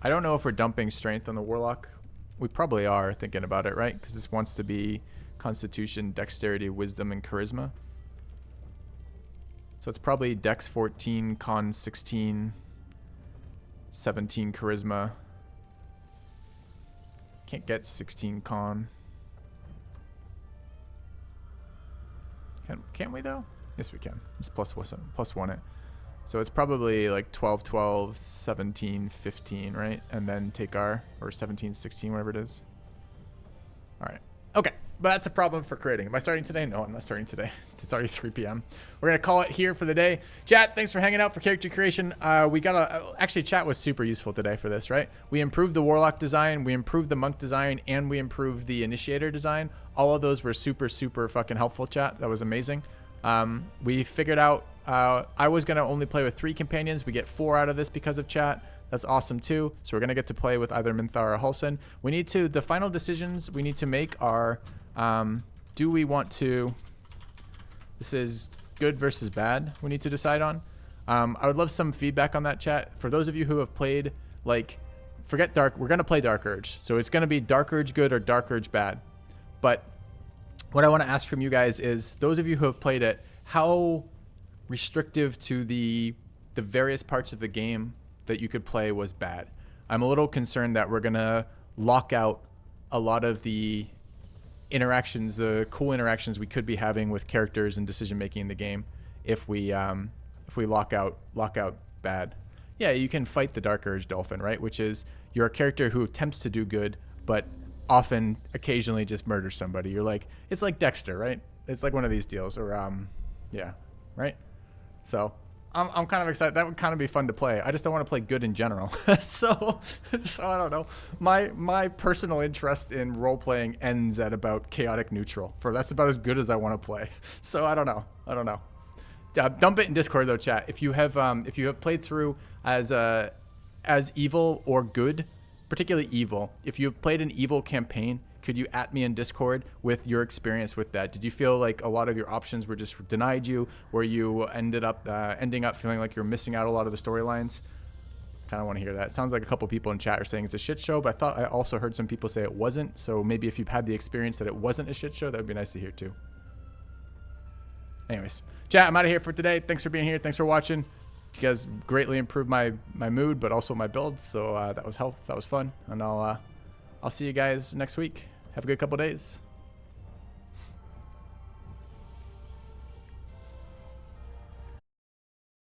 A: I don't know if we're dumping strength on the Warlock. We probably are, thinking about it, right? Because this wants to be Constitution, Dexterity, Wisdom, and Charisma. So it's probably Dex 14, Con 16, 17 Charisma. Can't get 16 Con. Can we though? Yes, we can. It's plus one it. So it's probably like 12, 12, 17, 15, right? And then take our, or 17, 16, whatever it is. All right. Okay. But that's a problem for creating. Am I starting today? No, I'm not starting today. It's already 3 p.m. We're going to call it here for the day. Chat, thanks for hanging out for character creation. Actually, chat was super useful today for this, right? We improved the Warlock design, we improved the Monk design, and we improved the Initiator design. All of those were super, super fucking helpful, chat. That was amazing. We figured out I was going to only play with 3 companions. We get 4 out of this because of chat. That's awesome too. So we're gonna get to play with either Minthar or Hulson. We need to, the final decisions we need to make are, do we want to, this is good versus bad we need to decide on. I would love some feedback on that, chat. For those of you who have played, like, forget Dark, we're gonna play Dark Urge. So it's gonna be Dark Urge good or Dark Urge bad. But what I wanna ask from you guys is, those of you who have played it, how restrictive to the various parts of the game that you could play was bad? I'm a little concerned that we're gonna lock out a lot of the interactions, the cool interactions we could be having with characters and decision making in the game if we lock out bad. Yeah, you can fight the Dark Urge Dolphin, right? Which is, you're a character who attempts to do good, but often occasionally just murders somebody. You're like, it's like Dexter, right? It's like one of these deals, or yeah, right? So I'm kind of excited. That would kind of be fun to play. I just don't want to play good in general. so I don't know. My personal interest in role playing ends at about chaotic neutral. That's about as good as I want to play. So I don't know. Dump it in Discord though, chat. If you have played through as evil or good, particularly evil. If you've played an evil campaign, could you at me in Discord with your experience with that? Did you feel like a lot of your options were just denied you, where you ending up feeling like you're missing out a lot of the storylines? Kind of want to hear that. It sounds like a couple people in chat are saying it's a shit show, but I thought I also heard some people say it wasn't. So maybe if you've had the experience that it wasn't a shit show, that would be nice to hear too. Anyways, chat, I'm out of here for today. Thanks for being here. Thanks for watching. You guys greatly improved my mood, but also my build. So that was fun. And I'll see you guys next week. Have a good couple days.